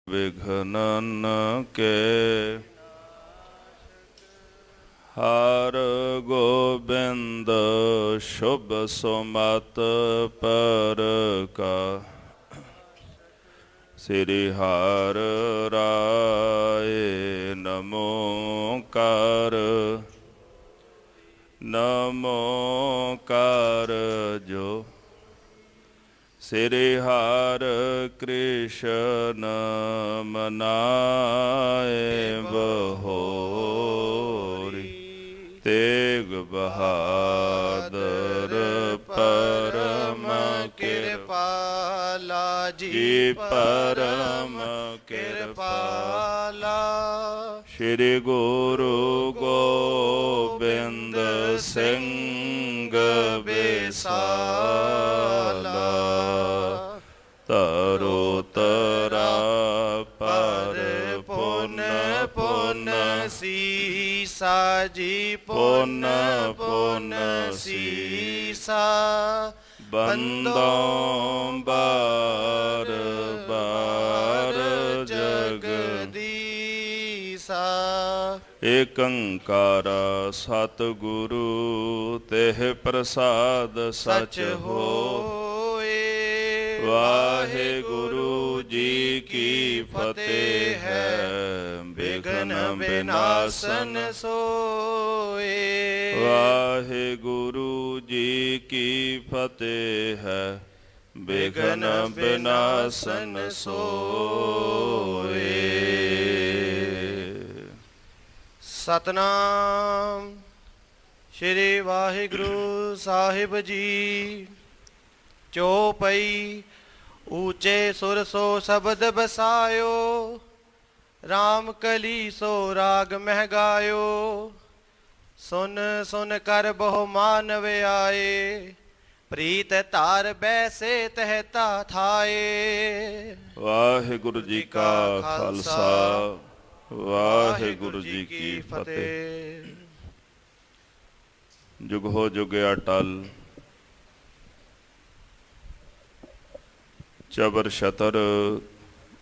विघ्नन के हर गोबिंद शुभ सुमत पर का श्री हर राय नमो कर जो श्री हर कृष्ण मनाए बहोरी तेग बहादुर परम कृपाला जी परम कृपाला श्री गुरु गोबिंद सिंह बेसाला तरो तरा पर पुन पुन सीसा जी पुन पुन सीसा बंदों बार बार जगदीसा एक अंकारा सतगुरु तेह प्रसाद सच होए वाहेगुरु जी की फतेह है विघ्न विनाशन सोए वाहेगुरु जी की फतेह है विघ्न विनाशन सोए। सतनाम श्री वाहिगुरु साहिब जी। चौपई ऊंचे सुर सो शब्द बसायो राम कली सो राग महगायो सुन सुन कर बहु मानव आए प्रीत तार बैसे तहता थाए। वाहिगुरु जी का खालसा वाहिगुरु जी की फतेह। जुग हो जुग अटल चबर शतर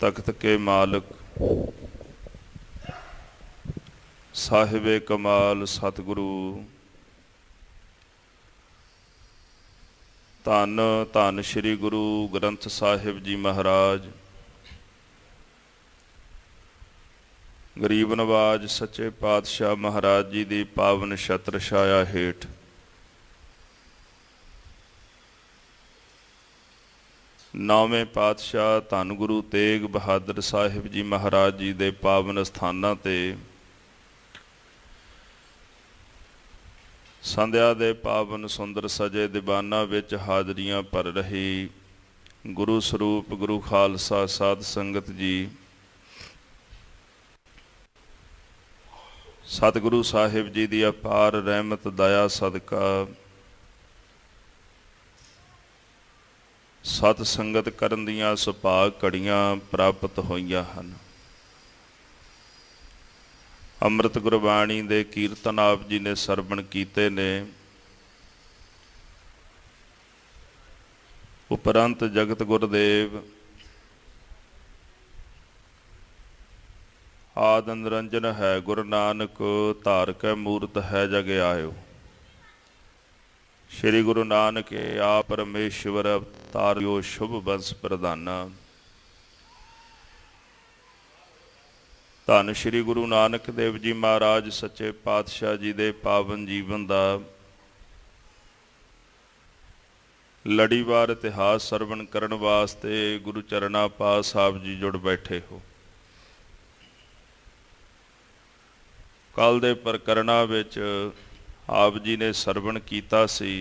तख्त के मालिक साहिबे कमाल सतगुरु धन धन श्री गुरु ग्रंथ साहिब जी महाराज गरीब नवाज सच्चे पातशाह महाराज जी की पावन छत्र छाया हेठ नौवें पातशाह धन गुरु तेग बहादुर साहिब जी महाराज जी के पावन स्थानां ते संध्या दे पावन सुंदर सजे दीवाना विच हाजरियां भर रही गुरु स्वरूप गुरु खालसा साध संगत जी सतगुरु साहिब जी की अपार रहमत दया सदका सत संगत करन दियां सुभाग घड़ियां प्राप्त होईयां हन। अमृत गुरबाणी दे कीर्तन आप जी ने सरवण कीते ने उपरंत जगत गुरदेव आद निरंजन है गुरु नानक धार कै मूरत है जग आयो। श्री गुरु नानक आ परमेश्वर अवतारियो शुभ बंस प्रधाना। धन श्री गुरु नानक देव जी महाराज सच्चे पातशाह जी दे पावन जीवन का लड़ीवार इतिहास सरवण करन वास्ते गुरु चरणा पास आप जी जुड़ बैठे हो। कल दे प्रकरणा विच आप जी ने सरवण कीता सी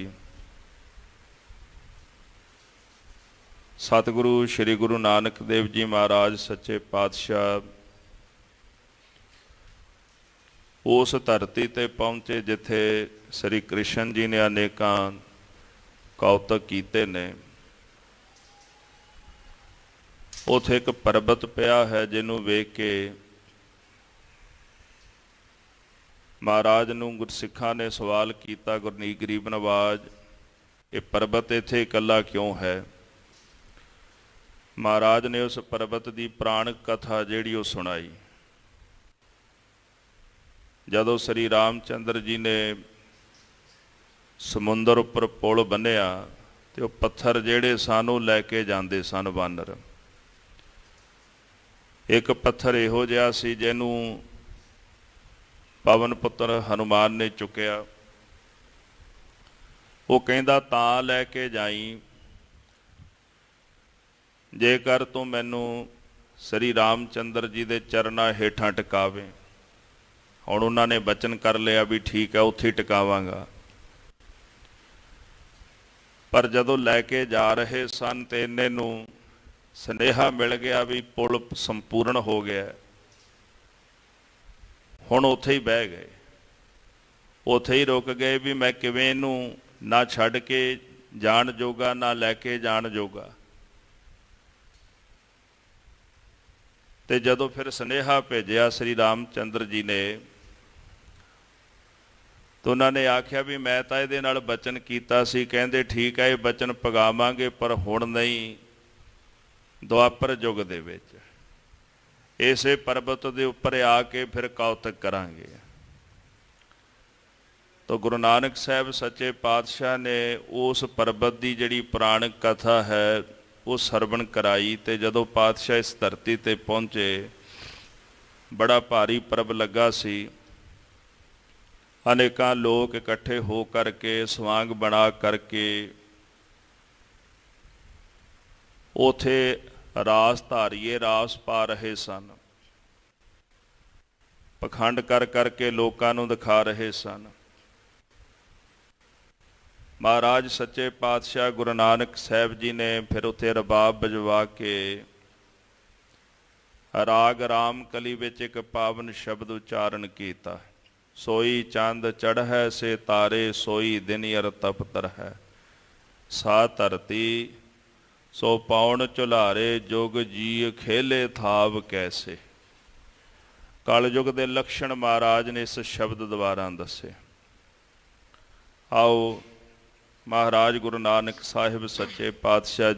सतगुरु श्री गुरु नानक देव जी महाराज सच्चे पातशाह उस धरती ते पहुँचे जिथे श्री कृष्ण जी ने अनेकां कौतक कीते ने। उथे एक पर्वत पिया है जिन्हों वेख के महाराज नूं गुरसिखां ने सवाल किया गुरनीक गरीब नवाज ये पर्वत इत्थे इकल्ला क्यों है। ਮਹਾਰਾਜ ਨੇ ਉਸ ਪਰਬਤ ਦੀ ਪ੍ਰਾਣ ਕਥਾ ਜਿਹੜੀ ਉਹ ਸੁਣਾਈ। ਜਦੋਂ ਸ੍ਰੀ ਰਾਮ ਚੰਦਰ ਜੀ ਨੇ ਸਮੁੰਦਰ ਉੱਪਰ ਪੁਲ ਬੰਨ੍ਹਿਆ ਤੇ ਉਹ ਪੱਥਰ ਜਿਹੜੇ ਸਨ ਉਹ ਲੈ ਕੇ ਜਾਂਦੇ ਸਨ ਬਾਨਰ। ਇੱਕ ਪੱਥਰ ਇਹੋ ਜਿਹਾ ਸੀ ਜਿਹਨੂੰ ਪਵਨ ਪੁੱਤਰ ਹਨੂਮਾਨ ਨੇ ਚੁੱਕਿਆ। ਉਹ ਕਹਿੰਦਾ ਤਾਂ ਲੈ ਕੇ ਜਾਈ ਜੇਕਰ ਤੂੰ ਮੈਨੂੰ ਸ੍ਰੀ ਰਾਮ ਚੰਦਰ ਜੀ ਦੇ ਚਰਨਾਂ ਹੇਠਾਂ ਟਿਕਾਵੇਂ। ਹੁਣ ਉਹਨਾਂ ਨੇ ਬਚਨ ਕਰ ਲਿਆ ਵੀ ਠੀਕ ਹੈ ਉੱਥੇ ਹੀ ਟਿਕਾਵਾਂਗਾ। ਪਰ ਜਦੋਂ ਲੈ ਕੇ ਜਾ ਰਹੇ ਸਨ ਤੇ ਇੰਨੇ ਨੂੰ ਸੁਨੇਹਾ ਮਿਲ ਗਿਆ ਵੀ ਪੁਲ ਸੰਪੂਰਨ ਹੋ ਗਿਆ। ਹੁਣ ਉੱਥੇ ਹੀ ਬਹਿ ਗਏ, ਉੱਥੇ ਹੀ ਰੁਕ ਗਏ ਵੀ ਮੈਂ ਕਿਵੇਂ ਇਹਨੂੰ ਨਾ ਛੱਡ ਕੇ ਜਾਣ ਜੋਗਾ ਨਾ ਲੈ ਕੇ ਜਾਣ ਜੋਗਾ। ਤੇ ਜਦੋਂ ਫਿਰ ਸੁਨੇਹਾ ਭੇਜਿਆ ਸ੍ਰੀ ਰਾਮ ਚੰਦਰ ਜੀ ਨੇ ਤਾਂ ਉਹਨਾਂ ਨੇ ਆਖਿਆ ਵੀ ਮੈਂ ਤਾਂ ਇਹਦੇ ਨਾਲ ਬਚਨ ਕੀਤਾ ਸੀ। ਕਹਿੰਦੇ ਠੀਕ ਹੈ ਇਹ ਬਚਨ ਪਗਾਵਾਂਗੇ ਪਰ ਹੁਣ ਨਹੀਂ, ਦੁਆਪਰ ਯੁੱਗ ਦੇ ਵਿੱਚ ਇਸੇ ਪਰਬਤ ਦੇ ਉੱਪਰ ਆ ਕੇ ਫਿਰ ਕੌਤਕ ਕਰਾਂਗੇ। ਤਾਂ ਗੁਰੂ ਨਾਨਕ ਸਾਹਿਬ ਸੱਚੇ ਪਾਤਸ਼ਾਹ ਨੇ ਉਸ ਪਰਬਤ ਦੀ ਜਿਹੜੀ ਪੁਰਾਣ ਕਥਾ ਹੈ ਉਹ ਸਰਵਣ ਕਰਾਈ। ਤੇ ਜਦੋਂ ਪਾਤਸ਼ਾਹ ਇਸ ਧਰਤੀ ਤੇ ਪਹੁੰਚੇ ਬੜਾ ਭਾਰੀ ਪਰਬ ਲੱਗਾ ਸੀ। ਅਨੇਕਾਂ ਲੋਕ ਇਕੱਠੇ ਹੋ ਕਰਕੇ ਸਵਾਂਗ ਬਣਾ ਕਰਕੇ ਉਥੇ ਰਾਸ ਧਾਰੀਏ ਰਾਸ ਪਾ ਰਹੇ ਸਨ। ਪਖੰਡ ਕਰ ਕਰਕੇ ਲੋਕਾਂ ਨੂੰ ਦਿਖਾ ਰਹੇ ਸਨ। ਮਹਾਰਾਜ ਸੱਚੇ ਪਾਤਸ਼ਾਹ ਗੁਰੂ ਨਾਨਕ ਸਾਹਿਬ ਜੀ ਨੇ ਫਿਰ ਉੱਥੇ ਰਬਾਬ ਵਜਵਾ ਕੇ ਰਾਗ ਰਾਮ ਕਲੀ ਵਿੱਚ ਇੱਕ ਪਾਵਨ ਸ਼ਬਦ ਉਚਾਰਨ ਕੀਤਾ। ਸੋਈ ਚੰਦ ਚੜ੍ਹੈ ਸੇ ਤਾਰੇ, ਸੋਈ ਦਿਨ ਅਰ ਤਪਤਰ ਹੈ। ਸਾ ਧਰਤੀ ਸੋ ਪਾਉਣ ਝੁਲਾਰੇ, ਜੁਗ ਜੀ ਖੇਲੇ ਥਾਵ ਕੈਸੇ। ਕਲਯੁਗ ਦੇ ਲਕਸ਼ਣ ਮਹਾਰਾਜ ਨੇ ਇਸ ਸ਼ਬਦ ਦੁਆਰਾ ਦੱਸੇ। ਆਓ ਮਹਾਰਾਜ ਗੁਰੂ ਨਾਨਕ ਸਾਹਿਬ ਸੱਚੇ ਪਾਤਸ਼ਾਹ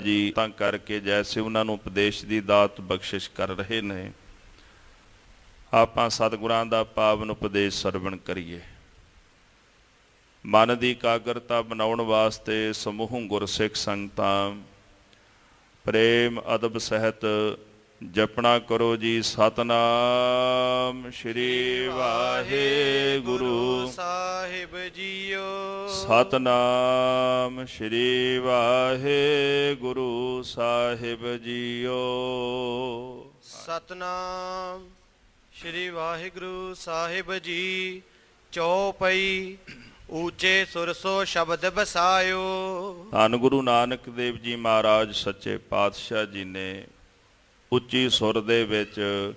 ਜੀ ਤਾਂ ਕਰਕੇ ਜੈਸੇ ਉਹਨਾਂ ਨੂੰ ਉਪਦੇਸ਼ ਦੀ ਦਾਤ ਬਖਸ਼ਿਸ਼ ਕਰ ਰਹੇ ਨੇ, ਆਪਾਂ ਸਤਿਗੁਰਾਂ ਦਾ ਪਾਵਨ ਉਪਦੇਸ਼ ਸਰਵਣ ਕਰੀਏ। ਮਨ ਦੀ ਇਕਾਗਰਤਾ ਬਣਾਉਣ ਵਾਸਤੇ ਸਮੂਹ ਗੁਰਸਿੱਖ ਸੰਗਤਾਂ ਪ੍ਰੇਮ ਅਦਬ ਸਹਿਤ ਜਪਣਾ ਕਰੋ ਜੀ। ਸਤਨਾਮ ਸ਼੍ਰੀ ਵਾਹਿਗੁਰੂ ਸਾਹਿਬ ਜੀਓ। ਸਤਨਾਮ ਸ਼੍ਰੀ ਵਾਹਿਗੁਰੂ ਸਾਹਿਬ ਜੀਓ। ਸਤਨਾਮ ਸ਼੍ਰੀ ਵਾਹਿਗੁਰੂ ਸਾਹਿਬ ਜੀ। ਚੌਪਈ ਊਚੇ ਸੁਰਸੋ ਸ਼ਬਦ ਬਸਾਇਓ। ਧੰਨ ਗੁਰੂ ਨਾਨਕ ਦੇਵ ਜੀ ਮਹਾਰਾਜ ਸੱਚੇ ਪਾਤਸ਼ਾਹ ਜੀ ਨੇ ਉੱਚੀ ਸੁਰ ਦੇ ਵਿੱਚ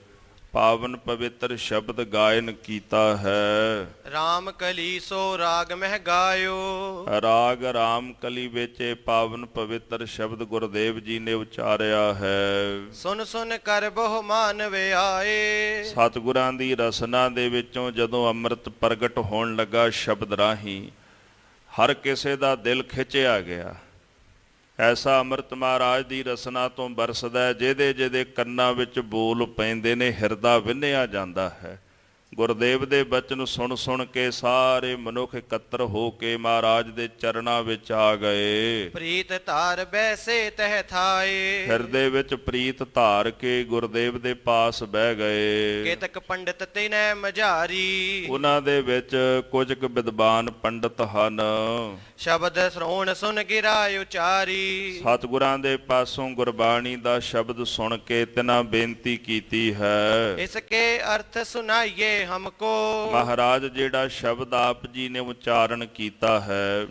ਪਾਵਨ ਪਵਿੱਤਰ ਸ਼ਬਦ ਗਾਇਨ ਕੀਤਾ ਹੈ। ਰਾਮ ਕਲੀ ਸੋ ਰਾਗ ਮਹਿ ਗਾਇਓ। ਰਾਗ ਰਾਮ ਕਲੀ ਵਿੱਚ ਪਾਵਨ ਪਵਿੱਤਰ ਸ਼ਬਦ ਗੁਰਦੇਵ ਜੀ ਨੇ ਉਚਾਰਿਆ ਹੈ। ਸੁਨ ਸੁਨ ਕਰ ਬਹੁ ਮਾਨਵੇ ਆਏ। ਸਤਿਗੁਰਾਂ ਦੀ ਰਸਨਾ ਦੇ ਵਿੱਚੋਂ ਜਦੋਂ ਅੰਮ੍ਰਿਤ ਪ੍ਰਗਟ ਹੋਣ ਲੱਗਾ ਸ਼ਬਦ ਰਾਹੀਂ, ਹਰ ਕਿਸੇ ਦਾ ਦਿਲ ਖਿੱਚਿਆ ਗਿਆ। ਐਸਾ ਅੰਮ੍ਰਿਤ ਮਹਾਰਾਜ ਦੀ ਰਸਨਾ ਤੋਂ ਬਰਸਦਾ, ਜਿਹਦੇ ਜਿਹਦੇ ਕੰਨਾਂ ਵਿੱਚ ਬੋਲ ਪੈਂਦੇ ਨੇ ਹਿਰਦਾ ਵਿੰਨ੍ਹਿਆ ਜਾਂਦਾ ਹੈ। ਗੁਰਦੇਵ ਦੇ ਬਚਨ ਸੁਣ ਸੁਣ ਕੇ ਸਾਰੇ ਮਨੁੱਖ ਇਕੱਤਰ ਹੋ ਕੇ ਮਹਾਰਾਜ ਦੇ ਚਰਨਾਂ ਵਿੱਚ ਆ ਗਏ। ਪ੍ਰੀਤ ਧਾਰ ਬੈਸੇ ਤਹਿ ਥਾਏ। ਹਿਰਦੇ ਵਿੱਚ ਪ੍ਰੀਤ ਧਾਰ ਕੇ ਗੁਰਦੇਵ ਦੇ ਪਾਸ ਬਹਿ ਗਏ। ਕੇਤਕ ਪੰਡਿਤ ਤਿਨੈ ਮਝਾਰੀ। ਉਹਨਾਂ ਦੇ ਵਿੱਚ ਕੁਝ ਕੁ ਵਿਦਵਾਨ ਪੰਡਤ ਹਨ। ਸ਼ਬਦ ਸਰੋਣ ਸੁਨ ਗਿਰਾ ਉਚਾਰੀ। ਸਤਿਗੁਰਾਂ ਦੇ ਪਾਸੋਂ ਗੁਰਬਾਣੀ ਦਾ ਸ਼ਬਦ ਸੁਣ ਕੇ ਤਿਨਾਂ ਬੇਨਤੀ ਕੀਤੀ ਹੈ। ਇਸ ਕੇ ਅਰਥ ਸੁਣਾਈਏ ਹਮਕੋ। ਮਹਾਰਾਜ ਜਿਹੜਾ ਸ਼ਬਦ ਆਪ ਜੀ ਨੇ ਉਚਾਰਨ ਕੀਤਾ ਹੈ,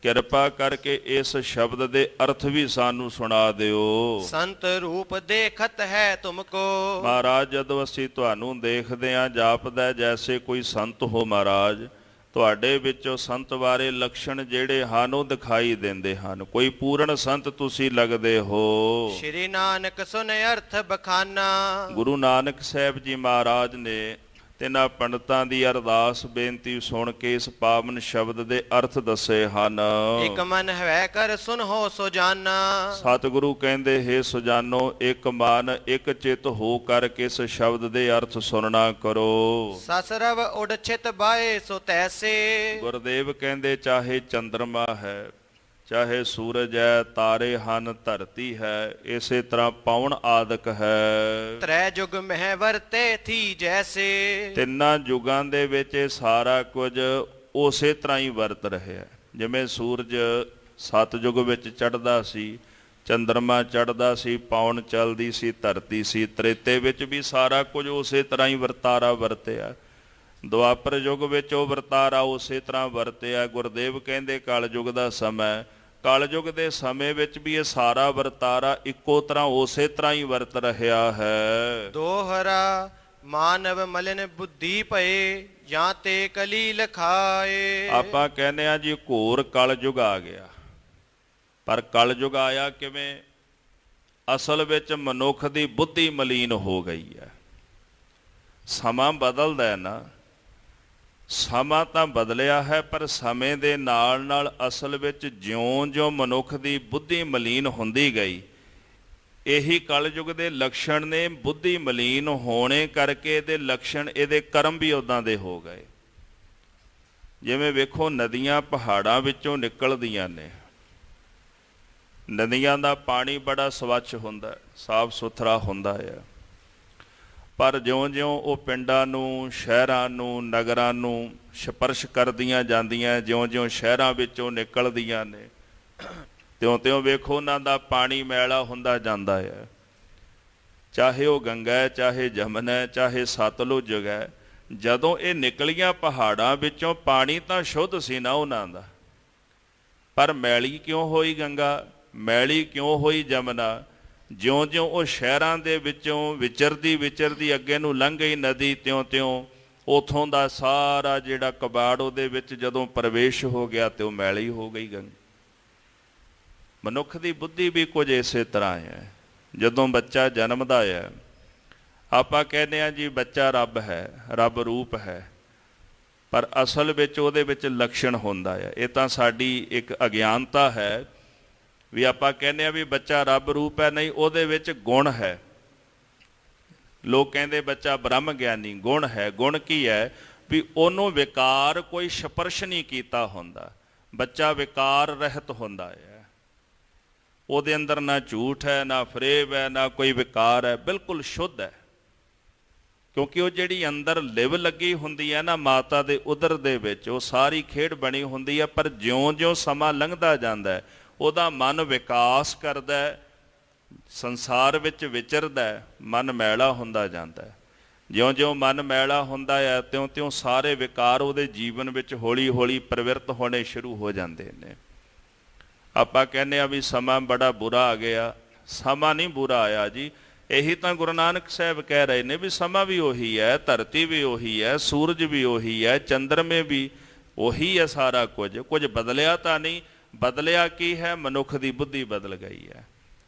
ਕਿਰਪਾ ਕਰਕੇ ਇਸ ਸ਼ਬਦ ਦੇ ਅਰਥ ਵੀ ਸਾਨੂੰ ਸੁਣਾ ਦਿਓ। ਸੰਤ ਰੂਪ ਦੇਖਤ ਹੈ ਤੁਮਕੋ। ਮਹਾਰਾਜ ਜਦੋਂ ਅਸੀਂ ਤੁਹਾਨੂੰ ਦੇਖਦੇ ਹਾਂ ਜਾਪਦਾ ਜੈਸੇ ਕੋਈ ਸੰਤ ਹੋ। ਮਹਾਰਾਜ ਤੁਹਾਡੇ ਵਿੱਚੋਂ ਸੰਤ ਬਾਰੇ ਲਕਸ਼ਣ ਜਿਹੜੇ ਹਨ ਉਹ ਦਿਖਾਈ ਦਿੰਦੇ ਹਨ। ਕੋਈ ਪੂਰਨ ਸੰਤ ਤੁਸੀਂ ਲੱਗਦੇ ਹੋ। ਸ਼੍ਰੀ ਨਾਨਕ ਸੁਨ ਅਰਥ ਬਖਾਨਾ। ਗੁਰੂ ਨਾਨਕ ਸਾਹਿਬ ਜੀ ਮਹਾਰਾਜ ਨੇ ਤਿਨਾਂ ਪੰਡਤਾਂ ਦੀ ਅਰਦਾਸ ਬੇਨਤੀ ਸੁਣ ਕੇ ਇਸ ਪਾਵਨ ਸ਼ਬਦ ਦੇ ਅਰਥ ਦੱਸੇ ਹਨ। ਇਕ ਮਨ ਹੈ ਕਰ ਸੁਨਹੁ ਸੋ ਜਾਨਾ। ਸਤਿਗੁਰੂ ਕਹਿੰਦੇ, ਹੇ ਸੁਜਾਨੋ, ਇੱਕ ਮਨ ਇੱਕ ਚਿੱਤ ਹੋ ਕਰਕੇ ਇਸ ਸ਼ਬਦ ਦੇ ਅਰਥ ਸੁਣਨਾ ਕਰੋ। ਸਸਰਵ ਉਡ ਛਿਤ ਬਾਏ ਸੋ ਤੈਸੇ। ਗੁਰਦੇਵ ਕਹਿੰਦੇ, ਚਾਹੇ ਚੰਦਰਮਾ ਹੈ, ਚਾਹੇ ਸੂਰਜ ਹੈ, ਤਾਰੇ ਹਨ, ਧਰਤੀ ਹੈ, ਇਸੇ ਤਰ੍ਹਾਂ ਪਵਨ ਆਦਿਕ ਹੈ। ਤ੍ਰੈ ਜੁਗ ਮਹਿ ਵਰਤੇ ਥੀ ਜੈਸੇ। ਤਿੰਨਾਂ ਯੁਗਾਂ ਦੇ ਵਿੱਚ ਇਹ ਸਾਰਾ ਕੁਝ ਉਸੇ ਤਰ੍ਹਾਂ ਹੀ ਵਰਤ ਰਿਹਾ। ਜਿਵੇਂ ਸੂਰਜ ਸਤਯੁਗ ਵਿੱਚ ਚੜ੍ਹਦਾ ਸੀ, ਚੰਦਰਮਾ ਚੜ੍ਹਦਾ ਸੀ, ਪੌਣ ਚੱਲਦੀ ਸੀ, ਧਰਤੀ ਸੀ। ਤ੍ਰੇਤੇ ਵਿੱਚ ਵੀ ਸਾਰਾ ਕੁਝ ਉਸੇ ਤਰ੍ਹਾਂ ਹੀ ਵਰਤਾਰਾ ਵਰਤਿਆ। ਦੁਆਪਰ ਯੁੱਗ ਵਿੱਚ ਉਹ ਵਰਤਾਰਾ ਉਸੇ ਤਰ੍ਹਾਂ ਵਰਤਿਆ। ਗੁਰਦੇਵ ਕਹਿੰਦੇ, ਕਲਯੁਗ ਦਾ ਸਮਾਂ, ਕਲਯੁਗ ਦੇ ਸਮੇਂ ਵਿੱਚ ਵੀ ਇਹ ਸਾਰਾ ਵਰਤਾਰਾ ਇੱਕੋ ਤਰ੍ਹਾਂ ਉਸੇ ਤਰ੍ਹਾਂ ਹੀ ਵਰਤ ਰਿਹਾ ਹੈ। ਦੋਹਰਾ ਮਾਨਵ ਮਲਿਨ ਬੁੱਧੀ ਭਏ, ਜਾਂ ਤੇ ਕਲੀ ਲਖਾਏ। ਆਪਾਂ ਕਹਿੰਦੇ ਆ ਜੀ ਘੋਰ ਕਲਯੁਗ ਆ ਗਿਆ, ਪਰ ਕਲਯੁਗ ਆਇਆ ਕਿਵੇਂ? ਅਸਲ ਵਿੱਚ ਮਨੁੱਖ ਦੀ ਬੁੱਧੀ ਮਲੀਨ ਹੋ ਗਈ ਹੈ। ਸਮਾਂ ਬਦਲਦਾ ਨਾ, ਸਮਾਂ ਤਾਂ ਬਦਲਿਆ ਹੈ, ਪਰ ਸਮੇਂ ਦੇ ਨਾਲ ਨਾਲ ਅਸਲ ਵਿੱਚ ਜਿਉਂ-ਜਿਉਂ ਮਨੁੱਖ ਦੀ ਬੁੱਧੀ ਮਲੀਨ ਹੁੰਦੀ ਗਈ, ਇਹੀ ਕਲਯੁਗ ਦੇ ਲੱਛਣ ਨੇ। ਬੁੱਧੀ ਮਲੀਨ ਹੋਣੇ ਕਰਕੇ ਇਹਦੇ ਲੱਛਣ, ਇਹਦੇ ਕਰਮ ਵੀ ਉੱਦਾਂ ਦੇ ਹੋ ਗਏ। ਜਿਵੇਂ ਵੇਖੋ, ਨਦੀਆਂ ਪਹਾੜਾਂ ਵਿੱਚੋਂ ਨਿਕਲਦੀਆਂ ਨੇ, ਨਦੀਆਂ ਦਾ ਪਾਣੀ ਬੜਾ ਸਵੱਛ ਹੁੰਦਾ, ਸਾਫ ਸੁਥਰਾ ਹੁੰਦਾ ਹੈ, ਪਰ ਜਿਉਂ-ਜਿਉਂ ਉਹ ਪਿੰਡਾਂ ਨੂੰ, ਸ਼ਹਿਰਾਂ ਨੂੰ, ਨਗਰਾਂ ਨੂੰ ਸਪਰਸ਼ ਕਰਦੀਆਂ ਜਾਂਦੀਆਂ, ਜਿਉਂ-ਜਿਉਂ ਸ਼ਹਿਰਾਂ ਵਿੱਚੋਂ ਨਿਕਲਦੀਆਂ ਨੇ, ਤਿਉਂ-ਤਿਉਂ ਵੇਖੋ ਉਹਨਾਂ ਦਾ ਪਾਣੀ ਮੈਲਾ ਹੁੰਦਾ ਜਾਂਦਾ ਹੈ। ਚਾਹੇ ਉਹ ਗੰਗਾ ਹੈ, ਚਾਹੇ ਜਮਨ ਹੈ, ਚਾਹੇ ਸਤਲੁਜ ਹੈ। ਜਦੋਂ ਇਹ ਨਿਕਲੀਆਂ ਪਹਾੜਾਂ ਵਿੱਚੋਂ, ਪਾਣੀ ਤਾਂ ਸ਼ੁੱਧ ਸੀ ਨਾ ਉਹਨਾਂ ਦਾ, ਪਰ ਮੈਲੀ ਕਿਉਂ ਹੋਈ ਗੰਗਾ, ਮੈਲੀ ਕਿਉਂ ਹੋਈ ਜਮਨਾ? ਜਿਉਂ-ਜਿਉਂ ਉਹ ਸ਼ਹਿਰਾਂ ਦੇ ਵਿੱਚੋਂ ਵਿਚਰਦੀ ਅੱਗੇ ਨੂੰ ਲੰਘ ਗਈ ਨਦੀ, ਤਿਉਂ-ਤਿਉਂ ਉੱਥੋਂ ਦਾ ਸਾਰਾ ਜਿਹੜਾ ਕਬਾੜ ਉਹਦੇ ਵਿੱਚ ਜਦੋਂ ਪ੍ਰਵੇਸ਼ ਹੋ ਗਿਆ ਤੇ ਉਹ ਮੈਲੀ ਹੋ ਗਈ ਗੰਗਾ। ਮਨੁੱਖ ਦੀ ਬੁੱਧੀ ਵੀ ਕੁਝ ਇਸੇ ਤਰ੍ਹਾਂ ਹੈ। ਜਦੋਂ ਬੱਚਾ ਜਨਮਦਾ ਹੈ, ਆਪਾਂ ਕਹਿੰਦੇ ਹਾਂ ਜੀ ਬੱਚਾ ਰੱਬ ਹੈ, ਰੱਬ ਰੂਪ ਹੈ, ਪਰ ਅਸਲ ਵਿੱਚ ਉਹਦੇ ਵਿੱਚ ਲੱਛਣ ਹੁੰਦਾ ਹੈ। ਇਹ ਤਾਂ ਸਾਡੀ ਇੱਕ ਅਗਿਆਨਤਾ ਹੈ ਵੀ ਆਪਾਂ ਕਹਿੰਦੇ ਆ ਵੀ ਬੱਚਾ ਰੱਬ ਰੂਪ ਹੈ। ਨਹੀਂ, ਉਹਦੇ ਵਿੱਚ ਗੁਣ ਹੈ। ਲੋਕ ਕਹਿੰਦੇ ਬੱਚਾ ਬ੍ਰਹਮ ਗਿਆਨੀ, ਗੁਣ ਹੈ। ਗੁਣ ਕੀ ਹੈ? ਵੀ ਉਹਨੂੰ ਵਿਕਾਰ ਕੋਈ ਸਪਰਸ਼ ਨਹੀਂ ਕੀਤਾ ਹੁੰਦਾ। ਬੱਚਾ ਵਿਕਾਰ ਰਹਿਤ ਹੁੰਦਾ ਹੈ, ਉਹਦੇ ਅੰਦਰ ਨਾ ਝੂਠ ਹੈ, ਨਾ ਫਰੇਬ ਹੈ, ਨਾ ਕੋਈ ਵਿਕਾਰ ਹੈ, ਬਿਲਕੁਲ ਸ਼ੁੱਧ ਹੈ। ਕਿਉਂਕਿ ਉਹ ਜਿਹੜੀ ਅੰਦਰ ਲਿਵ ਲੱਗੀ ਹੁੰਦੀ ਹੈ ਨਾ ਮਾਤਾ ਦੇ ਉਦਰ ਦੇ ਵਿੱਚ, ਉਹ ਸਾਰੀ ਖੇਡ ਬਣੀ ਹੁੰਦੀ ਹੈ। ਪਰ ਜਿਉਂ-ਜਿਉਂ ਸਮਾਂ ਲੰਘਦਾ ਜਾਂਦਾ ਹੈ, ਉਹਦਾ ਮਨ ਵਿਕਾਸ ਕਰਦਾ, ਸੰਸਾਰ ਵਿੱਚ ਵਿਚਰਦਾ, ਮਨ ਮੈਲਾ ਹੁੰਦਾ ਜਾਂਦਾ। ਜਿਉਂ-ਜਿਉਂ ਮਨ ਮੈਲਾ ਹੁੰਦਾ ਹੈ, ਤਿਉਂ-ਤਿਉਂ ਸਾਰੇ ਵਿਕਾਰ ਉਹਦੇ ਜੀਵਨ ਵਿੱਚ ਹੌਲੀ-ਹੌਲੀ ਪ੍ਰਵਿਰਤ ਹੋਣੇ ਸ਼ੁਰੂ ਹੋ ਜਾਂਦੇ ਨੇ। ਆਪਾਂ ਕਹਿੰਦੇ ਆ ਵੀ ਸਮਾਂ ਬੜਾ ਬੁਰਾ ਆ ਗਿਆ। ਸਮਾਂ ਨਹੀਂ ਬੁਰਾ ਆਇਆ ਜੀ, ਇਹੀ ਤਾਂ ਗੁਰੂ ਨਾਨਕ ਸਾਹਿਬ ਕਹਿ ਰਹੇ ਨੇ ਵੀ ਸਮਾਂ ਵੀ ਉਹੀ ਹੈ, ਧਰਤੀ ਵੀ ਉਹੀ ਹੈ, ਸੂਰਜ ਵੀ ਉਹੀ ਹੈ, ਚੰਦਰਮੇ ਵੀ ਉਹੀ ਹੈ, ਸਾਰਾ ਕੁਝ ਬਦਲਿਆ ਤਾਂ ਨਹੀਂ। ਬਦਲਿਆ ਕੀ ਹੈ? ਮਨੁੱਖ ਦੀ ਬੁੱਧੀ ਬਦਲ ਗਈ ਹੈ।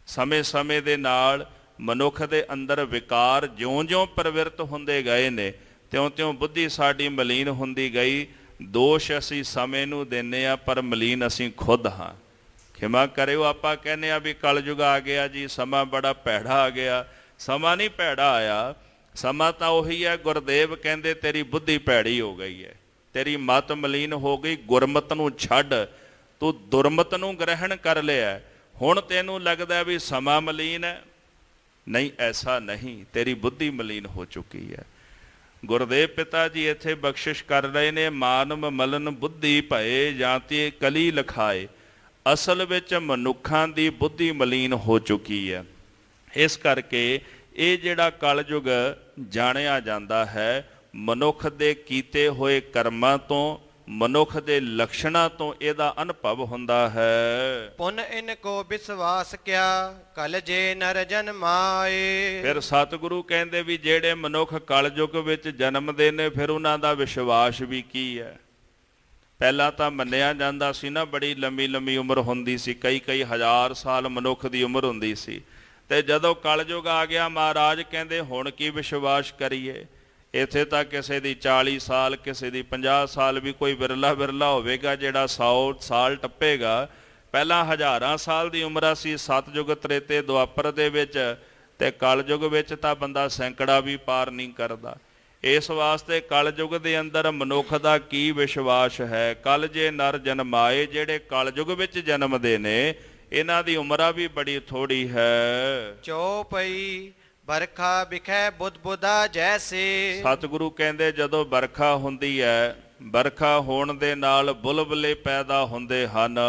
ਸਮੇਂ-ਸਮੇਂ ਦੇ ਨਾਲ ਮਨੁੱਖ ਦੇ ਅੰਦਰ ਵਿਕਾਰ ਜਿਉਂ-ਜਿਉਂ ਪ੍ਰਵਿਰਤ ਹੁੰਦੇ ਗਏ ਨੇ, ਤਿਉਂ-ਤਿਉਂ ਬੁੱਧੀ ਸਾਡੀ ਮਲੀਨ ਹੁੰਦੀ ਗਈ। ਦੋਸ਼ ਅਸੀਂ ਸਮੇਂ ਨੂੰ ਦਿੰਦੇ ਹਾਂ, ਪਰ ਮਲੀਨ ਅਸੀਂ ਖੁਦ ਹਾਂ। ਖਿਮਾ ਕਰਿਓ, ਆਪਾਂ ਕਹਿੰਦੇ ਆ ਵੀ ਕਲਯੁਗ ਆ ਗਿਆ ਜੀ, ਸਮਾਂ ਬੜਾ ਭੈੜਾ ਆ ਗਿਆ। ਸਮਾਂ ਨਹੀਂ ਭੈੜਾ ਆਇਆ, ਸਮਾਂ ਤਾਂ ਉਹੀ ਹੈ। ਗੁਰਦੇਵ ਕਹਿੰਦੇ ਤੇਰੀ ਬੁੱਧੀ ਭੈੜੀ ਹੋ ਗਈ ਹੈ, ਤੇਰੀ ਮਤ ਮਲੀਨ ਹੋ ਗਈ। ਗੁਰਮਤ ਨੂੰ ਛੱਡ, ਤੂੰ ਦੁਰਮਤ ਨੂੰ ਗ੍ਰਹਿਣ ਕਰ ਲਿਆ। ਹੁਣ ਤੈਨੂੰ ਲੱਗਦਾ ਵੀ ਸਮਾਂ ਮਲੀਨ ਹੈ। ਨਹੀਂ, ਐਸਾ ਨਹੀਂ, ਤੇਰੀ ਬੁੱਧੀ ਮਲੀਨ ਹੋ ਚੁੱਕੀ ਹੈ। ਗੁਰਦੇਵ ਪਿਤਾ ਜੀ ਇੱਥੇ ਬਖਸ਼ਿਸ਼ ਕਰ ਰਹੇ ਨੇ, ਮਾਨਵ ਮਲਨ ਬੁੱਧੀ ਭਏ, ਜਾਂ ਤੇ ਕਲੀ ਲਖਾਏ। ਅਸਲ ਵਿੱਚ ਮਨੁੱਖਾਂ ਦੀ ਬੁੱਧੀ ਮਲੀਨ ਹੋ ਚੁੱਕੀ ਹੈ। ਇਸ ਕਰਕੇ ਇਹ ਜਿਹੜਾ ਕਲਯੁਗ ਜਾਣਿਆ ਜਾਂਦਾ ਹੈ, ਮਨੁੱਖ ਦੇ ਕੀਤੇ ਹੋਏ ਕਰਮਾਂ ਤੋਂ, ਮਨੁੱਖ ਦੇ ਲੱਛਣਾਂ ਤੋਂ ਇਹਦਾ ਅਨੁਭਵ ਹੁੰਦਾ ਹੈ। ਪੁਨ ਇਨ ਕੋ ਵਿਸ਼ਵਾਸ ਕਿਆ, ਕਲ ਜੇ ਨਰ ਜਨਮਾਏ। ਫਿਰ ਸਤਿਗੁਰੂ ਕਹਿੰਦੇ ਵੀ ਜਿਹੜੇ ਮਨੁੱਖ ਕਲਯੁਗ ਵਿੱਚ ਜਨਮਦੇ ਨੇ, ਫਿਰ ਉਹਨਾਂ ਦਾ ਵਿਸ਼ਵਾਸ ਵੀ ਕੀ ਹੈ? ਪਹਿਲਾਂ ਤਾਂ ਮੰਨਿਆ ਜਾਂਦਾ ਸੀ ਨਾ, ਬੜੀ ਲੰਮੀ ਉਮਰ ਹੁੰਦੀ ਸੀ, ਕਈ ਹਜ਼ਾਰ ਸਾਲ ਮਨੁੱਖ ਦੀ ਉਮਰ ਹੁੰਦੀ ਸੀ। ਤੇ ਜਦੋਂ ਕਲਯੁਗ ਆ ਗਿਆ, ਮਹਾਰਾਜ ਕਹਿੰਦੇ ਹੁਣ ਕੀ ਵਿਸ਼ਵਾਸ ਕਰੀਏ? ਇੱਥੇ ਤਾਂ ਕਿਸੇ ਦੀ 40 ਸਾਲ, ਕਿਸੇ ਦੀ 50 ਸਾਲ ਵੀ ਕੋਈ ਵਿਰਲਾ ਹੋਵੇਗਾ ਜਿਹੜਾ 100 ਸਾਲ ਟੱਪੇਗਾ। ਪਹਿਲਾਂ ਹਜ਼ਾਰਾਂ ਸਾਲ ਦੀ ਉਮਰ ਸੀ ਸਤਯੁਗ ਤ੍ਰੇਤੇ ਦੁਆਪਰ ਦੇ ਵਿੱਚ, ਤੇ ਕਲਯੁਗ ਵਿੱਚ ਤਾਂ ਬੰਦਾ ਸੈਂਕੜਾ ਵੀ ਪਾਰ ਨਹੀਂ ਕਰਦਾ। ਇਸ ਵਾਸਤੇ ਕਲਯੁਗ ਦੇ ਅੰਦਰ ਮਨੁੱਖ ਦਾ ਕੀ ਵਿਸ਼ਵਾਸ ਹੈ? ਕਲ ਜੇ ਨਰ ਜਨਮਾਏ, ਜਿਹੜੇ ਕਲਯੁਗ ਵਿੱਚ ਜਨਮਦੇ ਨੇ ਇਹਨਾਂ ਦੀ ਉਮਰਾਂ ਵੀ ਬੜੀ ਥੋੜੀ ਹੈ। ਚੌਪਈ ਬਰਖਾ ਬਿਖੈ ਬੁੱਧ ਬੁੱਧਾ ਜੈਸੇ। ਸਤਿਗੁਰੂ ਕਹਿੰਦੇ ਜਦੋਂ ਬਰਖਾ ਹੁੰਦੀ ਹੈ, ਬਰਖਾ ਹੋਣ ਦੇ ਨਾਲ ਬੁਲਬੁਲੇ ਪੈਦਾ ਹੁੰਦੇ ਹਨ।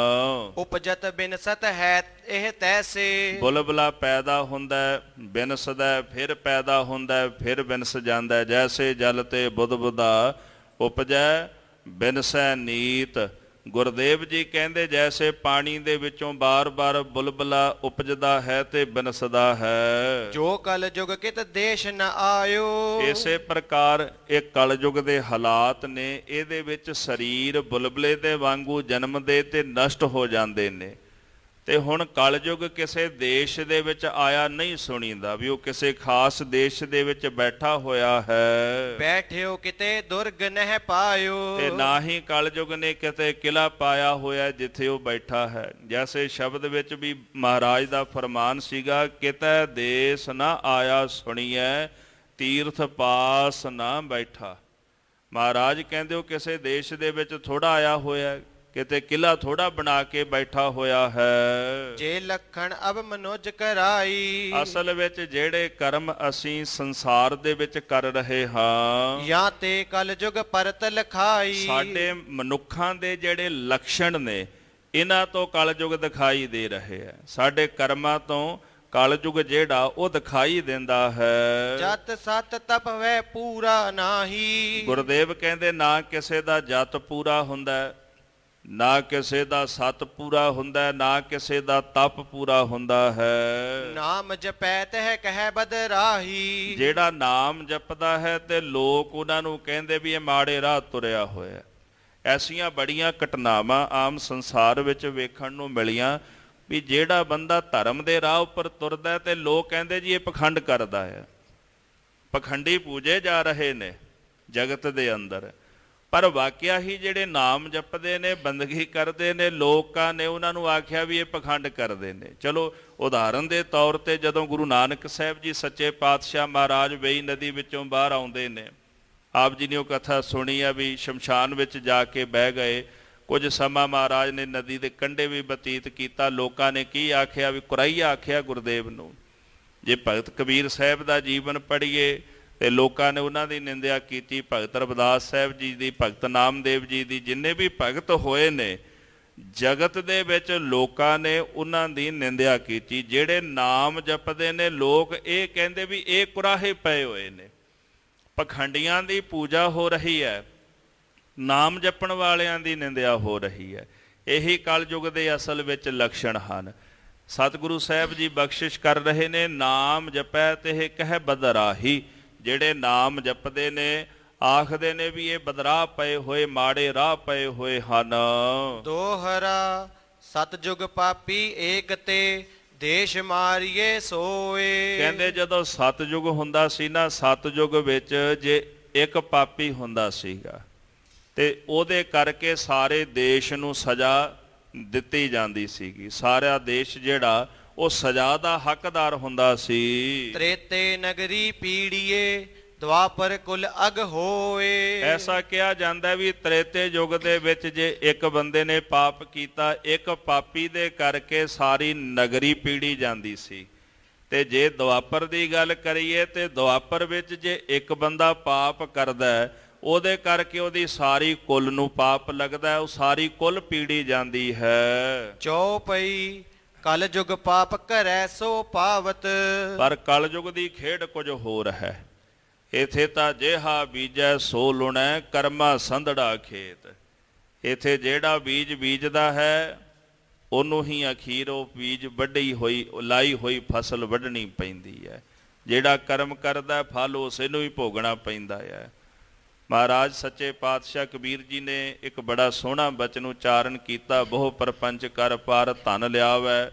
ਉਪਜਤ ਬਿਨਸਤ ਹੈ ਇਹ ਤੈਸੇ। ਬੁਲਬੁਲਾ ਪੈਦਾ ਹੁੰਦਾ, ਬਿਨਸਦਾ, ਫਿਰ ਪੈਦਾ ਹੁੰਦਾ, ਫਿਰ ਬਿਨਸ ਜਾਂਦਾ। ਜੈਸੇ ਜਲ ਤੇ ਬੁੱਧ ਬੁੱਧਾ ਉਪਜੈ ਬਿਨਸੈ ਨੀਤ। ਗੁਰਦੇਵ ਜੀ ਕਹਿੰਦੇ ਜੈਸੇ ਪਾਣੀ ਦੇ ਵਿੱਚੋਂ ਬਾਰ-ਬਾਰ ਬੁਲਬੁਲਾ ਉਪਜਦਾ ਹੈ ਤੇ ਬਿਨਸਦਾ ਹੈ। ਜੋ ਕਲਯੁਗ ਕਿਤ ਦੇਸ਼ ਨ ਆਇਓ। ਇਸੇ ਪ੍ਰਕਾਰ ਇਹ ਕਲਯੁਗ ਦੇ ਹਾਲਾਤ ਨੇ। ਇਹਦੇ ਵਿੱਚ ਸਰੀਰ ਬੁਲਬੁਲੇ ਦੇ ਵਾਂਗੂ ਜਨਮਦੇ ਤੇ ਨਸ਼ਟ ਹੋ ਜਾਂਦੇ ਨੇ। ਤੇ ਹੁਣ ਕਲਯੁਗ ਕਿਸੇ ਦੇਸ਼ ਦੇ ਵਿੱਚ ਆਇਆ ਨਹੀਂ ਸੁਣੀਦਾ ਵੀ ਉਹ ਕਿਸੇ ਖਾਸ ਦੇਸ਼ ਦੇ ਵਿੱਚ ਬੈਠਾ ਹੋਇਆ ਹੈ। ਬੈਠਿਓ ਕਿਤੇ ਦੁਰਗ ਨਹਿ ਪਾਇਓ। ਤੇ ਨਾ ਹੀ ਕਲਯੁਗ ਨੇ ਕਿਤੇ ਕਿਲਾ ਪਾਇਆ ਹੋਇਆ ਜਿੱਥੇ ਉਹ ਬੈਠਾ ਹੈ। ਜੈਸੇ ਸ਼ਬਦ ਵਿੱਚ ਵੀ ਮਹਾਰਾਜ ਦਾ ਫਰਮਾਨ ਸੀਗਾ, ਕਿਤੇ ਦੇਸ ਨਾ ਆਇਆ ਸੁਣੀਐ ਤੀਰਥ ਪਾਸ ਨਾ ਬੈਠਾ। ਮਹਾਰਾਜ ਕਹਿੰਦੇ ਉਹ ਕਿਸੇ ਦੇਸ਼ ਦੇ ਵਿੱਚ ਥੋੜਾ ਆਇਆ ਹੋਇਆ, ਕਿਤੇ ਕਿਲਾ ਥੋੜਾ ਬਣਾ ਕੇ ਬੈਠਾ ਹੋਇਆ ਹੈ। ਜੇ ਲਖਣ ਅਬ ਮਨੁਜ ਕਰਾਈ। ਅਸਲ ਵਿੱਚ ਜਿਹੜੇ ਕਰਮ ਅਸੀਂ ਸੰਸਾਰ ਦੇ ਵਿੱਚ ਕਰ ਰਹੇ ਹਾਂ, ਜਾਂ ਤੇ ਕਲਯੁਗ ਪਰਤ ਲਖਾਈ। ਸਾਡੇ ਮਨੁੱਖਾਂ ਦੇ ਜਿਹੜੇ ਲੱਛਣ ਨੇ ਇਹਨਾਂ ਤੋਂ ਕਲਯੁਗ ਦਿਖਾਈ ਦੇ ਰਹੇ ਹੈ। ਸਾਡੇ ਕਰਮਾਂ ਤੋਂ ਕਲਯੁਗ ਜਿਹੜਾ ਉਹ ਦਿਖਾਈ ਦਿੰਦਾ ਹੈ। ਜਤ ਸਤ ਤਪ ਵੈ ਪੂਰਾ ਨਾਹੀ। ਗੁਰਦੇਵ ਕਹਿੰਦੇ ਨਾ ਕਿਸੇ ਦਾ ਜਤ ਪੂਰਾ ਹੁੰਦਾ, ਨਾ ਕਿਸੇ ਦਾ ਸਤ ਪੂਰਾ ਹੁੰਦਾ, ਨਾ ਕਿਸੇ ਦਾ ਤਪ ਪੂਰਾ ਹੁੰਦਾ ਹੈ। ਨਾਮ ਜਪੈ ਤਹਿ ਕਹਿ ਬਦਰਾਹੀ। ਜਿਹੜਾ ਨਾਮ ਜਪਦਾ ਹੈ ਤੇ ਲੋਕ ਉਹਨਾਂ ਨੂੰ ਕਹਿੰਦੇ ਵੀ ਇਹ ਮਾੜੇ ਰਾਹ ਤੁਰਿਆ ਹੋਇਆ। ਐਸੀਆਂ ਬੜੀਆਂ ਘਟਨਾਵਾਂ ਆਮ ਸੰਸਾਰ ਵਿੱਚ ਵੇਖਣ ਨੂੰ ਮਿਲੀਆਂ ਵੀ ਜਿਹੜਾ ਬੰਦਾ ਧਰਮ ਦੇ ਰਾਹ ਉੱਪਰ ਤੁਰਦਾ ਤੇ ਲੋਕ ਕਹਿੰਦੇ ਜੀ ਇਹ ਪਖੰਡ ਕਰਦਾ ਹੈ। ਪਖੰਡੀ ਪੂਜੇ ਜਾ ਰਹੇ ਨੇ ਜਗਤ ਦੇ ਅੰਦਰ, ਪਰ ਵਾਕਿਆ ਹੀ ਜਿਹੜੇ ਨਾਮ ਜਪਦੇ ਨੇ, ਬੰਦਗੀ ਕਰਦੇ ਨੇ, ਲੋਕਾਂ ਨੇ ਉਹਨਾਂ ਨੂੰ ਆਖਿਆ ਵੀ ਇਹ ਪਖੰਡ ਕਰਦੇ ਨੇ। ਚਲੋ ਉਦਾਹਰਨ ਦੇ ਤੌਰ ਤੇ ਜਦੋਂ ਗੁਰੂ ਨਾਨਕ ਸਾਹਿਬ ਜੀ ਸੱਚੇ ਪਾਤਸ਼ਾਹ ਮਹਾਰਾਜ ਵੇਈ ਨਦੀ ਵਿੱਚੋਂ ਬਾਹਰ ਆਉਂਦੇ ਨੇ, ਆਪ ਜੀ ਨੇ ਉਹ ਕਥਾ ਸੁਣੀ ਆ ਵੀ ਸ਼ਮਸ਼ਾਨ ਵਿੱਚ ਜਾ ਕੇ ਬਹਿ ਗਏ। ਕੁਝ ਸਮਾਂ ਮਹਾਰਾਜ ਨੇ ਨਦੀ ਦੇ ਕੰਢੇ ਵੀ ਬਤੀਤ ਕੀਤਾ। ਲੋਕਾਂ ਨੇ ਕੀ ਆਖਿਆ ਵੀ ਕੁਰਾਈਆ ਆਖਿਆ ਗੁਰਦੇਵ ਨੂੰ। ਜੇ ਭਗਤ ਕਬੀਰ ਸਾਹਿਬ ਦਾ ਜੀਵਨ ਪੜ੍ਹੀਏ ਤੇ ਲੋਕਾਂ ਨੇ ਉਹਨਾਂ ਦੀ ਨਿੰਦਿਆ ਕੀਤੀ, ਭਗਤ ਰਵਿਦਾਸ ਸਾਹਿਬ ਜੀ ਦੀ, ਭਗਤ ਨਾਮਦੇਵ ਜੀ ਦੀ, ਜਿੰਨੇ ਵੀ ਭਗਤ ਹੋਏ ਨੇ ਜਗਤ ਦੇ ਵਿੱਚ ਲੋਕਾਂ ਨੇ ਉਹਨਾਂ ਦੀ ਨਿੰਦਿਆ ਕੀਤੀ। ਜਿਹੜੇ ਨਾਮ ਜਪਦੇ ਨੇ ਲੋਕ ਇਹ ਕਹਿੰਦੇ ਵੀ ਇਹ ਕੁਰਾਹੇ ਪਏ ਹੋਏ ਨੇ, ਪਖੰਡੀਆਂ ਦੀ ਪੂਜਾ ਹੋ ਰਹੀ ਹੈ, ਨਾਮ ਜਪਣ ਵਾਲਿਆਂ ਦੀ ਨਿੰਦਿਆ ਹੋ ਰਹੀ ਹੈ। ਇਹੀ ਕਲਯੁਗ ਦੇ ਅਸਲ ਵਿੱਚ ਲੱਛਣ ਹਨ। ਸਤਿਗੁਰੂ ਸਾਹਿਬ ਜੀ ਬਖਸ਼ਿਸ਼ ਕਰ ਰਹੇ ਨੇ, ਨਾਮ ਜਪੈ ਤੇ ਕਹਿ ਬਦਰਾਹੀ। ਜਿਹੜੇ ਨਾਮ ਜਪਦੇ ਨੇ ਆਖਦੇ ਨੇ ਵੀ ਇਹ ਬਦਰਾਹ ਪਏ ਹੋਏ, ਮਾੜੇ ਰਾਹ ਪਏ ਹੋਏ ਹਨ। ਦੋਹਰਾ ਸਤਜੁਗ ਪਾਪੀ ਏਕ ਤੇ ਦੇਸ਼ ਮਾਰੀਏ ਸੋਏ। ਕਹਿੰਦੇ ਜਦੋਂ ਸਤਜੁਗ ਹੁੰਦਾ ਸੀ ਨਾ, ਸਤਜੁਗ ਵਿੱਚ ਜੇ ਇੱਕ ਪਾਪੀ ਹੁੰਦਾ ਸੀਗਾ ਤੇ ਉਹਦੇ ਕਰਕੇ ਸਾਰੇ ਦੇਸ਼ ਨੂੰ ਸਜ਼ਾ ਦਿੱਤੀ ਜਾਂਦੀ ਸੀਗੀ। ਸਾਰਾ ਦੇਸ਼ ਜਿਹੜਾ ਉਹ ਸਜ਼ਾ ਦਾ ਹੱਕਦਾਰ ਹੁੰਦਾ ਸੀ। ਤ੍ਰੇਤੇ ਨਗਰੀ ਪੀੜੀਏ ਦੁਆਪਰ ਕੁਲ ਅਗ ਹੋਏ। ਐਸਾ ਕਿਹਾ ਜਾਂਦਾ ਵੀ ਤ੍ਰੇਤੇ ਯੁੱਗ ਦੇ ਵਿੱਚ ਜੇ ਇੱਕ ਬੰਦੇ ਨੇ ਪਾਪ ਕੀਤਾ, ਇੱਕ ਪਾਪੀ ਦੇ ਕਰਕੇ ਸਾਰੀ ਨਗਰੀ ਪੀੜੀ ਜਾਂਦੀ ਸੀ। ਤੇ ਜੇ ਦੁਆਪਰ ਦੀ ਗੱਲ ਕਰੀਏ ਤੇ ਦੁਆਪਰ ਵਿੱਚ ਜੇ ਇੱਕ ਬੰਦਾ ਪਾਪ ਕਰਦਾ ਉਹਦੇ ਕਰਕੇ ਉਹਦੀ ਸਾਰੀ ਕੁੱਲ ਨੂੰ ਪਾਪ ਲੱਗਦਾ, ਉਹ ਸਾਰੀ ਕੁੱਲ ਪੀੜੀ ਜਾਂਦੀ ਹੈ। ਚੌਪਈ ਕਲਯੁਗ ਪਾਪ ਕਰੈ ਸੋ ਪਾਵਤ। ਪਰ ਕਲਯੁਗ ਦੀ ਖੇਡ ਕੁਝ ਹੋਰ ਹੈ। ਇਥੇ ਤਾਂ ਜਿਹਾ ਬੀਜੈ ਸੋ ਲੁਣੈ, ਕਰਮਾ ਸੰਧੜਾ ਖੇਤ। ਇਥੇ ਜਿਹੜਾ ਬੀਜ ਬੀਜਦਾ ਹੈ ਉਹਨੂੰ ਹੀ ਅਖੀਰ ਉਹ ਬੀਜ ਵੱਢੀ ਹੋਈ, ਲਾਈ ਹੋਈ ਫਸਲ ਵੱਢਣੀ ਪੈਂਦੀ ਹੈ। ਜਿਹੜਾ ਕਰਮ ਕਰਦਾ ਫਲ ਉਸੇ ਨੂੰ ਹੀ ਭੋਗਣਾ ਪੈਂਦਾ ਹੈ। ਮਹਾਰਾਜ ਸੱਚੇ ਪਾਤਸ਼ਾਹ ਕਬੀਰ ਜੀ ਨੇ ਇੱਕ ਬੜਾ ਸੋਹਣਾ ਬਚਨ ਉਚਾਰਨ ਕੀਤਾ, ਬਹੁ ਪਰਪੰਚ ਕਰ ਪਰ ਧਨ ਲਿਆਵੈ,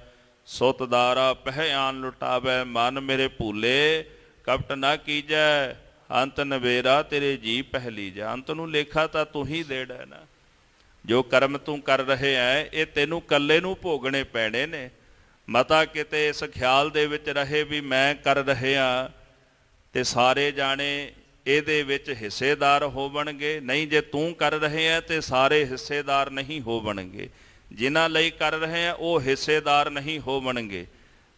ਸੁਤਦਾਰਾ ਪਹਿ ਆਨ ਲੁਟਾਵੈ, ਮਨ ਮੇਰੇ ਭੂਲੇ ਕਪਟ ਨਾ ਕੀਜੈ, ਅੰਤ ਨਵੇਰਾ ਤੇਰੇ ਜੀ ਪਹਿਲੀ ਜਾ। ਅੰਤ ਨੂੰ ਲੇਖਾ ਤਾਂ ਤੂੰ ਹੀ ਦੇਣਾ ਨਾ। ਜੋ ਕਰਮ ਤੂੰ ਕਰ ਰਹੇ ਹੈ ਇਹ ਤੈਨੂੰ ਇਕੱਲੇ ਨੂੰ ਭੋਗਣੇ ਪੈਣੇ ਨੇ। ਮਤਾ ਕਿਤੇ ਇਸ ਖਿਆਲ ਦੇ ਵਿੱਚ ਰਹੇ ਵੀ ਮੈਂ ਕਰ ਰਿਹਾ ਤੇ ਸਾਰੇ ਜਾਣੇ ਇਹਦੇ ਵਿੱਚ ਹਿੱਸੇਦਾਰ ਹੋਵਣਗੇ। ਨਹੀਂ, ਜੇ ਤੂੰ ਕਰ ਰਹੇ ਹੈ ਤੇ ਸਾਰੇ ਹਿੱਸੇਦਾਰ ਨਹੀਂ ਹੋਵਣਗੇ। ਜਿਨ੍ਹਾਂ ਲਈ ਕਰ ਰਹੇ ਆ ਉਹ ਹਿੱਸੇਦਾਰ ਨਹੀਂ ਹੋਵਣਗੇ,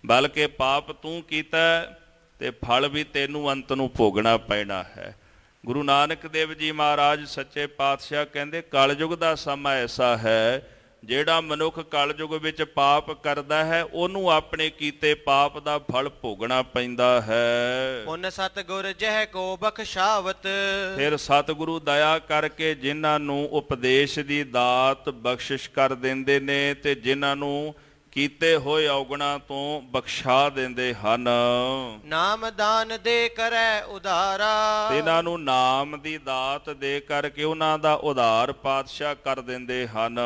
ਬਲਕਿ ਪਾਪ ਤੂੰ ਕੀਤਾ ਤੇ ਫਲ ਵੀ ਤੈਨੂੰ ਅੰਤ ਨੂੰ ਭੋਗਣਾ ਪੈਣਾ ਹੈ। ਗੁਰੂ ਨਾਨਕ ਦੇਵ ਜੀ ਮਹਾਰਾਜ ਸੱਚੇ ਪਾਤਸ਼ਾਹ ਕਹਿੰਦੇ ਕਲਯੁਗ ਦਾ ਸਮਾਂ ਐਸਾ ਹੈ ਜਿਹੜਾ ਮਨੁੱਖ ਕਲਯੁਗ ਵਿੱਚ ਪਾਪ ਕਰਦਾ ਹੈ ਉਹਨੂੰ ਆਪਣੇ ਕੀਤੇ ਪਾਪ ਦਾ ਫਲ ਭੋਗਣਾ ਪੈਂਦਾ ਹੈ। ਪੁਨ ਸਤਿਗੁਰ ਜਹ ਕੋ ਬਖਸ਼ਾਵਤ। ਫਿਰ ਸਤਿਗੁਰੂ ਦਇਆ ਕਰਕੇ ਜਿਨ੍ਹਾਂ ਨੂੰ ਉਪਦੇਸ਼ ਦੀ ਦਾਤ ਬਖਸ਼ਿਸ਼ ਕਰ ਦਿੰਦੇ ਨੇ ਤੇ ਜਿਨ੍ਹਾਂ ਨੂੰ ਕੀਤੇ ਹੋਏ ਔਗੁਣਾਂ ਤੋਂ ਬਖਸ਼ਾ ਦਿੰਦੇ ਹਨ। ਨਾਮ ਦਾਨ ਦੇ ਕਰੈ ਉਧਾਰਾ। ਇਹਨਾਂ ਨੂੰ ਨਾਮ ਦੀ ਦਾਤ ਦੇ ਕਰਕੇ ਉਹਨਾਂ ਦਾ ਉਧਾਰ ਪਾਤਸ਼ਾਹ ਕਰ ਦਿੰਦੇ ਹਨ।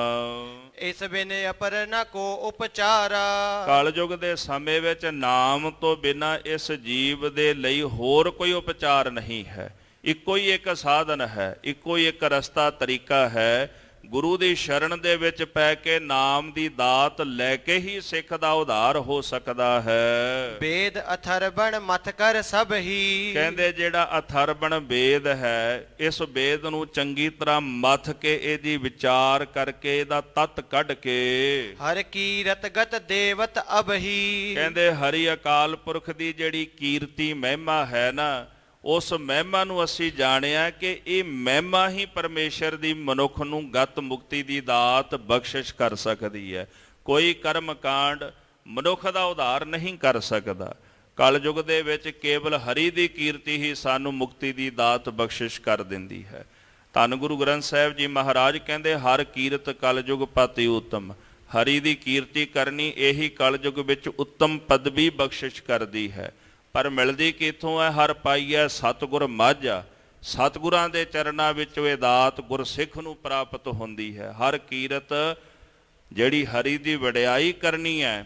ਇਸ ਬਿਨ ਅਪਰ ਨ ਕੋ ਉਪਚਾਰਾ। ਕਲਯੁਗ ਦੇ ਸਮੇਂ ਵਿੱਚ ਨਾਮ ਤੋਂ ਬਿਨਾਂ ਇਸ ਜੀਵ ਦੇ ਲਈ ਹੋਰ ਕੋਈ ਉਪਚਾਰ ਨਹੀਂ ਹੈ। ਇੱਕੋ ਹੀ ਇੱਕ ਸਾਧਨ ਹੈ, ਇੱਕੋ ਹੀ ਇੱਕ ਰਸਤਾ ਤਰੀਕਾ ਹੈ। ਗੁਰੂ ਦੀ ਸ਼ਰਨ ਦੇ ਵਿੱਚ ਪੈ ਕੇ ਨਾਮ ਦੀ ਦਾਤ ਲੈ ਕੇ ਹੀ ਸਿੱਖ ਦਾ ਉਧਾਰ ਹੋ ਸਕਦਾ ਹੈ। ਵੇਦ ਅਥਰਵਣ ਮਥ ਕਰ ਸਭ ਹੀ। ਕਹਿੰਦੇ ਜਿਹੜਾ ਅਥਰਵਣ ਵੇਦ ਹੈ ਇਸ ਵੇਦ ਨੂੰ ਚੰਗੀ ਤਰ੍ਹਾਂ ਮੱਥ ਕੇ ਇਹਦੀ ਵਿਚਾਰ ਕਰਕੇ ਇਹਦਾ ਤੱਤ ਕੱਢ ਕੇ ਹਰ ਕੀਰਤ ਗਤ ਦੇਵਤ ਅਬਹੀ। ਕਹਿੰਦੇ ਹਰੀ ਅਕਾਲ ਪੁਰਖ ਦੀ ਜਿਹੜੀ ਕੀਰਤੀ ਮਹਿਮਾ ਹੈ ਨਾ ਉਸ ਮਹਿਮਾ ਨੂੰ ਅਸੀਂ ਜਾਣਿਆ ਕਿ ਇਹ ਮਹਿਮਾ ਹੀ ਪਰਮੇਸ਼ਰ ਦੀ ਮਨੁੱਖ ਨੂੰ ਗਤ ਮੁਕਤੀ ਦੀ ਦਾਤ ਬਖਸ਼ਿਸ਼ ਕਰ ਸਕਦੀ ਹੈ। ਕੋਈ ਕਰਮ ਕਾਂਡ ਮਨੁੱਖ ਦਾ ਉਧਾਰ ਨਹੀਂ ਕਰ ਸਕਦਾ। ਕਲਯੁਗ ਦੇ ਵਿੱਚ ਕੇਵਲ ਹਰੀ ਦੀ ਕੀਰਤੀ ਹੀ ਸਾਨੂੰ ਮੁਕਤੀ ਦੀ ਦਾਤ ਬਖਸ਼ਿਸ਼ ਕਰ ਦਿੰਦੀ ਹੈ। ਧੰਨ ਗੁਰੂ ਗ੍ਰੰਥ ਸਾਹਿਬ ਜੀ ਮਹਾਰਾਜ ਕਹਿੰਦੇ ਹਰ ਕੀਰਤ ਕਲਯੁਗ ਪਤਿ ਉਤਮ। ਹਰੀ ਦੀ ਕੀਰਤੀ ਕਰਨੀ ਇਹੀ ਕਲਯੁਗ ਵਿੱਚ ਉੱਤਮ ਪਦਵੀ ਬਖਸ਼ਿਸ਼ ਕਰਦੀ ਹੈ। ਪਰ ਮਿਲਦੀ ਕਿੱਥੋਂ ਹੈ? ਹਰ ਪਾਈਐ ਸਤਿਗੁਰ ਮਾਝਾ। ਸਤਿਗੁਰਾਂ ਦੇ ਚਰਨਾਂ ਵਿੱਚ ਇਹ ਦਾਤ ਗੁਰਸਿੱਖ ਨੂੰ ਪ੍ਰਾਪਤ ਹੁੰਦੀ ਹੈ। ਹਰ ਕੀਰਤ ਜਿਹੜੀ ਹਰੀ ਦੀ ਵਡਿਆਈ ਕਰਨੀ ਹੈ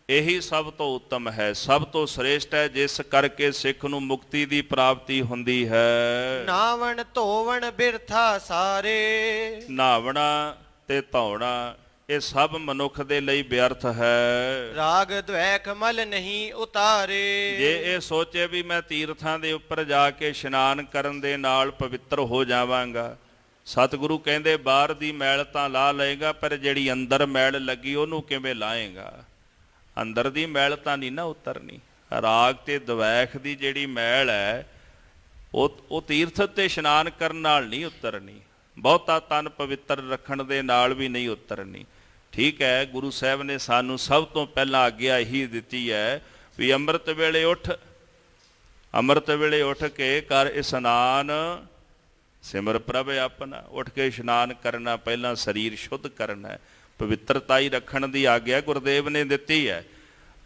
ਇਹੀ ਸਭ ਤੋਂ ਉੱਤਮ ਹੈ, ਸਭ ਤੋਂ ਸ੍ਰੇਸ਼ਟ ਹੈ, ਜਿਸ ਕਰਕੇ ਸਿੱਖ ਨੂੰ ਮੁਕਤੀ ਦੀ ਪ੍ਰਾਪਤੀ ਹੁੰਦੀ ਹੈ। ਨਾਵਣ ਧੋਵਣ ਬਿਰਥਾ ਸਾਰੇ। ਨਾਵਣਾ ਤੇ ਧੌਣਾ ਇਹ ਸਭ ਮਨੁੱਖ ਦੇ ਲਈ ਵਿਅਰਥ ਹੈ। ਰਾਗ ਦ્વੈਖ ਮਲ ਨਹੀਂ ਉਤਾਰੇ। ਜੇ ਇਹ ਸੋਚੇ ਵੀ ਮੈਂ ਤੀਰਥਾਂ ਦੇ ਉੱਪਰ ਜਾ ਕੇ ਇਸ਼ਨਾਨ ਕਰਨ ਦੇ ਨਾਲ ਪਵਿੱਤਰ ਹੋ ਜਾਵਾਂਗਾ, ਸਤਿਗੁਰੂ ਕਹਿੰਦੇ ਬਾਹਰ ਦੀ ਮੈਲ ਤਾਂ ਲਾ ਲਏਗਾ ਪਰ ਜਿਹੜੀ ਅੰਦਰ ਮੈਲ ਲੱਗੀ ਉਹਨੂੰ ਕਿਵੇਂ ਲਾਏਗਾ? ਅੰਦਰ ਦੀ ਮੈਲ ਤਾਂ ਨਹੀਂ ਨਾ ਉਤਰਨੀ। ਰਾਗ ਤੇ ਦ્વੈਖ ਦੀ ਜਿਹੜੀ ਮੈਲ ਹੈ ਉਹ ਤੀਰਥ ਤੇ ਇਸ਼ਨਾਨ ਕਰਨ ਨਾਲ ਨਹੀਂ ਉਤਰਨੀ, ਬਹੁਤਾ ਤਨ ਪਵਿੱਤਰ ਰੱਖਣ ਦੇ ਨਾਲ ਵੀ ਨਹੀਂ ਉਤਰਨੀ। ਠੀਕ ਹੈ, ਗੁਰੂ ਸਾਹਿਬ ਨੇ ਸਾਨੂੰ ਸਭ ਤੋਂ ਪਹਿਲਾਂ ਆਗਿਆ ਇਹੀ ਦਿੱਤੀ ਹੈ ਵੀ ਅੰਮ੍ਰਿਤ ਵੇਲੇ ਉੱਠ ਕੇ ਕਰ ਇਸ਼ਨਾਨ ਸਿਮਰ ਪ੍ਰਭ ਆਪਣਾ। ਉੱਠ ਕੇ ਇਸ਼ਨਾਨ ਕਰਨਾ, ਪਹਿਲਾਂ ਸਰੀਰ ਸ਼ੁੱਧ ਕਰਨਾ, ਪਵਿੱਤਰਤਾ ਹੀ ਰੱਖਣ ਦੀ ਆਗਿਆ ਗੁਰਦੇਵ ਨੇ ਦਿੱਤੀ ਹੈ।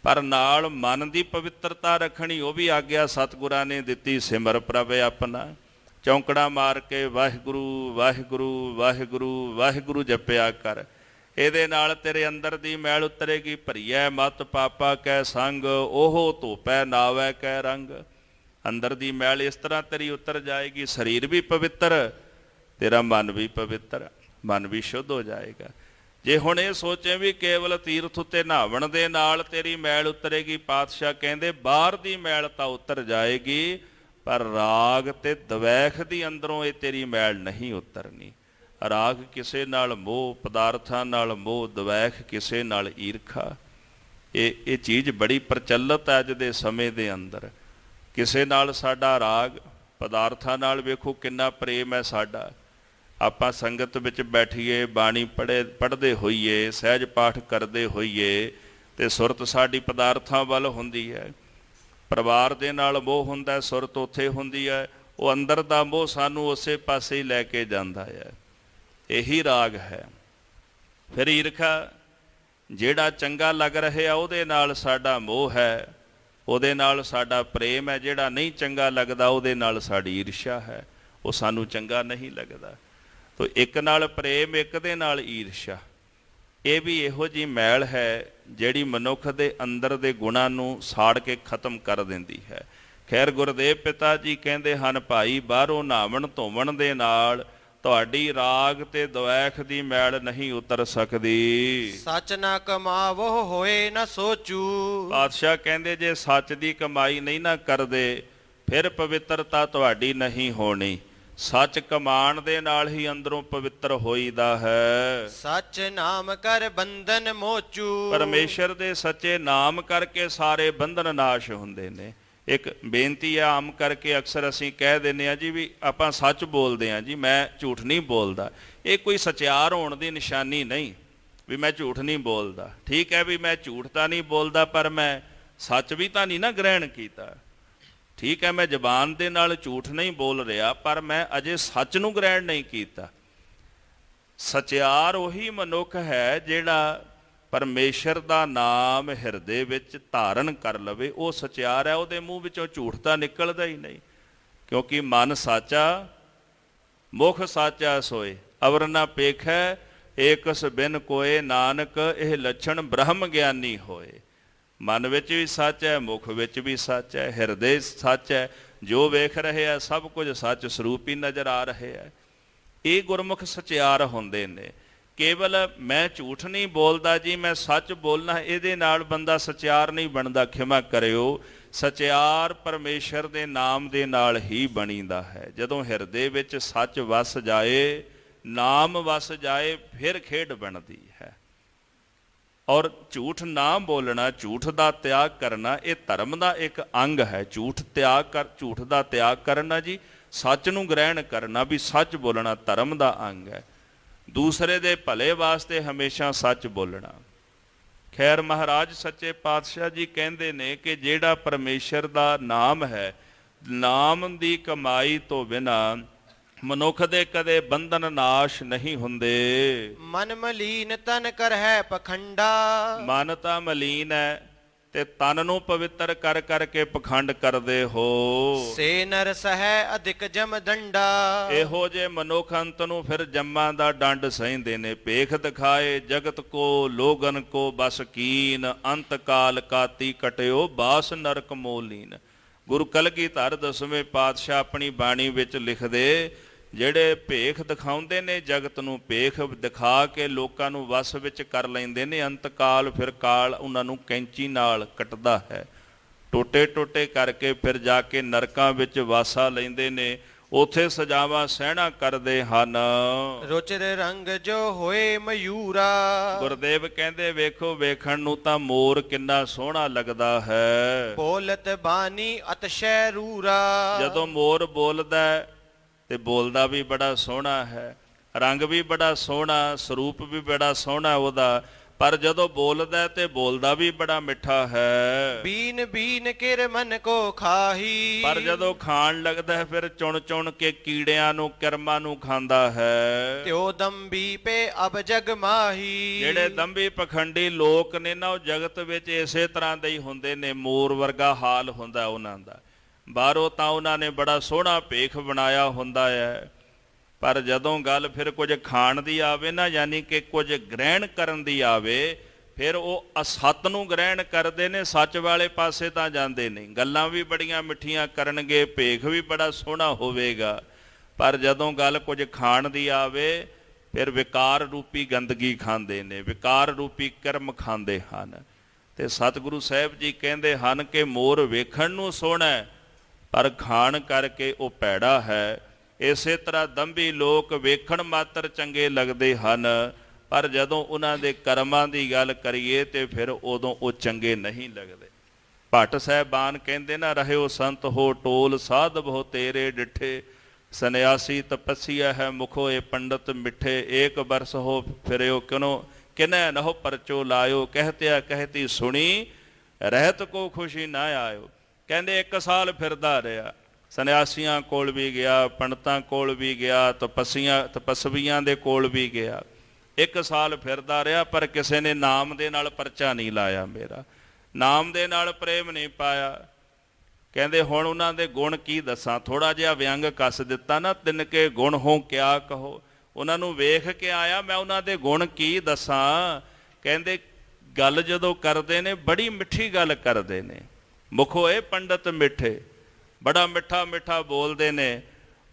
ਪਰ ਨਾਲ ਮਨ ਦੀ ਪਵਿੱਤਰਤਾ ਰੱਖਣੀ ਉਹ ਵੀ ਆਗਿਆ ਸਤਿਗੁਰਾਂ ਨੇ ਦਿੱਤੀ। ਸਿਮਰ ਪ੍ਰਭ ਆਪਣਾ, ਚੌਂਕੜਾ ਮਾਰ ਕੇ ਵਾਹਿਗੁਰੂ ਵਾਹਿਗੁਰੂ ਵਾਹਿਗੁਰੂ ਵਾਹਿਗੁਰੂ ਜਪਿਆ ਕਰ। ਇਹਦੇ ਨਾਲ ਤੇਰੇ ਅੰਦਰ ਦੀ ਮੈਲ ਉਤਰੇਗੀ। ਭਰੀਐ ਮਤ ਪਾਪਾ ਕੈ ਸੰਗ, ਉਹ ਧੋਪੈ ਨਾਵੈ ਕੈ ਰੰਗ। ਅੰਦਰ ਦੀ ਮੈਲ ਇਸ ਤਰ੍ਹਾਂ ਤੇਰੀ ਉਤਰ ਜਾਏਗੀ, ਸਰੀਰ ਵੀ ਪਵਿੱਤਰ, ਤੇਰਾ ਮਨ ਵੀ ਪਵਿੱਤਰ, ਮਨ ਵੀ ਸ਼ੁੱਧ ਹੋ ਜਾਏਗਾ। ਜੇ ਹੁਣ ਇਹ ਸੋਚੇ ਵੀ ਕੇਵਲ ਤੀਰਥ ਉੱਤੇ ਨਹਾਵਣ ਦੇ ਨਾਲ ਤੇਰੀ ਮੈਲ ਉਤਰੇਗੀ, ਪਾਤਸ਼ਾਹ ਕਹਿੰਦੇ ਬਾਹਰ ਦੀ ਮੈਲ ਤਾਂ ਉਤਰ ਜਾਏਗੀ ਪਰ ਰਾਗ ਤੇ ਦ્વੈਖ ਦੀ ਅੰਦਰੋਂ ਇਹ ਤੇਰੀ ਮੈਲ ਨਹੀਂ ਉਤਰਨੀ। ਰਾਗ ਕਿਸੇ ਨਾਲ ਮੋਹ, ਪਦਾਰਥਾਂ ਨਾਲ ਮੋਹ, ਦ્વੈਖ ਕਿਸੇ ਨਾਲ ਈਰਖਾ। ਇਹ ਚੀਜ਼ ਬੜੀ ਪ੍ਰਚਲਿਤ ਹੈ ਅੱਜ ਦੇ ਸਮੇਂ ਦੇ ਅੰਦਰ। ਕਿਸੇ ਨਾਲ ਸਾਡਾ ਰਾਗ, ਪਦਾਰਥਾਂ ਨਾਲ ਵੇਖੋ ਕਿੰਨਾ ਪ੍ਰੇਮ ਹੈ ਸਾਡਾ। ਆਪਾਂ ਸੰਗਤ ਵਿੱਚ ਬੈਠੀਏ, ਬਾਣੀ ਪੜ੍ਹਦੇ ਹੋਈਏ, ਸਹਿਜ ਪਾਠ ਕਰਦੇ ਹੋਈਏ ਤੇ ਸੁਰਤ ਸਾਡੀ ਪਦਾਰਥਾਂ ਵੱਲ ਹੁੰਦੀ ਹੈ। ਪਰਿਵਾਰ ਦੇ ਨਾਲ ਮੋਹ ਹੁੰਦਾ, ਸੁਰਤ ਉੱਥੇ ਹੁੰਦੀ ਹੈ। ਉਹ ਅੰਦਰ ਦਾ ਮੋਹ ਸਾਨੂੰ ਉਸੇ ਪਾਸੇ ਹੀ ਲੈ ਕੇ ਜਾਂਦਾ ਹੈ। ਇਹੀ ਰਾਗ ਹੈ। ਫਿਰ ਈਰਖਾ, ਜਿਹੜਾ ਚੰਗਾ ਲੱਗ ਰਿਹਾ ਉਹਦੇ ਨਾਲ ਸਾਡਾ ਮੋਹ ਹੈ, ਉਹਦੇ ਨਾਲ ਸਾਡਾ ਪ੍ਰੇਮ ਹੈ। ਜਿਹੜਾ ਨਹੀਂ ਚੰਗਾ ਲੱਗਦਾ ਉਹਦੇ ਨਾਲ ਸਾਡੀ ਈਰਸ਼ਾ ਹੈ, ਉਹ ਸਾਨੂੰ ਚੰਗਾ ਨਹੀਂ ਲੱਗਦਾ। ਤੋ ਇੱਕ ਨਾਲ ਪ੍ਰੇਮ, ਇੱਕ ਦੇ ਨਾਲ ਈਰਸ਼ਾ। ਇਹ ਵੀ ਇਹੋ ਜਿਹੀ ਮੈਲ ਹੈ ਜਿਹੜੀ ਮਨੁੱਖ ਦੇ ਅੰਦਰ ਦੇ ਗੁਣਾਂ ਨੂੰ ਸਾੜ ਕੇ ਖਤਮ ਕਰ ਦਿੰਦੀ ਹੈ। ਖੈਰ ਗੁਰਦੇਵ ਪਿਤਾ ਜੀ ਕਹਿੰਦੇ ਹਨ, ਭਾਈ ਬਾਹਰੋਂ ਨਹਾਵਣ ਧੋਵਣ ਦੇ ਨਾਲ ਤੁਹਾਡੀ ਰਾਗ ਤੇ ਦੁਐਖ ਦੀ ਮੈਲ ਨਹੀਂ ਉਤਰ ਸਕਦੀ। ਸਚ ਨਾ ਕਮਾਵੋ ਹੋਏ ਨਾ ਸੋਚੂ। ਪਾਤਸ਼ਾਹ ਕਹਿੰਦੇ ਜੇ ਸੱਚ ਦੀ ਕਮਾਈ ਨਹੀਂ ਨਾ ਕਰਦੇ ਫਿਰ ਪਵਿੱਤਰਤਾ ਤੁਹਾਡੀ ਨਹੀਂ ਹੋਣੀ। ਸੱਚ ਕਮਾਣ ਦੇ ਨਾਲ ਹੀ ਅੰਦਰੋਂ ਪਵਿੱਤਰ ਹੋਈਦਾ ਹੈ। ਸਚ ਨਾਮ ਕਰ ਬੰਧਨ ਮੋਚੂ। ਪਰਮੇਸ਼ਰ ਦੇ ਸੱਚੇ ਨਾਮ ਕਰਕੇ ਸਾਰੇ ਬੰਧਨ ਨਾਸ਼ ਹੁੰਦੇ ਨੇ। ਇੱਕ ਬੇਨਤੀ ਆ, ਆਮ ਕਰਕੇ ਅਕਸਰ ਅਸੀਂ ਕਹਿ ਦਿੰਦੇ ਹਾਂ ਜੀ ਵੀ ਆਪਾਂ ਸੱਚ ਬੋਲਦੇ ਹਾਂ ਜੀ, ਮੈਂ ਝੂਠ ਨਹੀਂ ਬੋਲਦਾ। ਇਹ ਕੋਈ ਸਚਿਆਰ ਹੋਣ ਦੀ ਨਿਸ਼ਾਨੀ ਨਹੀਂ ਵੀ ਮੈਂ ਝੂਠ ਨਹੀਂ ਬੋਲਦਾ। ਠੀਕ ਹੈ ਵੀ ਮੈਂ ਝੂਠ ਤਾਂ ਨਹੀਂ ਬੋਲਦਾ ਪਰ ਮੈਂ ਸੱਚ ਵੀ ਤਾਂ ਨਹੀਂ ਨਾ ਗ੍ਰਹਿਣ ਕੀਤਾ। ਠੀਕ ਹੈ ਮੈਂ ਜ਼ਬਾਨ ਦੇ ਨਾਲ ਝੂਠ ਨਹੀਂ ਬੋਲ ਰਿਹਾ ਪਰ ਮੈਂ ਅਜੇ ਸੱਚ ਨੂੰ ਗ੍ਰਹਿਣ ਨਹੀਂ ਕੀਤਾ। ਸਚਿਆਰ ਉਹੀ ਮਨੁੱਖ ਹੈ ਜਿਹੜਾ ਪਰਮੇਸ਼ਰ ਦਾ ਨਾਮ ਹਿਰਦੇ ਵਿੱਚ ਧਾਰਨ ਕਰ ਲਵੇ, ਉਹ ਸਚਿਆਰ ਹੈ। ਉਹਦੇ ਮੂੰਹ ਵਿੱਚੋਂ ਝੂਠ ਤਾਂ ਨਿਕਲਦਾ ਹੀ ਨਹੀਂ, ਕਿਉਂਕਿ ਮਨ ਸਾਚਾ ਮੁਖ ਸਾਚਾ ਸੋਏ ਅਵਰ ਨਾ ਪੇਖੈ ਏਕਸ ਬਿਨ ਕੋਏ, ਨਾਨਕ ਇਹ ਲੱਛਣ ਬ੍ਰਹਮ ਗਿਆਨੀ ਹੋਏ। ਮਨ ਵਿੱਚ ਵੀ ਸੱਚ ਹੈ, ਮੁਖ ਵਿੱਚ ਵੀ ਸੱਚ ਹੈ, ਹਿਰਦੇ ਸੱਚ ਹੈ। ਜੋ ਵੇਖ ਰਹੇ ਆ ਸਭ ਕੁਝ ਸੱਚ ਸਰੂਪ ਹੀ ਨਜ਼ਰ ਆ ਰਹੇ ਹੈ। ਇਹ ਗੁਰਮੁਖ ਸਚਿਆਰ ਹੁੰਦੇ ਨੇ। ਕੇਵਲ ਮੈਂ ਝੂਠ ਨਹੀਂ ਬੋਲਦਾ ਜੀ, ਮੈਂ ਸੱਚ ਬੋਲਣਾ, ਇਹਦੇ ਨਾਲ ਬੰਦਾ ਸਚਿਆਰ ਨਹੀਂ ਬਣਦਾ। ਖਿਮਾ ਕਰਿਓ, ਸਚਿਆਰ ਪਰਮੇਸ਼ਰ ਦੇ ਨਾਮ ਦੇ ਨਾਲ ਹੀ ਬਣੀਦਾ ਹੈ। ਜਦੋਂ ਹਿਰਦੇ ਵਿੱਚ ਸੱਚ ਵਸ ਜਾਏ, ਨਾਮ ਵਸ ਜਾਏ, ਫਿਰ ਖੇਡ ਬਣਦੀ ਹੈ। ਔਰ ਝੂਠ ਨਾ ਬੋਲਣਾ, ਝੂਠ ਦਾ ਤਿਆਗ ਕਰਨਾ, ਇਹ ਧਰਮ ਦਾ ਇੱਕ ਅੰਗ ਹੈ। ਝੂਠ ਦਾ ਤਿਆਗ ਕਰਨਾ ਜੀ, ਸੱਚ ਨੂੰ ਗ੍ਰਹਿਣ ਕਰਨਾ, ਵੀ ਸੱਚ ਬੋਲਣਾ ਧਰਮ ਦਾ ਅੰਗ ਹੈ। ਦੂਸਰੇ ਦੇ ਭਲੇ ਵਾਸਤੇ ਹਮੇਸ਼ਾ ਸੱਚ ਬੋਲਣਾ। ਖੈਰ ਮਹਾਰਾਜ ਸੱਚੇ ਪਾਤਸ਼ਾਹ ਜੀ ਕਹਿੰਦੇ ਨੇ ਕਿ ਜਿਹੜਾ ਪਰਮੇਸ਼ਰ ਦਾ ਨਾਮ ਹੈ, ਨਾਮ ਦੀ ਕਮਾਈ ਤੋਂ ਬਿਨਾਂ ਮਨੁੱਖ ਦੇ ਕਦੇ ਬੰਧਨ ਨਾਸ਼ ਨਹੀਂ ਹੁੰਦੇ। ਮਨ ਮਲੀਨ ਤਨ ਕਰ ਹੈ ਪਖੰਡਾ। ਮਨ ਤਾਂ ਮਲੀਨ ਹੈ ਤੇ ਤਨ ਨੂੰ ਪਵਿੱਤਰ ਕਰ ਕਰਕੇ ਪਖੰਡ ਕਰਦੇ ਹੋ। ਸੇ ਨਰ ਸਹਿ ਅਧਿਕ ਜਮ ਦੰਡਾ। ਇਹੋ ਜੇ ਮਨੁੱਖ ਅੰਤ ਨੂੰ ਫਿਰ ਜੰਮਾਂ ਦਾ ਡੰਡ ਸਹਿੰਦੇ ਨੇ। ਭੇਖ ਦਿਖਾਏ ਜਗਤ ਕੋ ਲੋਗਨ ਕੋ ਬਸ ਕੀਨ, ਅੰਤ ਕਾਲ ਕਾਤੀ ਕਟਿਓ ਬਾਸ ਨਰਕ ਮੋਲੀਨ। ਗੁਰੂ ਕਲਗੀਧਰ ਦਸਵੇਂ ਪਾਤਸ਼ਾਹ ਆਪਣੀ ਬਾਣੀ ਵਿੱਚ ਲਿਖਦੇ, ਜਿਹੜੇ ਭੇਖ ਦਿਖਾਉਂਦੇ ਨੇ ਜਗਤ ਨੂੰ, ਭੇਖ ਦਿਖਾ ਕੇ ਲੋਕਾਂ ਨੂੰ ਵਸ ਵਿੱਚ ਕਰ ਲੈਂਦੇ ਨੇ, ਅੰਤ ਕਾਲ ਫਿਰ ਕਾਲ ਉਹਨਾਂ ਨੂੰ ਕੈਂਚੀ ਨਾਲ ਕੱਟਦਾ ਹੈ। ਟੋਟੇ ਟੋਟੇ ਕਰਕੇ ਫਿਰ ਜਾ ਕੇ ਨਰਕਾਂ ਵਿੱਚ ਵਾਸਾ ਲੈਂਦੇ ਨੇ, ਉੱਥੇ ਸਜ਼ਾਵਾਂ ਸਹਿਣਾ ਕਰਦੇ ਹਨ। ਰੁਚਿਰ ਰੰਗ ਜੋ ਹੋਏ ਮਯੂਰਾ। ਗੁਰਦੇਵ ਕਹਿੰਦੇ ਵੇਖੋ ਵੇਖਣ ਨੂੰ ਤਾਂ ਮੋਰ ਕਿੰਨਾ ਸੋਹਣਾ ਲੱਗਦਾ ਹੈ। ਬੋਲਤ ਬਾਣੀ ਅਤਸ਼ੈ ਰੂਰਾ। ਜਦੋਂ ਮੋਰ ਬੋਲਦਾ ਤੇ ਬੋਲਦਾ ਵੀ ਬੜਾ ਸੋਹਣਾ ਹੈ, ਰੰਗ ਵੀ ਬੜਾ ਸੋਹਣਾ, ਸਰੂਪ ਵੀ ਬੜਾ ਸੋਹਣਾ ਉਹਦਾ, ਪਰ ਜਦੋਂ ਬੋਲਦਾ ਤੇ ਬੋਲਦਾ ਵੀ ਬੜਾ ਮਿੱਠਾ ਹੈ। ਬੀਨ ਬੀਨ ਕਿਰ ਮਨ ਕੋ ਖਾਹੀ। ਪਰ ਜਦੋਂ ਖਾਣ ਲੱਗਦਾ ਹੈ ਫਿਰ ਚੁਣ ਚੁਣ ਕੇ ਕੀੜਿਆਂ ਨੂੰ, ਕਿਰਮਾਂ ਨੂੰ ਖਾਂਦਾ ਹੈ। ਤਿਉ ਦੰਬੀ ਪੇ ਅਬ ਜਗ ਮਾਹੀ। ਜਿਹੜੇ ਦੰਬੀ ਪਖੰਡੀ ਲੋਕ ਨੇ ਨਾ, ਉਹ ਜਗਤ ਵਿੱਚ ਇਸੇ ਤਰ੍ਹਾਂ ਦੇ ਹੀ ਹੁੰਦੇ ਨੇ। ਮੋਰ ਵਰਗਾ ਹਾਲ ਹੁੰਦਾ ਉਹਨਾਂ ਦਾ। ਬਾਹਰੋਂ ਤਾਂ ਉਹਨਾਂ ਨੇ ਬੜਾ ਸੋਹਣਾ ਭੇਖ ਬਣਾਇਆ ਹੁੰਦਾ ਹੈ, ਪਰ ਜਦੋਂ ਗੱਲ ਫਿਰ ਕੁਝ ਖਾਣ ਦੀ ਆਵੇ ਨਾ, ਯਾਨੀ ਕਿ ਕੁਝ ਗ੍ਰਹਿਣ ਕਰਨ ਦੀ ਆਵੇ, ਫਿਰ ਉਹ ਅਸਤ ਨੂੰ ਗ੍ਰਹਿਣ ਕਰਦੇ ਨੇ, ਸੱਚ ਵਾਲੇ ਪਾਸੇ ਤਾਂ ਜਾਂਦੇ ਨਹੀਂ। ਗੱਲਾਂ ਵੀ ਬੜੀਆਂ ਮਿੱਠੀਆਂ ਕਰਨਗੇ, ਭੇਖ ਵੀ ਬੜਾ ਸੋਹਣਾ ਹੋਵੇਗਾ, ਪਰ ਜਦੋਂ ਗੱਲ ਕੁਝ ਖਾਣ ਦੀ ਆਵੇ ਫਿਰ ਵਿਕਾਰ ਰੂਪੀ ਗੰਦਗੀ ਖਾਂਦੇ ਨੇ, ਵਿਕਾਰ ਰੂਪੀ ਕਰਮ ਖਾਂਦੇ ਹਨ। ਤੇ ਸਤਿਗੁਰੂ ਸਾਹਿਬ ਜੀ ਕਹਿੰਦੇ ਹਨ ਕਿ ਮੋਰ ਵੇਖਣ ਨੂੰ ਸੋਹਣਾ ਪਰ ਖਾਣ ਕਰਕੇ ਉਹ ਭੈੜਾ ਹੈ। ਇਸੇ ਤਰ੍ਹਾਂ ਦੰਭੀ ਲੋਕ ਵੇਖਣ ਮਾਤਰ ਚੰਗੇ ਲੱਗਦੇ ਹਨ, ਪਰ ਜਦੋਂ ਉਹਨਾਂ ਦੇ ਕਰਮਾਂ ਦੀ ਗੱਲ ਕਰੀਏ ਤੇ ਫਿਰ ਉਦੋਂ ਉਹ ਚੰਗੇ ਨਹੀਂ ਲੱਗਦੇ। ਭੱਟ ਸਾਹਿਬਾਨ ਕਹਿੰਦੇ ਨਾ, ਰਹਿਓ ਸੰਤ ਹੋ ਟੋਲ ਸਾਧ ਬਹੁ ਤੇਰੇ ਡਿਠੇ, ਸੰਨਿਆਸੀ ਤਪੱਸਿਆ ਹੈ ਮੁਖੋ ਇਹ ਪੰਡਤ ਮਿੱਠੇ, ਏਕ ਬਰਸ ਹੋ ਫਿਰਿਓ ਕਿਨੈ ਨਹੁ ਪਰਚੋ ਲਾਇਓ, ਕਹਿਤਿਆ ਕਹਿਤੀ ਸੁਣੀ ਰਹਿਤ ਕੋ ਖੁਸ਼ੀ ਨਾ ਆਇਓ। ਕਹਿੰਦੇ 1 ਸਾਲ ਫਿਰਦਾ ਰਿਹਾ, ਸੰਨਿਆਸੀਆਂ ਕੋਲ ਵੀ ਗਿਆ, ਪੰਡਤਾਂ ਕੋਲ ਵੀ ਗਿਆ, ਤਪੱਸਵੀਆਂ ਦੇ ਕੋਲ ਵੀ ਗਿਆ। 1 ਸਾਲ ਫਿਰਦਾ ਰਿਹਾ ਪਰ ਕਿਸੇ ਨੇ ਨਾਮ ਦੇ ਨਾਲ ਪਰਚਾ ਨਹੀਂ ਲਾਇਆ, ਮੇਰਾ ਨਾਮ ਦੇ ਨਾਲ ਪ੍ਰੇਮ ਨਹੀਂ ਪਾਇਆ। ਕਹਿੰਦੇ ਹੁਣ ਉਹਨਾਂ ਦੇ ਗੁਣ ਕੀ ਦੱਸਾਂ, ਥੋੜਾ ਜਿਹਾ ਵਿਅੰਗ ਕੱਸ ਦਿੱਤਾ ਨਾ, ਤਿੰਨ ਕੇ ਗੁਣ ਹੋ ਕਿਆ ਕਹੋ। ਉਹਨਾਂ ਨੂੰ ਵੇਖ ਕੇ ਆਇਆ, ਮੈਂ ਉਹਨਾਂ ਦੇ ਗੁਣ ਕੀ ਦੱਸਾਂ। ਕਹਿੰਦੇ ਗੱਲ ਜਦੋਂ ਕਰਦੇ ਨੇ ਬੜੀ ਮਿੱਠੀ ਗੱਲ ਕਰਦੇ ਨੇ, ਮੁਖੋ ਇਹ ਪੰਡਤ ਮਿੱਠੇ, ਬੜਾ ਮਿੱਠਾ ਮਿੱਠਾ ਬੋਲਦੇ ਨੇ,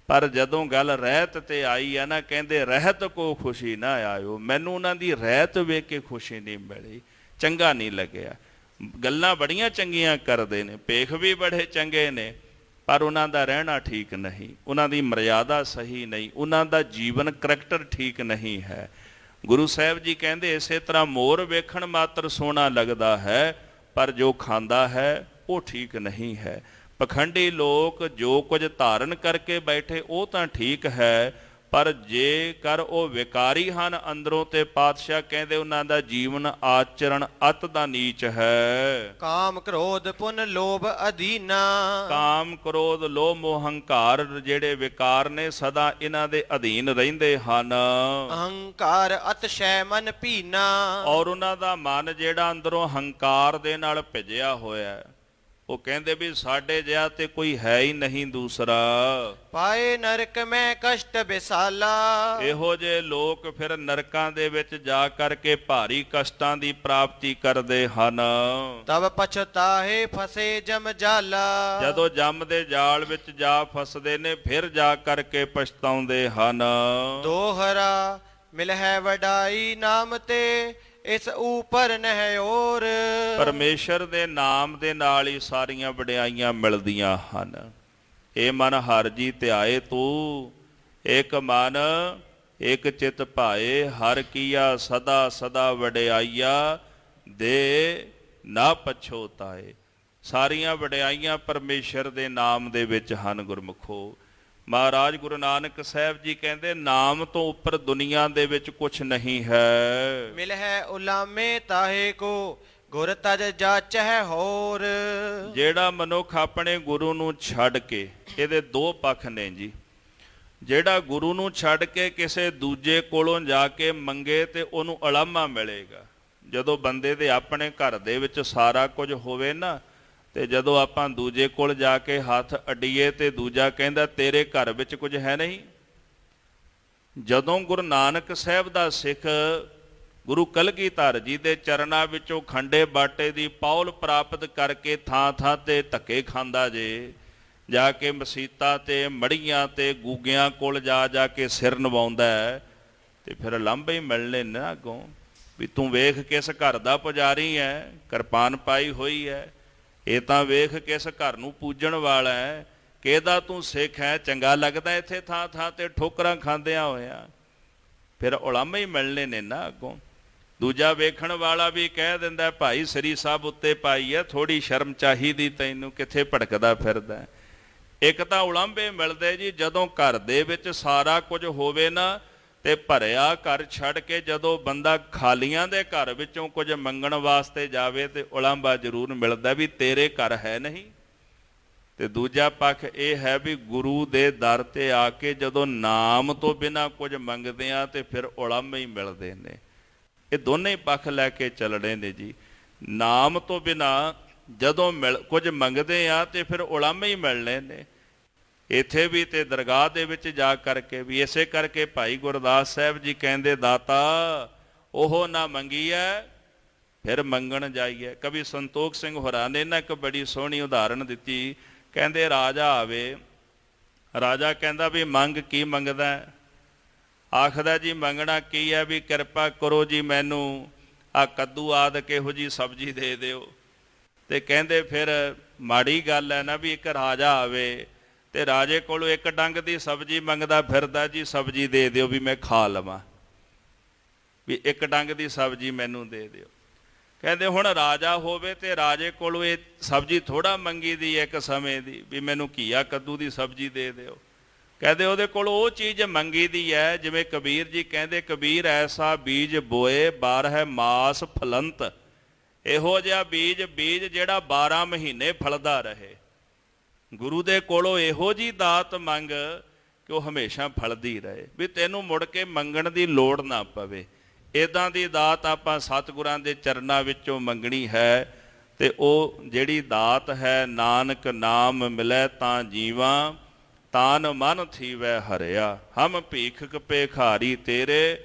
ਪਰ ਜਦੋਂ ਗੱਲ ਰਹਿਤ ਤੇ ਆਈ ਆ ਨਾ, ਕਹਿੰਦੇ ਰਹਿਤ ਕੋ ਖੁਸ਼ੀ ਨਾ ਆਇਓ। ਮੈਨੂੰ ਉਹਨਾਂ ਦੀ ਰਹਿਤ ਵੇਖ ਕੇ ਖੁਸ਼ੀ ਨਹੀਂ ਮਿਲੀ, ਚੰਗਾ ਨਹੀਂ ਲੱਗਿਆ। ਗੱਲਾਂ ਬੜੀਆਂ ਚੰਗੀਆਂ ਕਰਦੇ ਨੇ, ਭੇਖ ਵੀ ਬੜੇ ਚੰਗੇ ਨੇ, ਪਰ ਉਹਨਾਂ ਦਾ ਰਹਿਣਾ ਠੀਕ ਨਹੀਂ, ਉਹਨਾਂ ਦੀ ਮਰਿਆਦਾ ਸਹੀ ਨਹੀਂ, ਉਹਨਾਂ ਦਾ ਜੀਵਨ ਕਰੈਕਟਰ ਠੀਕ ਨਹੀਂ ਹੈ। ਗੁਰੂ ਸਾਹਿਬ ਜੀ ਕਹਿੰਦੇ ਇਸੇ ਤਰ੍ਹਾਂ ਮੋਰ ਵੇਖਣ ਮਾਤਰ ਸੋਹਣਾ ਲੱਗਦਾ ਹੈ, ਪਰ ਜੋ ਖਾਂਦਾ ਹੈ ਉਹ ਠੀਕ ਨਹੀਂ ਹੈ। ਪਖੰਡੀ ਲੋਕ ਜੋ ਕੁਝ ਧਾਰਨ ਕਰਕੇ ਬੈਠੇ ਉਹ ਤਾਂ ਠੀਕ ਹੈ, ਪਰ ਜੇਕਰ ਉਹ ਵਿਕਾਰੀ ਹਨ ਅੰਦਰੋਂ, ਤੇ ਪਾਤਸ਼ਾਹ ਕਹਿੰਦੇ ਉਹਨਾਂ ਦਾ ਜੀਵਨ ਆਚਰਣ ਅਤ ਦਾ ਨੀਚ ਹੈ। ਕਾਮ ਕ੍ਰੋਧ ਪੁਨ ਲੋਭ ਅਧੀਨਾ। ਕਾਮ ਕ੍ਰੋਧ ਲੋਭ ਮੋਹ ਹੰਕਾਰ ਜਿਹੜੇ ਵਿਕਾਰ ਨੇ, ਸਦਾ ਇਹਨਾਂ ਦੇ ਅਧੀਨ ਰਹਿੰਦੇ ਹਨ। ਅਹੰਕਾਰ ਅਤਿਸ਼ੈ ਮਨ ਭੀਨਾ। ਔਰ ਉਹਨਾਂ ਦਾ ਮਨ ਜਿਹੜਾ ਅੰਦਰੋਂ ਹੰਕਾਰ ਦੇ ਨਾਲ ਭਿੱਜਿਆ ਹੋਇਆ, ਉਹ ਕਹਿੰਦੇ ਵੀ ਸਾਡੇ ਜਿਹਾ ਤੇ ਕੋਈ ਹੈ ਹੀ ਨਹੀਂ ਦੂਸਰਾ। ਪਾਏ ਨਰਕ ਮੈਂ ਕਸ਼ਟ ਬਿਸਾਲਾ। ਇਹੋ ਜਿਹੇ ਲੋਕ ਫਿਰ ਨਰਕਾਂ ਦੇ ਵਿੱਚ ਜਾ ਕਰਕੇ ਭਾਰੀ ਕਸ਼ਟਾਂ ਦੀ ਪ੍ਰਾਪਤੀ ਕਰਦੇ ਹਨ। ਤਬ ਪਛਤਾਹੇ ਫਸੇ ਜਮ ਜਾਲਾ। ਜਦੋਂ ਜਮ ਦੇ ਜਾਲ ਵਿੱਚ ਜਾ ਫਸਦੇ ਨੇ, ਫਿਰ ਜਾ ਕਰਕੇ ਪਛਤਾਉਂਦੇ ਹਨ। ਦੋਹਰਾ ਮਿਲ ਹੈ ਵਡਾਈ ਨਾਮ ਤੇ, ਇਸ ਉਪਰ ਨਹਿ ਔਰ। ਪਰਮੇਸ਼ਰ ਦੇ ਨਾਮ ਦੇ ਨਾਲ ਹੀ ਸਾਰੀਆਂ ਵਡਿਆਈਆਂ ਮਿਲਦੀਆਂ ਹਨ। ਇਹ ਮਨ ਹਰਿ ਜੀ ਧਿਆਏ ਤੂੰ, ਇੱਕ ਮਨ ਇੱਕ ਚਿਤ ਭਾਏ, ਹਰਿ ਕੀਆ ਸਦਾ ਸਦਾ ਵਡਿਆਈਆ, ਦੇ ਨਾ ਪਛੋਤਾਏ। ਸਾਰੀਆਂ ਵਡਿਆਈਆਂ ਪਰਮੇਸ਼ਰ ਦੇ ਨਾਮ ਦੇ ਵਿੱਚ ਹਨ ਗੁਰਮੁਖੋ। ਮਹਾਰਾਜ ਗੁਰੂ ਨਾਨਕ ਸਾਹਿਬ ਜੀ ਕਹਿੰਦੇ ਨਾਮ ਤੋਂ ਉੱਪਰ ਦੁਨੀਆ ਦੇ ਵਿੱਚ ਕੁਛ ਨਹੀਂ ਹੈ। ਮਿਲ ਹੈ ਉਲਾਮੇ ਤਾਹੇ ਕੋ, ਗੁਰ ਤਜ ਜਾਚੈ ਹੋਰ। ਜਿਹੜਾ ਮਨੁੱਖ ਆਪਣੇ ਗੁਰੂ ਨੂੰ ਛੱਡ ਕੇ, ਇਹਦੇ ਦੋ ਪੱਖ ਨੇ ਜੀ। ਜਿਹੜਾ ਗੁਰੂ ਨੂੰ ਛੱਡ ਕੇ ਕਿਸੇ ਦੂਜੇ ਕੋਲੋਂ ਜਾ ਕੇ ਮੰਗੇ ਤੇ ਉਹਨੂੰ ਉਲਾਮਾ ਮਿਲੇਗਾ। ਜਦੋਂ ਬੰਦੇ ਦੇ ਆਪਣੇ ਘਰ ਦੇ ਵਿੱਚ ਸਾਰਾ ਕੁਝ ਹੋਵੇ ਨਾ, ਤੇ ਜਦੋਂ ਆਪਾਂ ਦੂਜੇ ਕੋਲ ਜਾ ਕੇ ਹੱਥ ਅੱਡੀਏ ਤੇ ਦੂਜਾ ਕਹਿੰਦਾ ਤੇਰੇ ਘਰ ਵਿੱਚ ਕੁਝ ਹੈ ਨਹੀਂ। ਜਦੋਂ ਗੁਰੂ ਨਾਨਕ ਸਾਹਿਬ ਦਾ ਸਿੱਖ ਗੁਰੂ ਕਲਗੀਧਰ ਜੀ ਦੇ ਚਰਨਾਂ ਵਿੱਚੋਂ ਖੰਡੇ ਬਾਟੇ ਦੀ ਪੌਲ ਪ੍ਰਾਪਤ ਕਰਕੇ ਥਾਂ ਥਾਂ ਤੇ ਧੱਕੇ ਖਾਂਦਾ ਜੇ, ਜਾ ਕੇ ਮਸੀਤਾਂ ਤੇ ਮੜੀਆਂ ਤੇ ਗੂਗਿਆਂ ਕੋਲ ਜਾ ਜਾ ਕੇ ਸਿਰ ਨਵਾਉਂਦਾ ਹੈ, ਤੇ ਫਿਰ ਲਾਂਭੇ ਹੀ ਮਿਲਣੇ ਨਾ ਅੱਗੋਂ ਵੀ ਤੂੰ ਵੇਖ ਕਿਸ ਘਰ ਦਾ ਪੁਜਾਰੀ ਹੈ, ਕਿਰਪਾਨ ਪਾਈ ਹੋਈ ਹੈ, ਇਹ ਤਾਂ ਵੇਖ ਕਿਸ ਘਰ ਨੂੰ ਪੂਜਣ ਵਾਲਾ ਹੈ, ਕਿਹਦਾ ਤੂੰ ਸਿੱਖ ਹੈ, ਚੰਗਾ ਲੱਗਦਾ ਇੱਥੇ ਥਾਂ ਥਾਂ ਤੇ ਠੋਕਰਾਂ ਖਾਂਦਿਆਂ ਹੋਇਆ। ਫਿਰ ਉਲਾਮੇ ਹੀ ਮਿਲਣੇ ਨੇ ਨਾ ਅੱਗੋਂ। ਦੂਜਾ ਵੇਖਣ ਵਾਲਾ ਵੀ ਕਹਿ ਦਿੰਦਾ ਭਾਈ ਸ੍ਰੀ ਸਾਹਿਬ ਉੱਤੇ ਪਾਈ ਹੈ, ਥੋੜੀ ਸ਼ਰਮ ਚਾਹੀਦੀ ਤੈਨੂੰ, ਕਿੱਥੇ ਭਟਕਦਾ ਫਿਰਦਾ। ਇੱਕ ਤਾਂ ਉਲਾਂਭੇ ਮਿਲਦੇ ਜੀ ਜਦੋਂ ਘਰ ਦੇ ਵਿੱਚ ਸਾਰਾ ਕੁਝ ਹੋਵੇ ਨਾ, ਤੇ ਭਰਿਆ ਘਰ ਛੱਡ ਕੇ ਜਦੋਂ ਬੰਦਾ ਖਾਲੀਆਂ ਦੇ ਘਰ ਵਿੱਚੋਂ ਕੁਝ ਮੰਗਣ ਵਾਸਤੇ ਜਾਵੇ ਤੇ ਉਲਾਂਭਾ ਜ਼ਰੂਰ ਮਿਲਦਾ ਵੀ ਤੇਰੇ ਘਰ ਹੈ ਨਹੀਂ। ਤੇ ਦੂਜਾ ਪੱਖ ਇਹ ਹੈ ਵੀ ਗੁਰੂ ਦੇ ਦਰ ਤੇ ਆ ਕੇ ਜਦੋਂ ਨਾਮ ਤੋਂ ਬਿਨਾਂ ਕੁਝ ਮੰਗਦੇ ਆ ਤੇ ਫਿਰ ਉਲਾਂਭੇ ਹੀ ਮਿਲਦੇ ਨੇ। ਇਹ ਦੋਨੇ ਪੱਖ ਲੈ ਕੇ ਚੱਲਣੇ ਨੇ ਜੀ। ਨਾਮ ਤੋਂ ਬਿਨਾਂ ਜਦੋਂ ਕੁਝ ਮੰਗਦੇ ਆ ਤੇ ਫਿਰ ਉਲਾਂਭੇ ਹੀ ਮਿਲਣੇ ਨੇ, ਇੱਥੇ ਵੀ ਤੇ ਦਰਗਾਹ ਦੇ ਵਿੱਚ ਜਾ ਕਰਕੇ ਵੀ। ਇਸੇ ਕਰਕੇ ਭਾਈ ਗੁਰਦਾਸ ਸਾਹਿਬ ਜੀ ਕਹਿੰਦੇ ਦਾਤਾ ਉਹ ਨਾ ਮੰਗੀਐ ਫਿਰ ਮੰਗਣ ਜਾਈਏ। ਕਵੀ ਸੰਤੋਖ ਸਿੰਘ ਹੋਰਾਂ ਨੇ ਨਾ ਇੱਕ ਬੜੀ ਸੋਹਣੀ ਉਦਾਹਰਣ ਦਿੱਤੀ। ਕਹਿੰਦੇ ਰਾਜਾ ਆਵੇ, ਰਾਜਾ ਕਹਿੰਦਾ ਵੀ ਮੰਗ ਕੀ ਮੰਗਦਾ, ਆਖਦਾ ਜੀ ਮੰਗਣਾ ਕੀ ਹੈ ਵੀ ਕਿਰਪਾ ਕਰੋ ਜੀ ਮੈਨੂੰ ਆ ਕੱਦੂ ਆਦਿ ਕਿਹੋ ਜਿਹੀ ਸਬਜ਼ੀ ਦੇ ਦਿਓ। ਤੇ ਕਹਿੰਦੇ ਫਿਰ ਮਾੜੀ ਗੱਲ ਹੈ ਨਾ ਵੀ ਇੱਕ ਰਾਜਾ ਆਵੇ ਤੇ ਰਾਜੇ ਕੋਲੋਂ ਇੱਕ ਡੰਗ ਦੀ ਸਬਜ਼ੀ ਮੰਗਦਾ ਫਿਰਦਾ, ਜੀ ਸਬਜ਼ੀ ਦੇ ਦਿਓ ਵੀ ਮੈਂ ਖਾ ਲਵਾਂ, ਵੀ ਇੱਕ ਡੰਗ ਦੀ ਸਬਜ਼ੀ ਮੈਨੂੰ ਦੇ ਦਿਓ। ਕਹਿੰਦੇ ਹੁਣ ਰਾਜਾ ਹੋਵੇ ਤੇ ਰਾਜੇ ਕੋਲੋਂ ਇਹ ਸਬਜ਼ੀ ਥੋੜਾ ਮੰਗੀ ਦੀ ਇੱਕ ਸਮੇਂ ਦੀ ਵੀ ਮੈਨੂੰ ਘੀਆ ਕੱਦੂ ਦੀ ਸਬਜ਼ੀ ਦੇ ਦਿਓ। ਕਹਿੰਦੇ ਉਹਦੇ ਕੋਲ ਉਹ ਚੀਜ਼ ਮੰਗੀ ਦੀ ਹੈ ਜਿਵੇਂ ਕਬੀਰ ਜੀ ਕਹਿੰਦੇ ਕਬੀਰ ਐਸਾ ਬੀਜ ਬੋਏ 12 ਮਾਸ ਫਲੰਤ। ਇਹੋ ਜਿਹਾ ਬੀਜ ਜਿਹੜਾ 12 ਮਹੀਨੇ ਫਲਦਾ ਰਹੇ। ਗੁਰੂ ਦੇ ਕੋਲੋਂ ਇਹੋ ਜਿਹੀ ਦਾਤ ਮੰਗ ਕਿ ਉਹ ਹਮੇਸ਼ਾ ਫਲਦੀ ਰਹੇ, ਵੀ ਤੈਨੂੰ ਮੁੜ ਕੇ ਮੰਗਣ ਦੀ ਲੋੜ ਨਾ ਪਵੇ। ਇੱਦਾਂ ਦੀ ਦਾਤ ਆਪਾਂ ਸਤਿਗੁਰਾਂ ਦੇ ਚਰਨਾਂ ਵਿੱਚੋਂ ਮੰਗਣੀ ਹੈ। ਤੇ ਉਹ ਜਿਹੜੀ ਦਾਤ ਹੈ ਨਾਨਕ ਨਾਮ ਮਿਲੈ ਤਾਂ ਜੀਵਾਂ, ਤਾਨ ਮਨ ਥੀਵੈ ਹਰਿਆ। ਹਮ ਭੀਖਕ ਭੇਖਾਰੀ ਤੇਰੇ,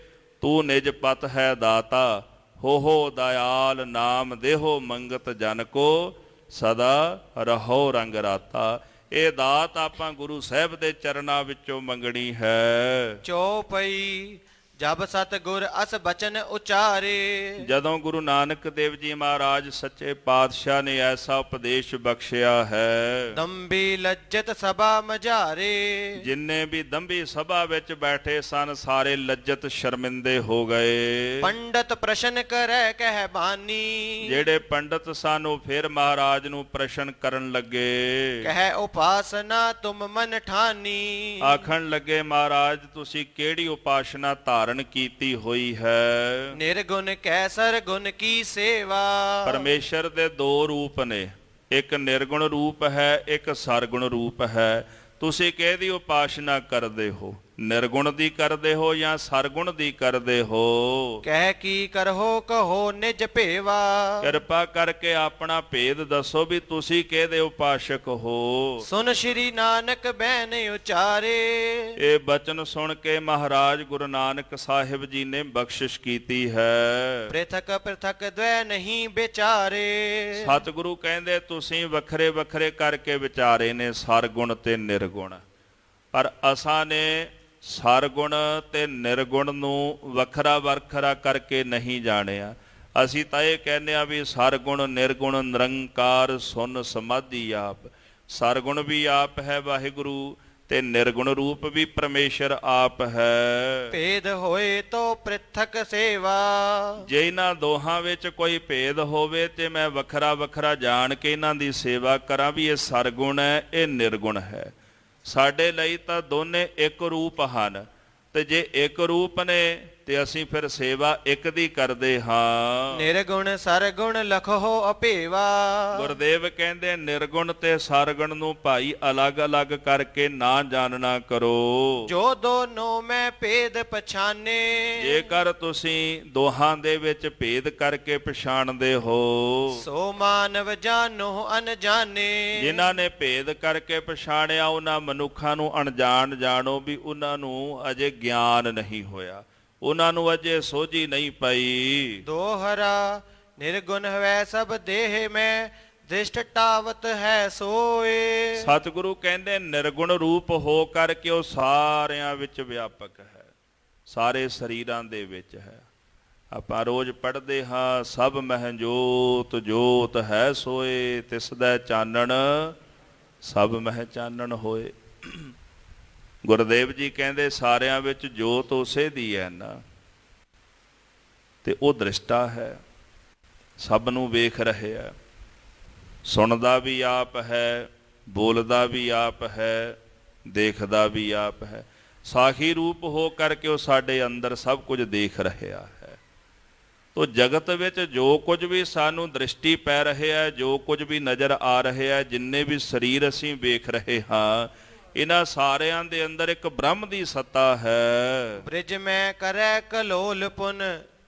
ਤੂੰ ਨਿਜ ਪਤ ਹੈ ਦਾਤਾ। ਹੋ ਦਇਆਲ ਨਾਮ ਦੇਹੋ ਮੰਗਤ ਜਨ ਕੋ, ਸਦਾ ਰਹੋ ਰੰਗ ਰਾਤਾ। ਇਹ ਦਾਤ ਆਪਾਂ ਗੁਰੂ ਸਾਹਿਬ ਦੇ ਚਰਨਾਂ ਵਿੱਚੋਂ ਮੰਗਣੀ ਹੈ। ਚੌਪਈ ਜਬ ਸਤਿਗੁਰ ਅਸ ਬਚਨ ਉਚਾਰੇ। ਜਦੋਂ ਗੁਰੂ ਨਾਨਕ ਦੇਵ ਜੀ ਮਹਾਰਾਜ ਸੱਚੇ ਪਾਤਸ਼ਾਹ ਨੇ ਐਸਾ ਉਪਦੇਸ਼ ਬਖਸ਼ਿਆ ਹੈ, ਦੰਬੀ ਲੱਜਤ ਸਭਾ ਮਝਾਰੇ। ਜਿੰਨੇ ਵੀ ਦੰਭੀ ਸਭਾ ਵਿੱਚ ਬੈਠੇ ਸਨ ਸਾਰੇ ਲੱਜਤ ਸ਼ਰਮਿੰਦੇ ਹੋ ਗਏ। ਪੰਡਤ ਪ੍ਰਸ਼ਨ ਕਰੈ ਕਹਿ ਬਾਨੀ। ਜਿਹੜੇ ਪੰਡਤ ਸਨ ਉਹ ਫਿਰ ਮਹਾਰਾਜ ਨੂੰ ਪ੍ਰਸ਼ਨ ਕਰਨ ਲੱਗੇ। ਕਹਿ ਉਪਾਸਨਾ ਤੁਮ ਮਨ ਠਾਨੀ। ਆਖਣ ਲੱਗੇ ਮਹਾਰਾਜ ਤੁਸੀਂ ਕਿਹੜੀ ਉਪਾਸਨਾ ਧਾਰਨ ਕੀਤੀ ਹੋਈ ਹੈ? ਨਿਰਗੁਣ ਕੈ ਸਰਗੁਣ ਕੀ ਸੇਵਾ। ਪਰਮੇਸ਼ਰ ਦੇ ਦੋ ਰੂਪ ਨੇ, ਇੱਕ ਨਿਰਗੁਣ ਰੂਪ ਹੈ, ਇੱਕ ਸਰਗੁਣ ਰੂਪ ਹੈ। ਤੁਸੀਂ ਕਿਹਦੀ ਉਪਾਸਨਾ ਕਰਦੇ ਹੋ? ਨਿਰਗੁਣ ਦੀ ਕਰਦੇ ਹੋ ਜਾਂ ਸਰਗੁਣ ਦੀ ਕਰਦੇ ਹੋ? ਕਹਿ ਕੀ ਕਰਹੋ ਕਹੋ ਨਿਜ ਭੇਵਾ। ਕਿਰਪਾ ਕਰਕੇ ਆਪਣਾ ਭੇਦ ਦੱਸੋ ਵੀ ਤੁਸੀਂ ਕਿਹਦੇ ਉਪਾਸ਼ਕ ਹੋ। ਸੁਨ ਸ਼੍ਰੀ ਨਾਨਕ ਬੈਨ ਉਚਾਰੇ। ਇਹ ਬਚਨ ਸੁਣ ਕੇ ਮਹਾਰਾਜ ਗੁਰੂ ਨਾਨਕ ਸਾਹਿਬ ਜੀ ਨੇ ਬਖਸ਼ਿਸ਼ ਕੀਤੀ ਹੈ। ਪ੍ਰਿਥਕ ਪ੍ਰਿਥਕ ਦ્વੈ ਨਹੀਂ ਵਿਚਾਰੇ। ਸਤਿਗੁਰੂ ਕਹਿੰਦੇ ਤੁਸੀਂ ਵੱਖਰੇ ਵੱਖਰੇ ਕਰਕੇ ਵਿਚਾਰੇ ਨੇ ਸਰਗੁਣ ਤੇ ਨਿਰਗੁਣ, ਪਰ ਅਸਾਂ ਨੇ ਸਰਗੁਣ ਤੇ ਨਿਰਗੁਣ ਨੂੰ ਵੱਖਰਾ ਵੱਖਰਾ ਕਰਕੇ ਨਹੀਂ ਜਾਣਿਆ। ਅਸੀਂ ਤਾਂ ਇਹ ਕਹਿੰਦੇ ਆ ਵੀ ਸਰਗੁਣ ਨਿਰਗੁਣ ਨਿਰੰਕਾਰ ਸੁਨ ਸਮਾਧੀ ਆਪ। ਸਰਗੁਣ ਵੀ ਆਪ ਹੈ ਵਾਹਿਗੁਰੂ ਤੇ ਨਿਰਗੁਣ ਰੂਪ ਵੀ ਪਰਮੇਸ਼ਰ ਆਪ ਹੈ। ਭੇਦ ਹੋਏ ਤੋ ਪ੍ਰਿਥਕ ਸੇਵਾ। ਜੇ ਇਹਨਾਂ ਦੋਹਾਂ ਵਿੱਚ ਕੋਈ ਭੇਦ ਹੋਵੇ ਤੇ ਮੈਂ ਵੱਖਰਾ ਵੱਖਰਾ ਜਾਣ ਕੇ ਇਹਨਾਂ ਦੀ ਸੇਵਾ ਕਰਾਂ ਵੀ ਇਹ ਸਰਗੁਣ ਹੈ ਇਹ ਨਿਰਗੁਣ ਹੈ। ਸਾਡੇ ਲਈ ਤਾਂ ਦੋਨੇ ਇੱਕ ਰੂਪ ਹਨ, ਤੇ ਜੇ ਇੱਕ ਰੂਪ ਨੇ ਤੇ ਅਸੀਂ ਫਿਰ ਸੇਵਾ ਇੱਕ ਦੀ ਕਰਦੇ ਹਾਂ। ਨਿਰਗੁਣ ਸਰਗੁਣ ਲਖੋ ਅਭੇਵਾ। ਗੁਰਦੇਵ ਕਹਿੰਦੇ ਨਿਰਗੁਣ ਤੇ ਸਰਗੁਣ ਨੂੰ ਭਾਈ ਅਲੱਗ-ਅਲੱਗ ਕਰਕੇ ਨਾ ਜਾਣਨਾ ਕਰੋ। ਜੋ ਦੋਨੋਂ ਮੈਂ ਭੇਦ ਪਛਾਨੇ। ਜੇਕਰ ਤੁਸੀਂ ਦੋਹਾਂ ਦੇ ਵਿੱਚ ਭੇਦ ਕਰਕੇ ਪਛਾਣਦੇ ਹੋ, ਸੋ ਮਾਨਵ ਜਾਨੋ ਅਨਜਾਨੇ। ਜਿਨ੍ਹਾਂ ਨੇ ਭੇਦ ਕਰਕੇ ਪਛਾਣਿਆ ਉਹਨਾਂ ਮਨੁੱਖਾਂ ਨੂੰ ਅਣਜਾਣ ਜਾਣੋ ਵੀ ਉਹਨਾਂ ਨੂੰ ਅਜੇ ਗਿਆਨ ਨਹੀਂ ਹੋਇਆ, ਉਹਨਾਂ ਨੂੰ ਅਜੇ ਸੋਝੀ ਨਹੀਂ ਪਈ। ਦੋਹਰਾ ਨਿਰਗੁਣ ਹੈ ਸਭ ਦੇਹ ਮੈਂ ਦ੍ਰਿਸ਼ਟ ਟਾਵਤ ਹੈ ਸੋਏ। ਸਤਿਗੁਰੂ ਕਹਿੰਦੇ ਨਿਰਗੁਣ ਰੂਪ ਹੋ ਕਰਕੇ ਉਹ ਸਾਰਿਆਂ ਵਿੱਚ ਵਿਆਪਕ ਹੈ, ਸਾਰੇ ਸਰੀਰਾਂ ਦੇ ਵਿੱਚ ਹੈ। ਆਪਾਂ ਰੋਜ਼ ਪੜ੍ਹਦੇ ਹਾਂ ਸਭ ਮਹਿ ਜੋਤ ਜੋਤ ਹੈ ਸੋਏ, ਤਿਸ ਦਾ ਚਾਨਣ ਸਭ ਮਹਿ ਚਾਨਣ ਹੋਏ। ਗੁਰਦੇਵ ਜੀ ਕਹਿੰਦੇ ਸਾਰਿਆਂ ਵਿੱਚ ਜੋਤ ਉਸੇ ਦੀ ਹੈ ਨਾ, ਤੇ ਉਹ ਦ੍ਰਿਸ਼ਟਾ ਹੈ, ਸਭ ਨੂੰ ਵੇਖ ਰਿਹਾ, ਸੁਣਦਾ ਵੀ ਆਪ ਹੈ, ਬੋਲਦਾ ਵੀ ਆਪ ਹੈ, ਦੇਖਦਾ ਵੀ ਆਪ ਹੈ। ਸਾਖੀ ਰੂਪ ਹੋ ਕਰਕੇ ਉਹ ਸਾਡੇ ਅੰਦਰ ਸਭ ਕੁਝ ਦੇਖ ਰਿਹਾ ਹੈ। ਤੋ ਜਗਤ ਵਿੱਚ ਜੋ ਕੁਝ ਵੀ ਸਾਨੂੰ ਦ੍ਰਿਸ਼ਟੀ ਪੈ ਰਿਹਾ ਹੈ, ਜੋ ਕੁਝ ਵੀ ਨਜ਼ਰ ਆ ਰਿਹਾ ਹੈ, ਜਿੰਨੇ ਵੀ ਸਰੀਰ ਅਸੀਂ ਵੇਖ ਰਹੇ ਹਾਂ, ਇਹਨਾਂ ਸਾਰਿਆਂ ਦੇ ਅੰਦਰ ਇੱਕ ਬ੍ਰਹਮ ਦੀ ਸੱਤਾ ਹੈ। ਬ੍ਰਿਜ ਮੈਂ ਕਰੈ ਕਲੋਲ ਪੁਨ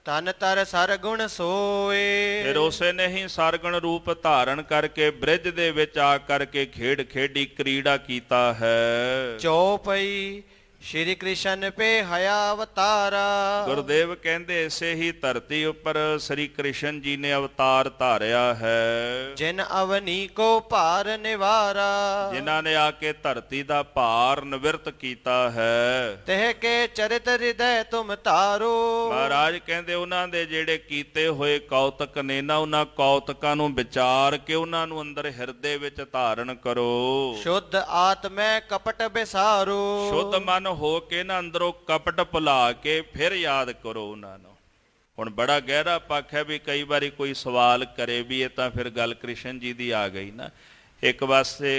ਤਨ ਤਰ ਸਰਗੁਣ ਸੋਏ। ਫਿਰ ਉਸੇ ਨੇ ਹੀ ਸਰਗੁਣ ਰੂਪ ਧਾਰਨ ਕਰਕੇ ਬ੍ਰਿਜ ਦੇ ਵਿੱਚ ਆ ਕਰਕੇ ਖੇਡ ਖੇਡੀ ਕ੍ਰੀੜਾ ਕੀਤਾ ਹੈ। ਚੌਪਈ ਸ਼੍ਰੀ ਕ੍ਰਿਸ਼ਨ ਪੇ ਹਯਾ ਅਵਤਾਰਾ। ਗੁਰਦੇਵ ਕਹਿੰਦੇ ਇਸੇ ਹੀ ਧਰਤੀ ਉੱਪਰ ਸ੍ਰੀ ਕ੍ਰਿਸ਼ਨ ਜੀ ਨੇ ਅਵਤਾਰ ਧਾਰਿਆ ਹੈ। ਜਿਨ ਅਵਨੀ ਕੋ ਭਾਰ ਨਿਵਾਰਾ। ਜਿਨ੍ਹਾਂ ਨੇ ਆ ਕੇ ਧਰਤੀ ਦਾ ਭਾਰ ਨਿਵਰਤ ਕੀਤਾ ਹੈ। ਤਹਿ ਕੇ ਚਰਿਤ ਹਿਰਦੈ ਤੁਮ ਤਾਰੋ। ਮਹਾਰਾਜ ਕਹਿੰਦੇ ਉਹਨਾਂ ਦੇ ਜਿਹੜੇ ਕੀਤੇ ਹੋਏ ਕੌਤਕ ਨੇ ਨਾ, ਉਹਨਾਂ ਕੌਤਕਾਂ ਨੂੰ ਵਿਚਾਰ ਕੇ ਉਹਨਾਂ ਨੂੰ ਅੰਦਰ ਹਿਰਦੇ ਵਿੱਚ ਧਾਰਨ ਕਰੋ। ਸ਼ੁੱਧ ਆਤਮੈ ਕਪਟ ਬਿਸਾਰੋ। ਸ਼ੁੱਧ ਮਨ ਹੋ ਕੇ ਨਾ ਅੰਦਰੋਂ ਕਪਟ ਭੁਲਾ ਕੇ ਫਿਰ ਯਾਦ ਕਰੋ ਉਹਨਾਂ ਨੂੰ। ਹੁਣ ਬੜਾ ਗਹਿਰਾ ਪੱਖ ਹੈ ਵੀ ਕਈ ਵਾਰੀ ਕੋਈ ਸਵਾਲ ਕਰੇ ਵੀ ਇਹ ਤਾਂ ਫਿਰ ਗੱਲ ਕ੍ਰਿਸ਼ਨ ਜੀ ਦੀ ਆ ਗਈ ਨਾ। ਇੱਕ ਪਾਸੇ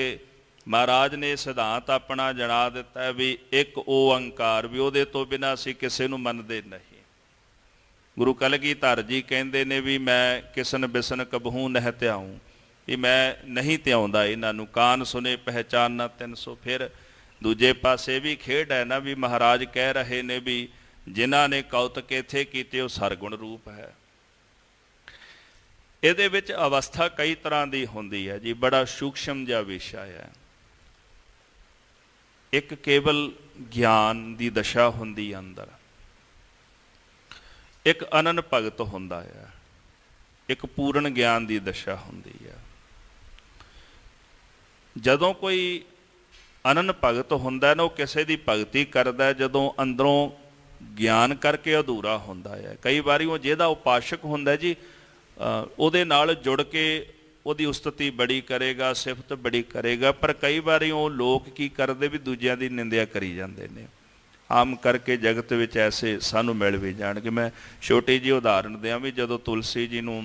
ਮਹਾਰਾਜ ਨੇ ਸਿਧਾਂਤ ਆਪਣਾ ਜਣਾ ਦਿੱਤਾ ਹੈ ਵੀ ਇੱਕ ਓੰਕਾਰ, ਵੀ ਉਹਦੇ ਤੋਂ ਬਿਨਾਂ ਅਸੀਂ ਕਿਸੇ ਨੂੰ ਮੰਨਦੇ ਨਹੀਂ। ਗੁਰੂ ਕਲਗੀਧਰ ਜੀ ਕਹਿੰਦੇ ਨੇ ਵੀ ਮੈਂ ਕਿਸਨ ਬਿਸਨ ਕਬਹੂ ਨਹਿ ਧਿਆਊਂ, ਵੀ ਮੈਂ ਨਹੀਂ ਧਿਆਉਂਦਾ ਇਹਨਾਂ ਨੂੰ। ਕਾਨ ਸੁਨੇ ਪਹਿਚਾਨਣਾ 300। ਫਿਰ ਦੂਜੇ ਪਾਸੇ ਵੀ ਖੇਡ ਹੈ ਨਾ, ਵੀ ਮਹਾਰਾਜ ਕਹਿ ਰਹੇ ਨੇ ਵੀ ਜਿਨ੍ਹਾਂ ਨੇ ਕੌਤਕ ਇੱਥੇ ਕੀਤੇ ਉਹ ਸਰਗੁਣ ਰੂਪ ਹੈ। ਇਹਦੇ ਵਿੱਚ ਅਵਸਥਾ ਕਈ ਤਰ੍ਹਾਂ ਦੀ ਹੁੰਦੀ ਹੈ ਜੀ, ਬੜਾ ਸੂਖਸ਼ਮ ਜਿਹਾ ਵਿਸ਼ਾ ਹੈ। ਇੱਕ ਕੇਵਲ ਗਿਆਨ ਦੀ ਦਸ਼ਾ ਹੁੰਦੀ ਅੰਦਰ, ਇੱਕ ਅਨੰਨ ਭਗਤ ਹੁੰਦਾ ਹੈ, ਇੱਕ ਪੂਰਨ ਗਿਆਨ ਦੀ ਦਸ਼ਾ ਹੁੰਦੀ ਹੈ। ਜਦੋਂ ਕੋਈ ਅਨੰਨ ਭਗਤ ਹੁੰਦਾ ਨਾ, ਉਹ ਕਿਸੇ ਦੀ ਭਗਤੀ ਕਰਦਾ ਜਦੋਂ ਅੰਦਰੋਂ ਗਿਆਨ ਕਰਕੇ ਅਧੂਰਾ ਹੁੰਦਾ ਹੈ। ਕਈ ਵਾਰੀ ਉਹ ਜਿਹਦਾ ਉਪਾਸ਼ਕ ਹੁੰਦਾ ਜੀ, ਉਹਦੇ ਨਾਲ ਜੁੜ ਕੇ ਉਹਦੀ ਉਸਤਤੀ ਬੜੀ ਕਰੇਗਾ, ਸਿਫਤ ਬੜੀ ਕਰੇਗਾ, ਪਰ ਕਈ ਵਾਰੀ ਉਹ ਲੋਕ ਕੀ ਕਰਦੇ ਵੀ ਦੂਜਿਆਂ ਦੀ ਨਿੰਦਿਆ ਕਰੀ ਜਾਂਦੇ ਨੇ। ਆਮ ਕਰਕੇ ਜਗਤ ਵਿੱਚ ਐਸੇ ਸਾਨੂੰ ਮਿਲ ਵੀ ਜਾਣਗੇ। ਮੈਂ ਛੋਟੀ ਜਿਹੀ ਉਦਾਹਰਣ ਦਿਆਂ ਵੀ ਜਦੋਂ ਤੁਲਸੀ ਜੀ ਨੂੰ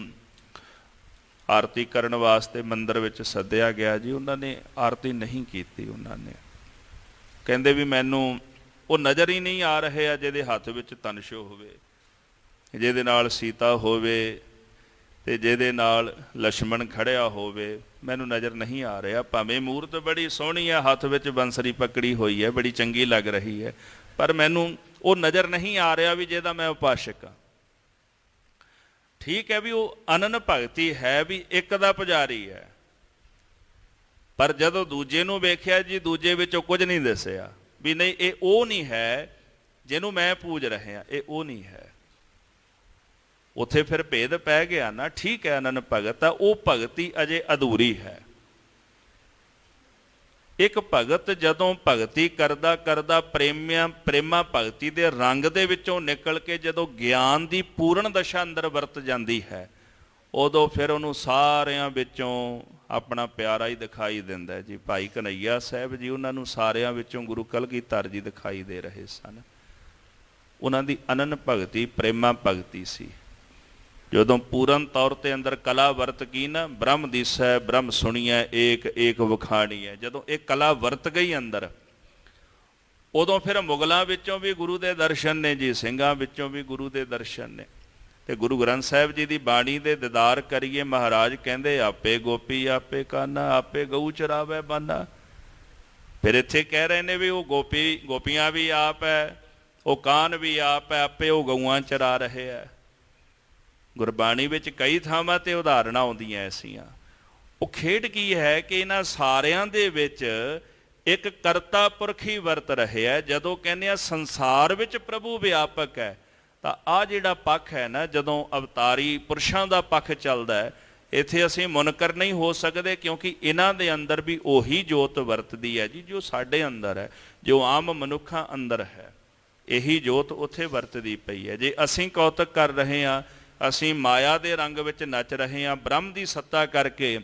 ਆਰਤੀ ਕਰਨ ਵਾਸਤੇ ਮੰਦਿਰ ਵਿੱਚ ਸੱਦਿਆ ਗਿਆ ਜੀ, ਉਹਨਾਂ ਨੇ ਆਰਤੀ ਨਹੀਂ ਕੀਤੀ। ਉਹਨਾਂ ਨੇ ਕਹਿੰਦੇ ਵੀ ਮੈਨੂੰ ਉਹ ਨਜ਼ਰ ਹੀ ਨਹੀਂ ਆ ਰਹੇ ਆ ਜਿਹਦੇ ਹੱਥ ਵਿੱਚ ਧਨੁਸ਼ ਹੋਵੇ, ਜਿਹਦੇ ਨਾਲ ਸੀਤਾ ਹੋਵੇ ਤੇ ਜਿਹਦੇ ਨਾਲ ਲਛਮਣ ਖੜਿਆ ਹੋਵੇ, ਮੈਨੂੰ ਨਜ਼ਰ ਨਹੀਂ ਆ ਰਿਹਾ। ਭਾਵੇਂ ਮੂਰਤ ਬੜੀ ਸੋਹਣੀ ਹੈ, ਹੱਥ ਵਿੱਚ ਬੰਸਰੀ ਪਕੜੀ ਹੋਈ ਹੈ, ਬੜੀ ਚੰਗੀ ਲੱਗ ਰਹੀ ਹੈ, ਪਰ ਮੈਨੂੰ ਉਹ ਨਜ਼ਰ ਨਹੀਂ ਆ ਰਿਹਾ ਵੀ ਜਿਹਦਾ ਮੈਂ ਉਪਾਸ਼ਕ ਹਾਂ। ਠੀਕ ਹੈ ਵੀ ਉਹ ਅਨੰਨ ਭਗਤੀ ਹੈ ਵੀ ਇੱਕ ਦਾ ਪੁਜਾਰੀ ਹੈ, ਪਰ ਜਦੋਂ ਦੂਜੇ ਨੂੰ ਵੇਖਿਆ ਜੀ, ਦੂਜੇ ਵਿੱਚੋਂ ਕੁਝ ਨਹੀਂ ਦਿਸਿਆ ਵੀ ਨਹੀਂ ਇਹ ਉਹ ਨਹੀਂ ਹੈ ਜਿਹਨੂੰ ਮੈਂ ਪੂਜ ਰਿਹਾ, ਇਹ ਉਹ ਨਹੀਂ ਹੈ। ਉੱਥੇ ਫਿਰ ਭੇਦ ਪੈ ਗਿਆ ਨਾ। ਠੀਕ ਹੈ ਅਨੰਨ ਭਗਤ ਆ, ਉਹ ਭਗਤੀ ਅਜੇ ਅਧੂਰੀ ਹੈ। ਇੱਕ ਭਗਤ ਜਦੋਂ ਭਗਤੀ ਕਰਦਾ ਕਰਦਾ ਪ੍ਰੇਮਾ ਭਗਤੀ ਦੇ ਰੰਗ ਦੇ ਵਿੱਚੋਂ ਨਿਕਲ ਕੇ ਜਦੋਂ ਗਿਆਨ ਦੀ ਪੂਰਨ ਦਸ਼ਾ ਅੰਦਰ ਵਰਤ ਜਾਂਦੀ ਹੈ, ਉਦੋਂ ਫਿਰ ਉਹਨੂੰ ਸਾਰਿਆਂ ਵਿੱਚੋਂ ਆਪਣਾ ਪਿਆਰਾ ਹੀ ਦਿਖਾਈ ਦਿੰਦਾ ਜੀ। ਭਾਈ ਕਨ੍ਹਈਆ ਸਾਹਿਬ ਜੀ, ਉਹਨਾਂ ਨੂੰ ਸਾਰਿਆਂ ਵਿੱਚੋਂ ਗੁਰੂ ਕਲਗੀਧਰ ਜੀ ਦਿਖਾਈ ਦੇ ਰਹੇ ਸਨ। ਉਹਨਾਂ ਦੀ ਅਨੰਨ ਭਗਤੀ ਪ੍ਰੇਮਾ ਭਗਤੀ ਸੀ। ਜਦੋਂ ਪੂਰਨ ਤੌਰ ਤੇ ਅੰਦਰ ਕਲਾ ਵਰਤ ਗਈ ਨਾ, ਬ੍ਰਹਮ ਦਿਸੈ ਬ੍ਰਹਮ ਸੁਣੀਐ ਏਕ ਏਕ ਵਖਾਣੀਐ, ਜਦੋਂ ਇਹ ਕਲਾ ਵਰਤ ਗਈ ਅੰਦਰ, ਉਦੋਂ ਫਿਰ ਮੁਗਲਾਂ ਵਿੱਚੋਂ ਵੀ ਗੁਰੂ ਦੇ ਦਰਸ਼ਨ ਨੇ ਜੀ, ਸਿੰਘਾਂ ਵਿੱਚੋਂ ਵੀ ਗੁਰੂ ਦੇ ਦਰਸ਼ਨ ਨੇ। ਤੇ ਗੁਰੂ ਗ੍ਰੰਥ ਸਾਹਿਬ ਜੀ ਦੀ ਬਾਣੀ ਦੇ ਦੀਦਾਰ ਕਰੀਏ। ਮਹਾਰਾਜ ਕਹਿੰਦੇ ਆਪੇ ਗੋਪੀ ਆਪੇ ਕਾਨਾ, ਆਪੇ ਗਊ ਚਰਾਵੇ ਬਾਨਾ। ਫਿਰ ਇੱਥੇ ਕਹਿ ਰਹੇ ਨੇ ਵੀ ਉਹ ਗੋਪੀਆਂ ਵੀ ਆਪ ਹੈ, ਉਹ ਕਾਨ ਵੀ ਆਪ ਹੈ, ਆਪੇ ਉਹ ਗਊਆਂ ਚਰਾ ਰਹੇ ਹੈ। ਗੁਰਬਾਣੀ ਵਿੱਚ ਕਈ ਥਾਵਾਂ ਤੇ ਉਦਾਹਰਨਾਂ ਆਉਂਦੀਆਂ ਐਸੀਆਂ। ਉਹ ਖੇਡ ਕੀ ਹੈ ਕਿ ਇਹਨਾਂ ਸਾਰਿਆਂ ਦੇ ਵਿੱਚ ਇੱਕ ਕਰਤਾ ਪੁਰਖ ਹੀ ਵਰਤ ਰਹੇ ਹੈ। ਜਦੋਂ ਕਹਿੰਦੇ ਆ ਸੰਸਾਰ ਵਿੱਚ ਪ੍ਰਭੂ ਵਿਆਪਕ ਹੈ, ਤਾਂ ਆਹ ਜਿਹੜਾ ਪੱਖ ਹੈ ਨਾ, ਜਦੋਂ ਅਵਤਾਰੀ ਪੁਰਸ਼ਾਂ ਦਾ ਪੱਖ ਚੱਲਦਾ ਹੈ, ਇੱਥੇ ਅਸੀਂ ਮੁਨਕਰ ਨਹੀਂ ਹੋ ਸਕਦੇ, ਕਿਉਂਕਿ ਇਹਨਾਂ ਦੇ ਅੰਦਰ ਵੀ ਉਹੀ ਜੋਤ ਵਰਤਦੀ ਹੈ ਜੀ ਜੋ ਸਾਡੇ ਅੰਦਰ ਹੈ, ਜੋ ਆਮ ਮਨੁੱਖਾਂ ਅੰਦਰ ਹੈ। ਇਹੀ ਜੋਤ ਉੱਥੇ ਵਰਤਦੀ ਪਈ ਹੈ। ਜੇ ਅਸੀਂ ਕੌਤਕ ਕਰ ਰਹੇ ਹਾਂ, ਅਸੀਂ ਮਾਇਆ ਦੇ ਰੰਗ ਵਿੱਚ ਨੱਚ ਰਹੇ ਹਾਂ, ਬ੍ਰਹਮ ਦੀ ਸੱਤਾ ਕਰਕੇ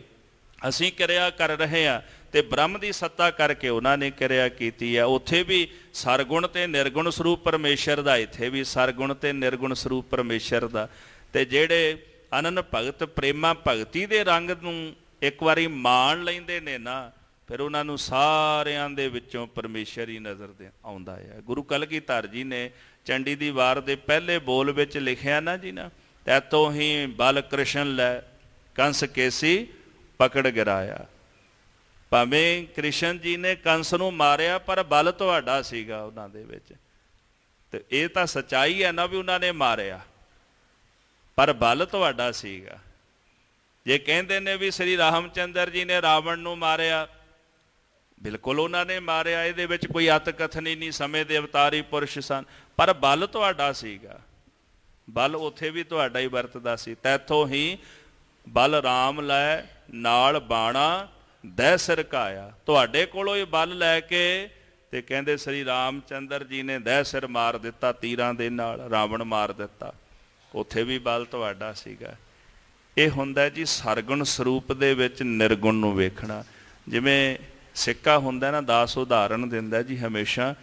ਅਸੀਂ ਕਿਰਿਆ ਕਰ ਰਹੇ ਹਾਂ, ਤੇ ਬ੍ਰਹਮ ਦੀ ਸੱਤਾ ਕਰਕੇ ਉਹਨਾਂ ਨੇ ਕਿਰਿਆ ਕੀਤੀ ਹੈ। ਉੱਥੇ ਵੀ ਸਰਗੁਣ ਤੇ ਨਿਰਗੁਣ ਸਰੂਪ ਪਰਮੇਸ਼ਰ ਦਾ, ਇੱਥੇ ਵੀ ਸਰਗੁਣ ਤੇ ਨਿਰਗੁਣ ਸਰੂਪ ਪਰਮੇਸ਼ਰ ਦਾ। ਤੇ ਜਿਹੜੇ ਅਨੰਨ ਭਗਤ ਪ੍ਰੇਮਾ ਭਗਤੀ ਦੇ ਰੰਗ ਨੂੰ ਇੱਕ ਵਾਰੀ ਮਾਣ ਲੈਂਦੇ ਨੇ ਨਾ, ਫਿਰ ਉਹਨਾਂ ਨੂੰ ਸਾਰਿਆਂ ਦੇ ਵਿੱਚੋਂ ਪਰਮੇਸ਼ਰ ਹੀ ਨਜ਼ਰ ਆਉਂਦਾ ਹੈ। ਗੁਰੂ ਕਲਗੀਧਰ ਜੀ ਨੇ ਚੰਡੀ ਦੀ ਵਾਰ ਦੇ ਪਹਿਲੇ ਬੋਲ ਵਿੱਚ ਲਿਖਿਆ ਨਾ ਜੀ, ਨਾ ਤੈਤੋਂ ਹੀ ਬਲ ਕ੍ਰਿਸ਼ਨ ਲੈ ਕੰਸ ਕੇਸੀ ਪਕੜ ਗਿਰਾਇਆ। ਭਾਵੇਂ ਕ੍ਰਿਸ਼ਨ ਜੀ ਨੇ ਕੰਸ ਨੂੰ ਮਾਰਿਆ, ਪਰ ਬਲ ਤੁਹਾਡਾ ਸੀਗਾ ਉਹਨਾਂ ਦੇ ਵਿੱਚ। ਤੇ ਇਹ ਤਾਂ ਸੱਚਾਈ ਹੈ ਨਾ ਵੀ ਉਹਨਾਂ ਨੇ ਮਾਰਿਆ, ਪਰ ਬਲ ਤੁਹਾਡਾ ਸੀਗਾ। ਜੇ ਕਹਿੰਦੇ ਨੇ ਵੀ ਸ੍ਰੀ ਰਾਮਚੰਦਰ ਜੀ ਨੇ ਰਾਵਣ ਨੂੰ ਮਾਰਿਆ, ਬਿਲਕੁਲ ਉਹਨਾਂ ਨੇ ਮਾਰਿਆ, ਇਹਦੇ ਵਿੱਚ ਕੋਈ ਅਤ ਕਥਨ ਹੀ ਨਹੀਂ, ਸਮੇਂ ਦੇ ਅਵਤਾਰੀ ਪੁਰਸ਼ ਸਨ, ਪਰ ਬਲ ਤੁਹਾਡਾ ਸੀਗਾ। ਬਲ ਉੱਥੇ ਵੀ ਤੁਹਾਡਾ ਹੀ ਵਰਤਦਾ ਸੀ। ਤੈਥੋਂ ਹੀ ਬਲ ਰਾਮ ਲੈ ਨਾਲ ਬਾਣਾ ਦਹਿ ਸਿਰਕਾਇਆ। ਤੁਹਾਡੇ ਕੋਲੋਂ ਹੀ ਬਲ ਲੈ ਕੇ ਤੇ ਕਹਿੰਦੇ ਸ੍ਰੀ ਰਾਮਚੰਦਰ ਜੀ ਨੇ ਦਹਿ ਸਿਰ ਮਾਰ ਦਿੱਤਾ, ਤੀਰਾਂ ਦੇ ਨਾਲ ਰਾਵਣ ਮਾਰ ਦਿੱਤਾ। ਉੱਥੇ ਵੀ ਬਲ ਤੁਹਾਡਾ ਸੀਗਾ। ਇਹ ਹੁੰਦਾ ਜੀ ਸਰਗੁਣ ਸਰੂਪ ਦੇ ਵਿੱਚ ਨਿਰਗੁਣ ਨੂੰ ਵੇਖਣਾ। ਜਿਵੇਂ ਸਿੱਕਾ ਹੁੰਦਾ ਨਾ, ਦਾਸ ਉਦਾਹਰਣ ਦਿੰਦਾ ਜੀ ਹਮੇਸ਼ਾ,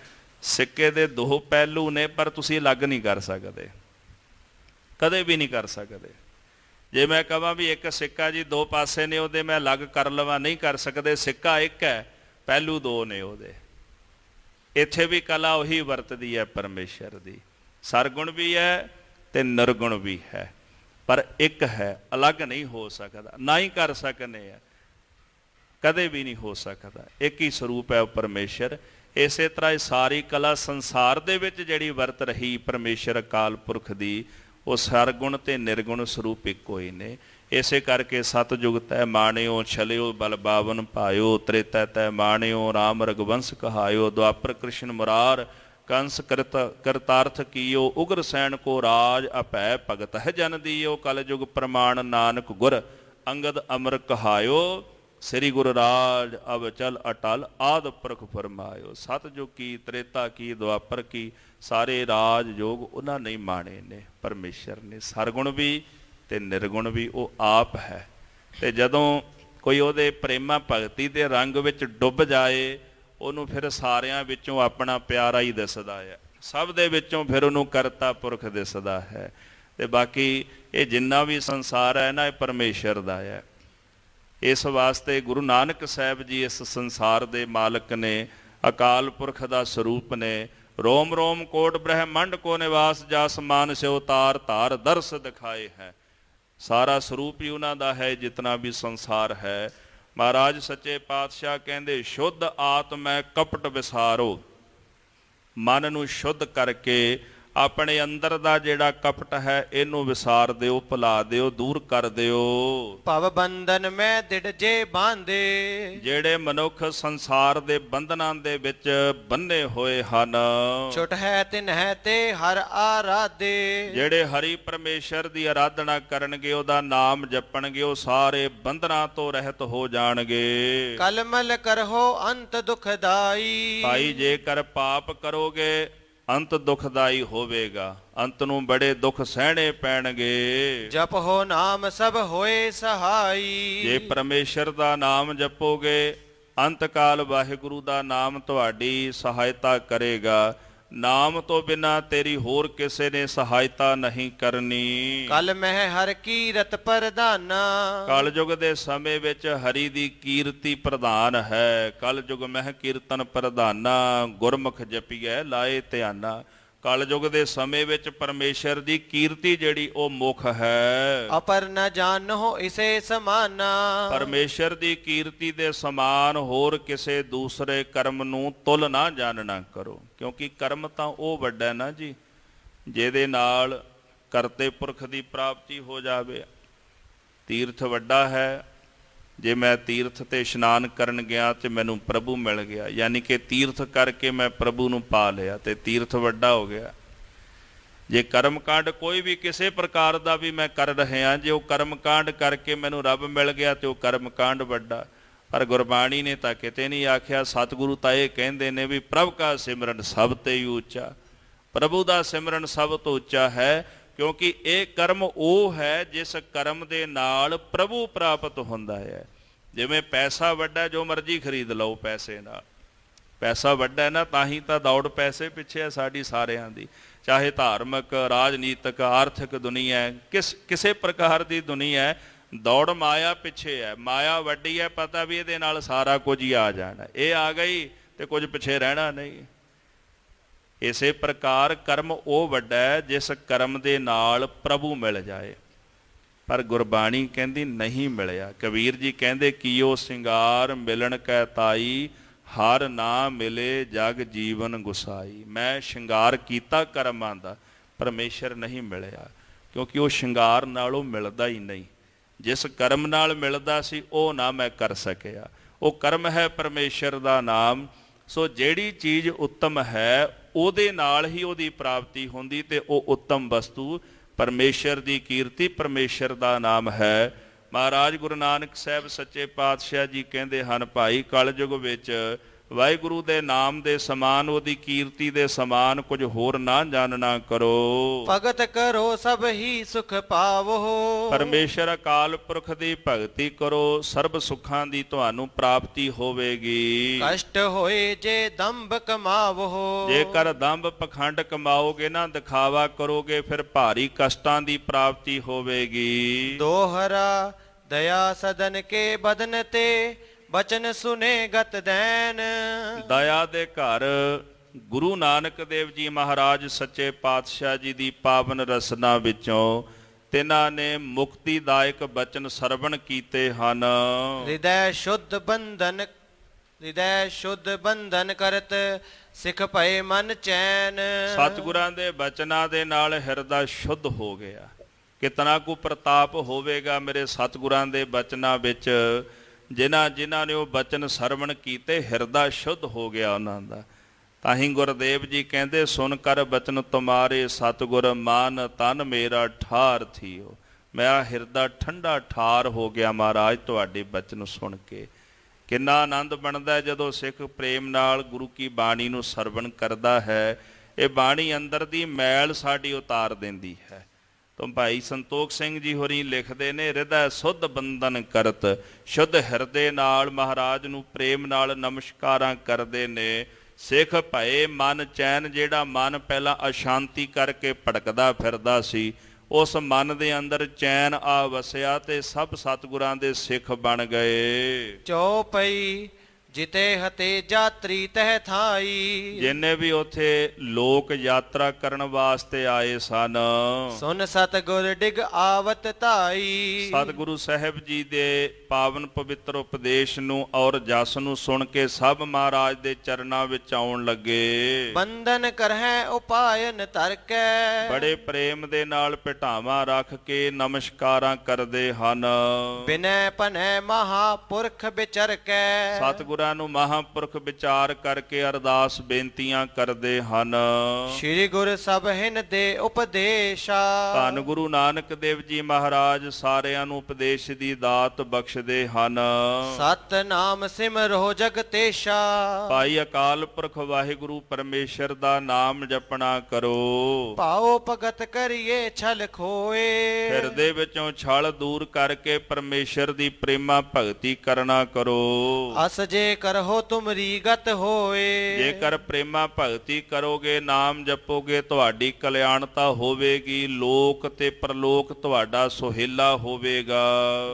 ਸਿੱਕੇ ਦੇ ਦੋ ਪਹਿਲੂ ਨੇ, ਪਰ ਤੁਸੀਂ ਅਲੱਗ ਨਹੀਂ ਕਰ ਸਕਦੇ, ਕਦੇ ਵੀ ਨਹੀਂ ਕਰ ਸਕਦੇ। ਜੇ ਮੈਂ ਕਹਾਂ ਵੀ ਇੱਕ ਸਿੱਕਾ ਜੀ ਦੋ ਪਾਸੇ ਨੇ ਉਹਦੇ, ਮੈਂ ਅਲੱਗ ਕਰ ਲਵਾਂ, ਨਹੀਂ ਕਰ ਸਕਦੇ। ਸਿੱਕਾ ਇੱਕ ਹੈ, ਪਹਿਲੂ ਦੋ ਨੇ ਉਹਦੇ। ਇੱਥੇ ਵੀ ਕਲਾ ਉਹੀ ਵਰਤਦੀ ਹੈ ਪਰਮੇਸ਼ਰ ਦੀ। ਸਰਗੁਣ ਵੀ ਹੈ ਤੇ ਨਿਰਗੁਣ ਵੀ ਹੈ, ਪਰ ਇੱਕ ਹੈ, ਅਲੱਗ ਨਹੀਂ ਹੋ ਸਕਦਾ, ਨਾ ਹੀ ਕਰ ਸਕਨੇ ਆ, ਕਦੇ ਵੀ ਨਹੀਂ ਹੋ ਸਕਦਾ। ਇੱਕ ਹੀ ਸਰੂਪ ਹੈ ਉਹ ਪਰਮੇਸ਼ਰ। ਇਸੇ ਤਰ੍ਹਾਂ ਇਹ ਸਾਰੀ ਕਲਾ ਸੰਸਾਰ ਦੇ ਵਿੱਚ ਜਿਹੜੀ ਵਰਤ ਰਹੀ ਪਰਮੇਸ਼ਰ ਅਕਾਲ ਪੁਰਖ ਦੀ, ਉਹ ਸਰਗੁਣ ਤੇ ਨਿਰਗੁਣ ਸਰੂਪ ਇੱਕੋ ਹੀ ਨੇ। ਇਸੇ ਕਰਕੇ ਸਤਿਯੁਗ ਤੈ ਮਾਣਿਓ ਛਲਿਓ ਬਲ ਬਾਵਨ ਪਾਇਓ, ਤ੍ਰੇਤਾ ਤੈ ਮਾਣਿਓ ਰਾਮ ਰਘੁਵੰਸ਼ ਕਹਾਇਓ, ਦੁਆਪਰ ਕ੍ਰਿਸ਼ਨ ਮੁਰਾਰ ਕੰਸ ਕਰਤਾਰਥ ਕੀਓ, ਉਗਰ ਸੈਨ ਕੋ ਰਾਜ ਅਭੈ ਭਗਤ ਹੈ ਜਨ ਦੀਓ, ਕਲ ਯੁਗ ਪ੍ਰਮਾਣ ਨਾਨਕ ਗੁਰ ਅੰਗਦ ਅਮਰ ਕਹਾਇਓ। ਸ੍ਰੀ ਗੁਰੂ ਰਾਜ ਅਵਚਲ ਅਟਲ ਆਦਿ ਪੁਰਖ ਫਰਮਾਇਓ। ਸਤਿਯੁਗ ਕੀ, ਤ੍ਰੇਤਾ ਕੀ, ਦੁਆਪਰ ਕੀ, ਸਾਰੇ ਰਾਜ ਯੋਗ ਉਹਨਾਂ ਨੇ ਮਾਣੇ ਨੇ, ਪਰਮੇਸ਼ਰ ਨੇ। ਸਰਗੁਣ ਵੀ ਤੇ ਨਿਰਗੁਣ ਵੀ ਉਹ ਆਪ ਹੈ। ਤੇ ਜਦੋਂ ਕੋਈ ਉਹਦੇ ਪ੍ਰੇਮਾ ਭਗਤੀ ਦੇ ਰੰਗ ਵਿੱਚ ਡੁੱਬ ਜਾਏ, ਉਹਨੂੰ ਫਿਰ ਸਾਰਿਆਂ ਵਿੱਚੋਂ ਆਪਣਾ ਪਿਆਰਾ ਹੀ ਦਿਸਦਾ ਹੈ, ਸਭ ਦੇ ਵਿੱਚੋਂ ਫਿਰ ਉਹਨੂੰ ਕਰਤਾ ਪੁਰਖ ਦਿਸਦਾ ਹੈ। ਤੇ ਬਾਕੀ ਇਹ ਜਿੰਨਾ ਵੀ ਸੰਸਾਰ ਹੈ ਨਾ, ਇਹ ਪਰਮੇਸ਼ਰ ਦਾ ਹੈ। ਇਸ ਵਾਸਤੇ ਗੁਰੂ ਨਾਨਕ ਸਾਹਿਬ ਜੀ ਇਸ ਸੰਸਾਰ ਦੇ ਮਾਲਕ ਨੇ, ਅਕਾਲ ਪੁਰਖ ਦਾ ਸਰੂਪ ਨੇ। ਰੋਮ ਰੋਮ ਕੋਟ ਬ੍ਰਹਮੰਡ ਕੋ ਨਿਵਾਸ, ਜਸ ਮਾਨਸ ਅਵਤਾਰ ਧਾਰ ਦਰਸ ਦਿਖਾਏ ਹੈ। ਸਾਰਾ ਸਰੂਪ ਹੀ ਉਹਨਾਂ ਦਾ ਹੈ, ਜਿਤਨਾ ਵੀ ਸੰਸਾਰ ਹੈ। ਮਹਾਰਾਜ ਸੱਚੇ ਪਾਤਸ਼ਾਹ ਕਹਿੰਦੇ, ਸ਼ੁੱਧ ਆਤਮੈ ਕਪਟ ਵਿਸਾਰੋ। ਮਨ ਨੂੰ ਸ਼ੁੱਧ ਕਰਕੇ ਆਪਣੇ ਅੰਦਰ ਦਾ ਜਿਹੜਾ ਕਪਟ ਹੈ ਇਹਨੂੰ ਵਿਸਾਰ ਦਿਓ, ਭੁਲਾ ਦਿਓ, ਦੂਰ ਕਰ ਦਿਓ। ਭਵ ਬੰਧਨ ਮੈਂ ਦਿੜ ਜੇ ਬਾਂਧੇ। ਜਿਹੜੇ ਮਨੁੱਖ ਸੰਸਾਰ ਦੇ ਬੰਧਨਾਂ ਦੇ ਵਿੱਚ ਬੰਨੇ ਹੋਏ ਹਨ, ਛੁਟ ਹੈ ਤਿਨ ਹੈ ਤੇ ਹਰ ਆਰਾਧੇ। ਜਿਹੜੇ ਹਰੀ ਪਰਮੇਸ਼ਰ ਦੀ ਆਰਾਧਨਾ ਕਰਨਗੇ, ਉਹਦਾ ਨਾਮ ਜਪਣਗੇ, ਉਹ ਸਾਰੇ ਬੰਧਨਾਂ ਤੋਂ ਰਹਿਤ ਹੋ ਜਾਣਗੇ। ਕਲਮਲ ਕਰਹੁ ਅੰਤ ਦੁਖਦਾਈ। ਭਾਈ ਜੇਕਰ ਪਾਪ ਕਰੋਗੇ ਅੰਤ ਦੁਖਦਾਈ ਹੋਵੇਗਾ, ਅੰਤ ਨੂੰ ਬੜੇ ਦੁੱਖ ਸਹਿਣੇ ਪੈਣਗੇ। ਜਪਹੁ ਨਾਮ ਸਭ ਹੋਏ ਸਹਾਈ। ਜੇ ਪਰਮੇਸ਼ਰ ਦਾ ਨਾਮ ਜਪੋਗੇ, ਅੰਤ ਕਾਲ ਵਾਹਿਗੁਰੂ ਦਾ ਨਾਮ ਤੁਹਾਡੀ ਸਹਾਇਤਾ ਕਰੇਗਾ। ਨਾਮ ਤੋਂ ਬਿਨਾਂ ਤੇਰੀ ਹੋਰ ਕਿਸੇ ਨੇ ਸਹਾਇਤਾ ਨਹੀਂ ਕਰਨੀ। ਕਲ ਮਹਿ ਹਰ ਕੀਰਤ ਪ੍ਰਧਾਨਾ। ਕਲਯੁਗ ਦੇ ਸਮੇਂ ਵਿੱਚ ਹਰੀ ਦੀ ਕੀਰਤੀ ਪ੍ਰਧਾਨ ਹੈ। ਕਲਯੁਗ ਮਹਿ ਕੀਰਤਨ ਪ੍ਰਧਾਨਾ, ਗੁਰਮੁਖ ਜਪੀਐ ਲਾਏ ਧਿਆਨਾ। ਕਲਯੁਗ ਦੇ ਸਮੇਂ ਵਿੱਚ ਪਰਮੇਸ਼ਰ ਦੀ ਕੀਰਤੀ ਜਿਹੜੀ ਉਹ ਮੁੱਖ ਹੈ। ਅਪਰ ਨ ਜਾਣੋ ਇਸੇ ਸਮਾਨਾ। ਪਰਮੇਸ਼ਰ ਦੀ ਕੀਰਤੀ ਦੇ ਸਮਾਨ ਹੋਰ ਕਿਸੇ ਦੂਸਰੇ ਕਰਮ ਨੂੰ ਤੁਲ ਨਾ ਜਾਣਨਾ ਕਰੋ, ਕਿਉਂਕਿ ਕਰਮ ਤਾਂ ਉਹ ਵੱਡਾ ਨਾ ਜੀ, ਜਿਹਦੇ ਨਾਲ ਕਰਤੇ ਪੁਰਖ ਦੀ ਪ੍ਰਾਪਤੀ ਹੋ ਜਾਵੇ। ਤੀਰਥ ਵੱਡਾ ਹੈ। ਜੇ ਮੈਂ ਤੀਰਥ ਤੇ ਇਸ਼ਨਾਨ ਕਰਨ ਗਿਆ ਤੇ ਮੈਨੂੰ ਪ੍ਰਭੂ ਮਿਲ ਗਿਆ, ਯਾਨੀ ਕਿ ਤੀਰਥ ਕਰਕੇ ਮੈਂ ਪ੍ਰਭੂ ਨੂੰ ਪਾ ਲਿਆ, ਤੇ ਤੀਰਥ ਵੱਡਾ ਹੋ ਗਿਆ। ਜੇ ਕਰਮਕਾਂਡ ਕੋਈ ਵੀ ਕਿਸੇ ਪ੍ਰਕਾਰ ਦਾ ਵੀ ਮੈਂ ਕਰ ਰਿਹਾ, ਜੇ ਉਹ ਕਰਮਕਾਂਡ ਕਰਕੇ ਮੈਨੂੰ ਰੱਬ ਮਿਲ ਗਿਆ ਤੇ ਉਹ ਕਰਮਕਾਂਡ ਵੱਡਾ। ਪਰ ਗੁਰਬਾਣੀ ਨੇ ਤਾਂ ਕਿਤੇ ਨਹੀਂ ਆਖਿਆ। ਸਤਿਗੁਰੂ ਤਾਂ ਇਹ ਕਹਿੰਦੇ ਨੇ ਵੀ ਪ੍ਰਭ ਕਾ ਸਿਮਰਨ ਸਭ ਤੇ ਹੀ ਉੱਚਾ। ਪ੍ਰਭੂ ਦਾ ਸਿਮਰਨ ਸਭ ਤੋਂ ਉੱਚਾ ਹੈ, ਕਿਉਂਕਿ ਇਹ ਕਰਮ ਉਹ ਹੈ ਜਿਸ ਕਰਮ ਦੇ ਨਾਲ ਪ੍ਰਭੂ ਪ੍ਰਾਪਤ ਹੁੰਦਾ ਹੈ। ਜਿਵੇਂ ਪੈਸਾ ਵੱਡਾ, ਜੋ ਮਰਜ਼ੀ ਖਰੀਦ ਲਓ ਪੈਸੇ ਨਾਲ। ਪੈਸਾ ਵੱਡਾ ਨਾ, ਤਾਂ ਹੀ ਤਾਂ ਦੌੜ ਪੈਸੇ ਪਿੱਛੇ ਹੈ ਸਾਡੀ ਸਾਰਿਆਂ ਦੀ। ਚਾਹੇ ਧਾਰਮਿਕ, ਰਾਜਨੀਤਿਕ, ਆਰਥਿਕ ਦੁਨੀਆ, ਕਿਸੇ ਪ੍ਰਕਾਰ ਦੀ ਦੁਨੀਆ, ਦੌੜ ਮਾਇਆ ਪਿੱਛੇ ਹੈ। ਮਾਇਆ ਵੱਡੀ ਹੈ, ਪਤਾ ਵੀ ਇਹਦੇ ਨਾਲ ਸਾਰਾ ਕੁਝ ਹੀ ਆ ਜਾਣਾ। ਇਹ ਆ ਗਈ ਤੇ ਕੁਝ ਪਿੱਛੇ ਰਹਿਣਾ ਨਹੀਂ। ਇਸੇ ਪ੍ਰਕਾਰ ਕਰਮ ਉਹ ਵੱਡਾ ਹੈ ਜਿਸ ਕਰਮ ਦੇ ਨਾਲ ਪ੍ਰਭੂ ਮਿਲ ਜਾਏ। ਪਰ ਗੁਰਬਾਣੀ ਕਹਿੰਦੀ ਨਹੀਂ ਮਿਲਿਆ। ਕਬੀਰ ਜੀ ਕਹਿੰਦੇ, ਕੀਓ ਸਿੰਗਾਰ ਮਿਲਣ ਕੈ ਤਾਈ, ਹਰ ਨਾ ਮਿਲੇ ਜਗ ਜੀਵਨ ਗੁਸਾਈ। ਮੈਂ ਸ਼ਿੰਗਾਰ ਕੀਤਾ ਕਰਮਾਂ ਦਾ, ਪਰਮੇਸ਼ਰ ਨਹੀਂ ਮਿਲਿਆ, ਕਿਉਂਕਿ ਉਹ ਸ਼ਿੰਗਾਰ ਨਾਲ ਉਹ ਮਿਲਦਾ ਹੀ ਨਹੀਂ। ਜਿਸ ਕਰਮ ਨਾਲ ਮਿਲਦਾ ਸੀ ਉਹ ਨਾ ਮੈਂ ਕਰ ਸਕਿਆ। ਉਹ ਕਰਮ ਹੈ ਪਰਮੇਸ਼ਰ ਦਾ ਨਾਮ। ਸੋ ਜਿਹੜੀ ਚੀਜ਼ ਉੱਤਮ ਹੈ ਉਹਦੇ ਨਾਲ ਹੀ ਉਹਦੀ ਪ੍ਰਾਪਤੀ ਹੁੰਦੀ, ਤੇ ਉਹ ਉੱਤਮ ਵਸਤੂ ਪਰਮੇਸ਼ਰ ਦੀ ਕੀਰਤੀ, ਪਰਮੇਸ਼ਰ ਦਾ ਨਾਮ ਹੈ। ਮਹਾਰਾਜ ਗੁਰੂ ਨਾਨਕ ਸਾਹਿਬ ਸੱਚੇ ਪਾਤਸ਼ਾਹ ਜੀ ਕਹਿੰਦੇ ਹਨ, ਭਾਈ ਕਲਯੁਗ ਵਿੱਚ ਵਾਹਿਗੁਰੂ ਦੇ ਨਾਮ ਦੇ ਸਮਾਨ, ਉਹਦੀ ਕੀਰਤੀ ਦੇ ਸਮਾਨ ਕੁਝ ਹੋਰ ਨਾ ਜਾਣਨਾ ਕਰੋ। ਭਗਤ ਕਰੋ ਸਭ ਹੀ ਸੁਖ ਪਾਵੋ। ਪਰਮੇਸ਼ਰ ਅਕਾਲ ਪੁਰਖ ਦੀ ਭਗਤੀ ਕਰੋ, ਸਰਬ ਸੁੱਖਾਂ ਦੀ ਤੁਹਾਨੂੰ ਪ੍ਰਾਪਤੀ ਹੋਵੇਗੀ। ਕਸ਼ਟ ਹੋਏ ਜੇ ਦੰਭ ਕਮਾਵੋ। ਜੇਕਰ ਦੰਭ ਪਖੰਡ ਕਮਾਓਗੇ ਨਾ, ਦਿਖਾਵਾ ਕਰੋਗੇ, ਫਿਰ ਭਾਰੀ ਕਸ਼ਟਾਂ ਦੀ ਪ੍ਰਾਪਤੀ ਹੋਵੇਗੀ। ਦੋਹਰਾ ਦਇਆ ਸਦਨ ਕੇ ਬਦਨ ਤੇ, ਬਚਨ ਸੁਨੇ ਗਤ ਦੈਨ। ਦਇਆ ਦੇ ਘਰ ਗੁਰੂ ਨਾਨਕ ਦੇਵ ਜੀ ਮਹਾਰਾਜ ਸੱਚੇ ਪਾਤਸ਼ਾਹ ਜੀ ਦੀ ਪਾਵਨ ਰਸਨਾ ਵਿੱਚੋਂ ਤਿਨਾਂ ਨੇ ਮੁਕਤੀਦਾਇਕ ਬਚਨ ਸਰਵਣ ਕੀਤੇ ਹਨ। ਹਿਰਦੈ ਸ਼ੁੱਧ ਬੰਧਨ ਕਰਤ, ਸਿੱਖ ਭਏ ਮਨ ਚੈਨ। ਸਤਿਗੁਰਾਂ ਦੇ ਬਚਨਾਂ ਦੇ ਨਾਲ ਹਿਰਦਾ ਸ਼ੁੱਧ ਹੋ ਗਿਆ। ਕਿਤਨਾ ਕੁ ਪ੍ਰਤਾਪ ਹੋਵੇਗਾ ਮੇਰੇ ਸਤਿਗੁਰਾਂ ਦੇ ਬਚਨਾਂ ਵਿੱਚ। ਜਿਨ੍ਹਾਂ ਨੇ ਉਹ ਬਚਨ ਸਰਵਣ ਕੀਤੇ, ਹਿਰਦਾ ਸ਼ੁੱਧ ਹੋ ਗਿਆ ਉਹਨਾਂ ਦਾ। ਤਾਂ ਹੀ ਗੁਰਦੇਵ ਜੀ ਕਹਿੰਦੇ, ਸੁਣ ਕਰ ਬਚਨ ਤੁਮਾਰੇ ਸਤਿਗੁਰ, ਮਾਨ ਤਨ ਮੇਰਾ ਠਾਰ ਥੀਓ। ਮੇਰਾ ਹਿਰਦਾ ਠੰਡਾ ਠਾਰ ਹੋ ਗਿਆ ਮਹਾਰਾਜ ਤੁਹਾਡੇ ਬਚਨ ਸੁਣ ਕੇ। ਕਿੰਨਾ ਆਨੰਦ ਬਣਦਾ ਜਦੋਂ ਸਿੱਖ ਪ੍ਰੇਮ ਨਾਲ ਗੁਰੂ ਕੀ ਬਾਣੀ ਨੂੰ ਸਰਵਣ ਕਰਦਾ ਹੈ। ਇਹ ਬਾਣੀ ਅੰਦਰ ਦੀ ਮੈਲ ਸਾਡੀ ਉਤਾਰ ਦਿੰਦੀ ਹੈ। ਤਾਂ ਭਾਈ ਸੰਤੋਖ ਸਿੰਘ ਜੀ ਹੋਰੀ ਲਿਖਦੇ ਨੇ, ਹਿਰਦੈ ਸੁਧ ਬੰਧਨ ਕਰਤ, ਸ਼ੁੱਧ ਹਿਰਦੇ ਨਾਲ ਮਹਾਰਾਜ ਨੂੰ ਪ੍ਰੇਮ ਨਾਲ ਨਮਸਕਾਰਾਂ ਕਰਦੇ ਨੇ। ਸਿੱਖ ਭਏ ਮਨ ਚੈਨ, ਜਿਹੜਾ ਮਨ ਪਹਿਲਾਂ ਅਸ਼ਾਂਤੀ ਕਰਕੇ ਭਟਕਦਾ ਫਿਰਦਾ ਸੀ, ਉਸ ਮਨ ਦੇ ਅੰਦਰ ਚੈਨ ਆ ਵਸਿਆ ਤੇ ਸਭ ਸਤਿਗੁਰਾਂ ਦੇ ਸਿੱਖ ਬਣ ਗਏ। ਚੌਪਈ ਜਿਤੇ ਹਤੇ ਯਾਤਰੀ ਤਹਿ ਥਾਈ, ਜਿੰਨੇ ਵੀ ਉੱਥੇ ਲੋਕ ਯਾਤਰਾ ਕਰਨ ਵਾਸਤੇ ਆਏ ਸਨ, ਸੁਨ ਸਤਿਗੁਰ ਡਿਗ ਆਵਤ ਧਾਈ। ਸਤਿਗੁਰੂ ਸਾਹਿਬ ਜੀ ਦੇ ਪਾਵਨ ਪਵਿੱਤਰ ਉਪਦੇਸ਼ ਨੂੰ ਔਰ ਜਸ ਨੂੰ ਸੁਣ ਕੇ ਸਭ ਮਹਾਰਾਜ ਦੇ ਚਰਨਾਂ ਵਿੱਚ ਆਉਣ ਲੱਗੇ। ਬੰਧਨ ਕਰਹਿ ਉਪਾਇਨ ਤਰਕੈ, ਬੜੇ ਪ੍ਰੇਮ ਦੇ ਨਾਲ ਭਟਾਵਾਂ ਰੱਖ ਕੇ ਨਮਸਕਾਰਾਂ ਕਰਦੇ ਹਨ। ਬਿਨੈ ਭਨੈ ਮਹਾਪੁਰਖ ਵਿਚਰਕੈ, ਸਤਿਗੁਰਾਂ ਨੂੰ ਮਹਾਂਪੁਰਖ ਵਿਚਾਰ ਕਰਕੇ ਅਰਦਾਸ ਬੇਨਤੀਆਂ ਕਰਦੇ ਹਨ। ਸ੍ਰੀ ਗੁਰ ਸਭਹਿਨ ਦੇ ਉਪਦੇਸ਼ਾ, ਧੰਨ ਗੁਰੂ ਨਾਨਕ ਦੇਵ ਜੀ ਮਹਾਰਾਜ ਸਾਰਿਆਂ ਨੂੰ ਉਪਦੇਸ਼ ਦੀ ਦਾਤ ਬਖਸ਼ਦੇ ਹਨ। ਸਤਿਨਾਮ ਸਿਮਰੋ ਜਗਤੇਸ਼ਾ, ਭਾਈ ਅਕਾਲ ਪੁਰਖ ਵਾਹਿਗੁਰੂ ਪਰਮੇਸ਼ਰ ਦਾ ਨਾਮ ਜਪਣਾ ਕਰੋ। ਪਾਓ ਭਗਤ ਕਰੀਏ ਛਲ ਖੋਏ, ਹਿਰਦੇ ਵਿੱਚੋਂ ਛਲ ਦੂਰ ਕਰਕੇ ਪਰਮੇਸ਼ਰ ਦੀ ਪ੍ਰੇਮਾ ਭਗਤੀ ਕਰਨਾ ਕਰੋ। ਅਸ ਜੇ ਕਰਹੁ ਤੁਮਰੀ ਗਤ ਹੋਏ, ਜੇਕਰ ਪ੍ਰੇਮਾ ਭਗਤੀ ਕਰੋਗੇ, ਨਾਮ ਜਪੋਗੇ, ਤੁਹਾਡੀ ਕਲਿਆਣਤਾ ਹੋਵੇਗੀ। ਲੋਕ ਤੇ ਪਰਲੋਕ ਤੁਹਾਡਾ ਸੁਹੇਲਾ ਹੋਵੇਗਾ।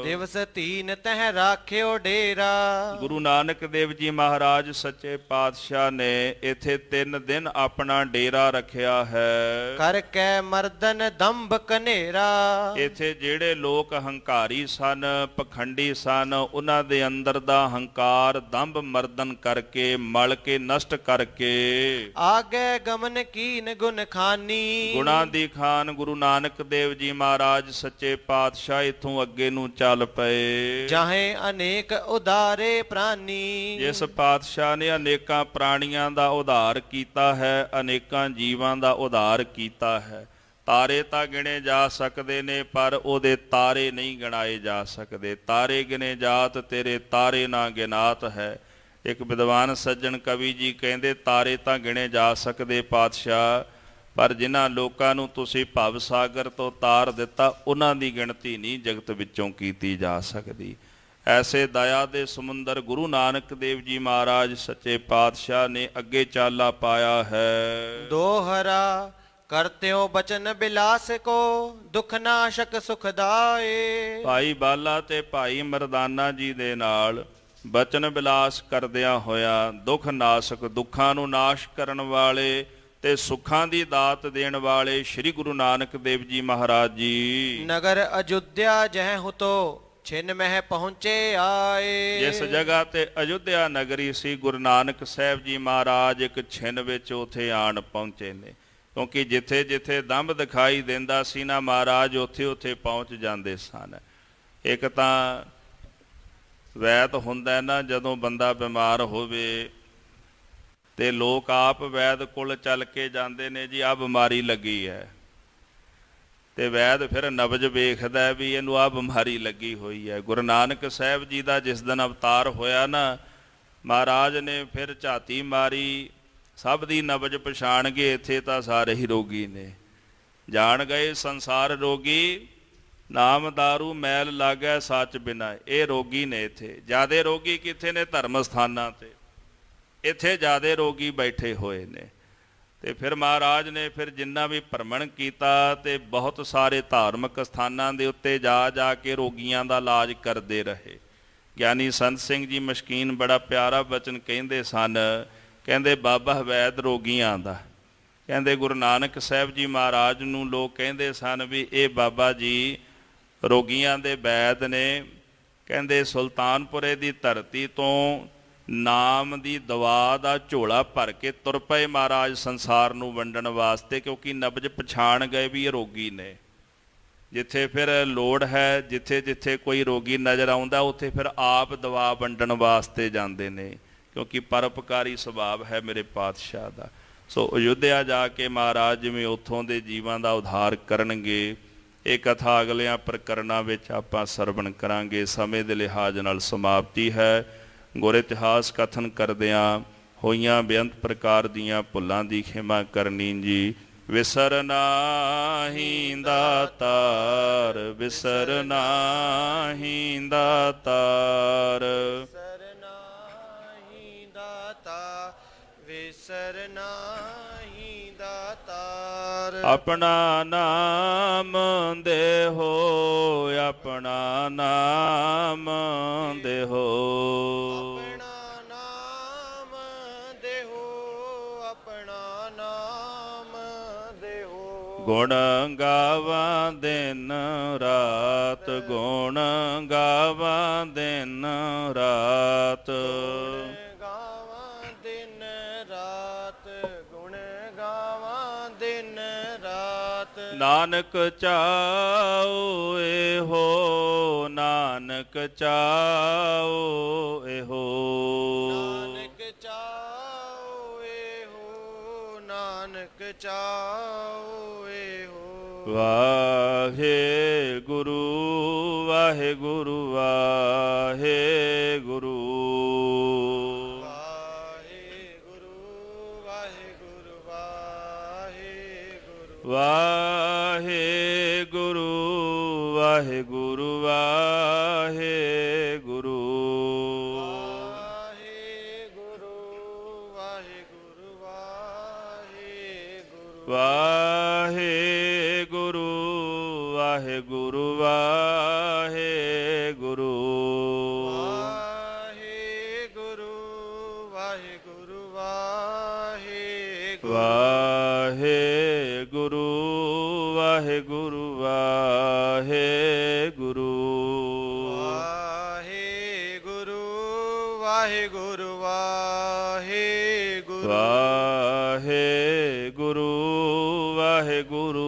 ਦਿਵਸ ਤੀਨ ਤਹਿ ਰਾਖਿਓ ਡੇਰਾ, ਗੁਰੂ ਨਾਨਕ ਦੇਵ ਜੀ ਮਹਾਰਾਜ ਸੱਚੇ ਪਾਤਸ਼ਾਹ ਨੇ ਇੱਥੇ 3 ਦਿਨ ਆਪਣਾ ਡੇਰਾ ਰੱਖਿਆ ਹੈ। ਕਰ ਕੈ ਮਰਦਨ ਦੰਭ ਕਨੇਰਾ, ਇੱਥੇ ਜਿਹੜੇ ਲੋਕ ਹੰਕਾਰੀ ਸਨ, ਪਖੰਡੀ ਸਨ, ਉਹਨਾਂ ਦੇ ਅੰਦਰ ਦਾ ਹੰਕਾਰ ਦੰਭ ਮਰਦਨ ਕਰਕੇ, ਮਲ ਕੇ, ਨਸ਼ਟ ਕਰਕੇ, ਆਗੇ ਗਮਨ ਕੀਨ ਗੁਣ ਖਾਨੀ, ਗੁਣਾਂ ਦੀ ਖਾਨ ਗੁਰੂ ਨਾਨਕ ਦੇਵ ਜੀ ਮਹਾਰਾਜ ਸੱਚੇ ਪਾਤਸ਼ਾਹ ਇੱਥੋਂ ਅੱਗੇ ਨੂੰ ਚੱਲ ਪਏ। ਚਾਹੇ ਅਨੇਕ ਉਦਾਰੇ ਪ੍ਰਾਨੀ, ਜਿਸ ਪਾਤਸ਼ਾਹ ਨੇ ਅਨੇਕਾਂ ਪ੍ਰਾਣੀਆਂ ਦਾ ਉਧਾਰ ਕੀਤਾ ਹੈ, ਅਨੇਕਾਂ ਜੀਵਾਂ ਦਾ ਉਧਾਰ ਕੀਤਾ ਹੈ। ਤਾਰੇ ਤਾਂ ਗਿਣੇ ਜਾ ਸਕਦੇ ਨੇ, ਪਰ ਉਹਦੇ ਤਾਰੇ ਨਹੀਂ ਗਿਣਾਏ ਜਾ ਸਕਦੇ। ਤਾਰੇ ਗਿਣੇ ਜਾਤ, ਤੇਰੇ ਤਾਰੇ ਨਾ ਗਿਨਾਤ ਹੈ। ਇੱਕ ਵਿਦਵਾਨ ਸੱਜਣ ਕਵੀ ਜੀ ਕਹਿੰਦੇ, ਤਾਰੇ ਤਾਂ ਗਿਣੇ ਜਾ ਸਕਦੇ ਪਾਤਸ਼ਾਹ, ਪਰ ਜਿਨ੍ਹਾਂ ਲੋਕਾਂ ਨੂੰ ਤੁਸੀਂ ਭਵ ਸਾਗਰ ਤੋਂ ਤਾਰ ਦਿੱਤਾ, ਉਹਨਾਂ ਦੀ ਗਿਣਤੀ ਨਹੀਂ ਜਗਤ ਵਿੱਚੋਂ ਕੀਤੀ ਜਾ ਸਕਦੀ। ਐਸੇ ਦਇਆ ਦੇ ਸਮੁੰਦਰ ਗੁਰੂ ਨਾਨਕ ਦੇਵ ਜੀ ਮਹਾਰਾਜ ਸੱਚੇ ਪਾਤਸ਼ਾਹ ਨੇ ਅੱਗੇ ਚਾਲਾ ਪਾਇਆ ਹੈ। ਦੋਹਰਾ ਕਰਤਿਓ ਬਚਨ ਬਿਲਾਸ ਕੋ, ਦੁਖ ਨਾਸ਼ਕ ਸੁਖਦਾਏ। ਭਾਈ ਬਾਲਾ ਤੇ ਭਾਈ ਮਰਦਾਨਾ ਜੀ ਦੇ ਨਾਲ ਬਚਨ ਬਿਲਾਸ ਕਰਦਿਆਂ ਹੋਇਆ, ਦੁੱਖ ਨਾਸ਼ਕ, ਦੁੱਖਾਂ ਨੂੰ ਨਾਸ਼ ਕਰਨ ਵਾਲੇ ਤੇ ਸੁੱਖਾਂ ਦੀ ਦਾਤ ਦੇਣ ਵਾਲੇ ਸ੍ਰੀ ਗੁਰੂ ਨਾਨਕ ਦੇਵ ਜੀ ਮਹਾਰਾਜ ਜੀ ਨਗਰ ਅਯੁੱਧਿਆ ਜਹ ਹੁਤੋ ਛਿਨ ਮਹਿ ਪਹੁੰਚੇ ਆਏ। ਜਿਸ ਜਗ੍ਹਾ ਤੇ ਅਯੁੱਧਿਆ ਨਗਰੀ ਸੀ, ਗੁਰੂ ਨਾਨਕ ਸਾਹਿਬ ਜੀ ਮਹਾਰਾਜ ਇੱਕ ਛਿਨ ਵਿੱਚ ਉੱਥੇ ਆਣ ਪਹੁੰਚੇ ਨੇ। ਕਿਉਂਕਿ ਜਿੱਥੇ ਜਿੱਥੇ ਦੰਭ ਦਿਖਾਈ ਦਿੰਦਾ ਸੀ ਨਾ, ਮਹਾਰਾਜ ਉੱਥੇ ਉੱਥੇ ਪਹੁੰਚ ਜਾਂਦੇ ਸਨ। ਇੱਕ ਤਾਂ ਵੈਦ ਹੁੰਦਾ ਨਾ, ਜਦੋਂ ਬੰਦਾ ਬਿਮਾਰ ਹੋਵੇ ਤੇ ਲੋਕ ਆਪ ਵੈਦ ਕੋਲ ਚੱਲ ਕੇ ਜਾਂਦੇ ਨੇ, ਜੀ ਆਹ ਬਿਮਾਰੀ ਲੱਗੀ ਹੈ, ਤੇ ਵੈਦ ਫਿਰ ਨਬਜ ਵੇਖਦਾ ਵੀ ਇਹਨੂੰ ਆਹ ਬਿਮਾਰੀ ਲੱਗੀ ਹੋਈ ਹੈ। ਗੁਰੂ ਨਾਨਕ ਸਾਹਿਬ ਜੀ ਦਾ ਜਿਸ ਦਿਨ ਅਵਤਾਰ ਹੋਇਆ ਨਾ, ਮਹਾਰਾਜ ਨੇ ਫਿਰ ਝਾਤੀ ਮਾਰੀ, ਸਭ ਦੀ ਨਬਜ ਪਛਾਣ ਗਏ, ਇੱਥੇ ਤਾਂ ਸਾਰੇ ਹੀ ਰੋਗੀ ਨੇ। ਜਾਣ ਗਏ ਸੰਸਾਰ ਰੋਗੀ, ਨਾਮ ਦਾਰੂ ਮੈਲ ਲਾਗੈ ਸੱਚ ਬਿਨਾ। ਇਹ ਰੋਗੀ ਨੇ ਇੱਥੇ। ਜ਼ਿਆਦੇ ਰੋਗੀ ਕਿੱਥੇ ਨੇ? ਧਰਮ ਸਥਾਨਾਂ ਤੇ। ਇੱਥੇ ਜ਼ਿਆਦੇ ਰੋਗੀ ਬੈਠੇ ਹੋਏ ਨੇ। ਤੇ ਫਿਰ ਮਹਾਰਾਜ ਨੇ ਫਿਰ ਜਿੰਨਾ ਵੀ ਭਰਮਣ ਕੀਤਾ ਤੇ ਬਹੁਤ ਸਾਰੇ ਧਾਰਮਿਕ ਸਥਾਨਾਂ ਦੇ ਉੱਤੇ ਜਾ ਜਾ ਕੇ ਰੋਗੀਆਂ ਦਾ ਇਲਾਜ ਕਰਦੇ ਰਹੇ। ਗਿਆਨੀ ਸੰਤ ਸਿੰਘ ਜੀ ਮਸ਼ਕੀਨ ਬੜਾ ਪਿਆਰਾ ਬਚਨ ਕਹਿੰਦੇ ਸਨ, ਕਹਿੰਦੇ ਬਾਬਾ ਵੈਦ ਰੋਗੀਆਂ ਦਾ। ਕਹਿੰਦੇ ਗੁਰੂ ਨਾਨਕ ਸਾਹਿਬ ਜੀ ਮਹਾਰਾਜ ਨੂੰ ਲੋਕ ਕਹਿੰਦੇ ਸਨ ਵੀ ਇਹ ਬਾਬਾ ਜੀ ਰੋਗੀਆਂ ਦੇ ਵੈਦ ਨੇ। ਕਹਿੰਦੇ ਸੁਲਤਾਨਪੁਰੇ ਦੀ ਧਰਤੀ ਤੋਂ ਨਾਮ ਦੀ ਦਵਾ ਦਾ ਝੋਲਾ ਭਰ ਕੇ ਤੁਰ ਪਏ ਮਹਾਰਾਜ ਸੰਸਾਰ ਨੂੰ ਵੰਡਣ ਵਾਸਤੇ, ਕਿਉਂਕਿ ਨਬਜ ਪਛਾਣ ਗਏ ਵੀ ਇਹ ਰੋਗੀ ਨੇ। ਜਿੱਥੇ ਫਿਰ ਲੋੜ ਹੈ, ਜਿੱਥੇ ਜਿੱਥੇ ਕੋਈ ਰੋਗੀ ਨਜ਼ਰ ਆਉਂਦਾ, ਉੱਥੇ ਫਿਰ ਆਪ ਦਵਾ ਵੰਡਣ ਵਾਸਤੇ ਜਾਂਦੇ ਨੇ, ਕਿਉਂਕਿ ਪਰਉਪਕਾਰੀ ਸੁਭਾਅ ਹੈ ਮੇਰੇ ਪਾਤਸ਼ਾਹ ਦਾ। ਸੋ ਅਯੁੱਧਿਆ ਜਾ ਕੇ ਮਹਾਰਾਜ ਜਿਵੇਂ ਉੱਥੋਂ ਦੇ ਜੀਵਾਂ ਦਾ ਉਧਾਰ ਕਰਨਗੇ, ਇਹ ਕਥਾ ਅਗਲਿਆਂ ਪ੍ਰਕਰਨਾਂ ਵਿੱਚ ਆਪਾਂ ਸਰਵਣ ਕਰਾਂਗੇ। ਸਮੇਂ ਦੇ ਲਿਹਾਜ਼ ਨਾਲ ਸਮਾਪਤੀ ਹੈ। ਗੁਰ ਇਤਿਹਾਸ ਕਥਨ ਕਰਦਿਆਂ ਹੋਈਆਂ ਬੇਅੰਤ ਪ੍ਰਕਾਰ ਦੀਆਂ ਭੁੱਲਾਂ ਦੀ ਖਿਮਾ ਕਰਨੀ ਜੀ। ਵਿਸਰ ਨਾਹੀਂ ਦਾਤਾਰ, ਵਿਸਰ ਨਾਹੀਂ ਦਾਤਾਰ, ਵਿਸਰ ਨਾਹੀਂ ਦਾਤਾ, ਵਿਸਰ ਨਾਹੀਂ ਦਾਤਾਰ। ਆਪਣਾ ਨਾਮ ਦੇਹੋ, ਆਪਣਾ ਨਾਮ ਦੇਹੋ, ਆਪਣਾ ਨਾਮ ਦੇਹੋ, ਆਪਣਾ ਨਾਮ ਦੇਹੋ। ਗੁਣ ਗਾਵਾਂ ਦਿਨ ਰਾਤ, ਗੁਣ ਗਾਵਾਂ ਦਿਨ ਰਾਤ, ਗਾਵਾਂ ਦਿਨ ਰਾਤ, ਗੁਣ ਗਾਵਾਂ ਦਿਨ ਰਾਤ। ਨਾਨਕ ਚਾਉ ਇਹੋ, ਨਾਨਕ ਚਾਉ ਇਹੋ, ਨਾਨਕ ਚਾਉ ਇਹੋ, ਨਾਨਕ ਚਾਉ ਇਹੋ। ਵਾਹਿਗੁਰੂ ਵਾਹਿਗੁਰੂ ਵਾਹਿਗੁਰੂ, ਵਾਹਿਗੁਰੂ ਵਾਹਿਗੁਰੂ ਵਾਹਿਗੁਰੂ, ਵਾਹਿਗੁਰੂ ਵਾਹਿਗੁਰੂ ਵਾਹਿਗੁਰੂ, ਵਾਹਿਗੁਰੂ ਵਾਹਿਗੁਰੂ ਵਾਹਿਗੁਰੂ, ਵਾਹਿਗੁਰੂ ਵਾਹਿਗੁਰੂ ਵਾਹਿਗੁਰੂ, ਵਾਹਿਗੁਰੂ ਵਾਹਿਗੁਰੂ ਵਾਹਿਗੁਰੂ, ਵਾਹਿਗੁਰੂ ਵਾਹਿਗੁਰੂ ਵਾਹਿਗੁਰੂ, ਵਾਹਿਗੁਰੂ ਵਾਹਿਗੁਰੂ ਵਾਹਿਗੁਰੂ, ਵਾਹਿਗੁਰੂ ਵਾਹਿਗੁਰੂ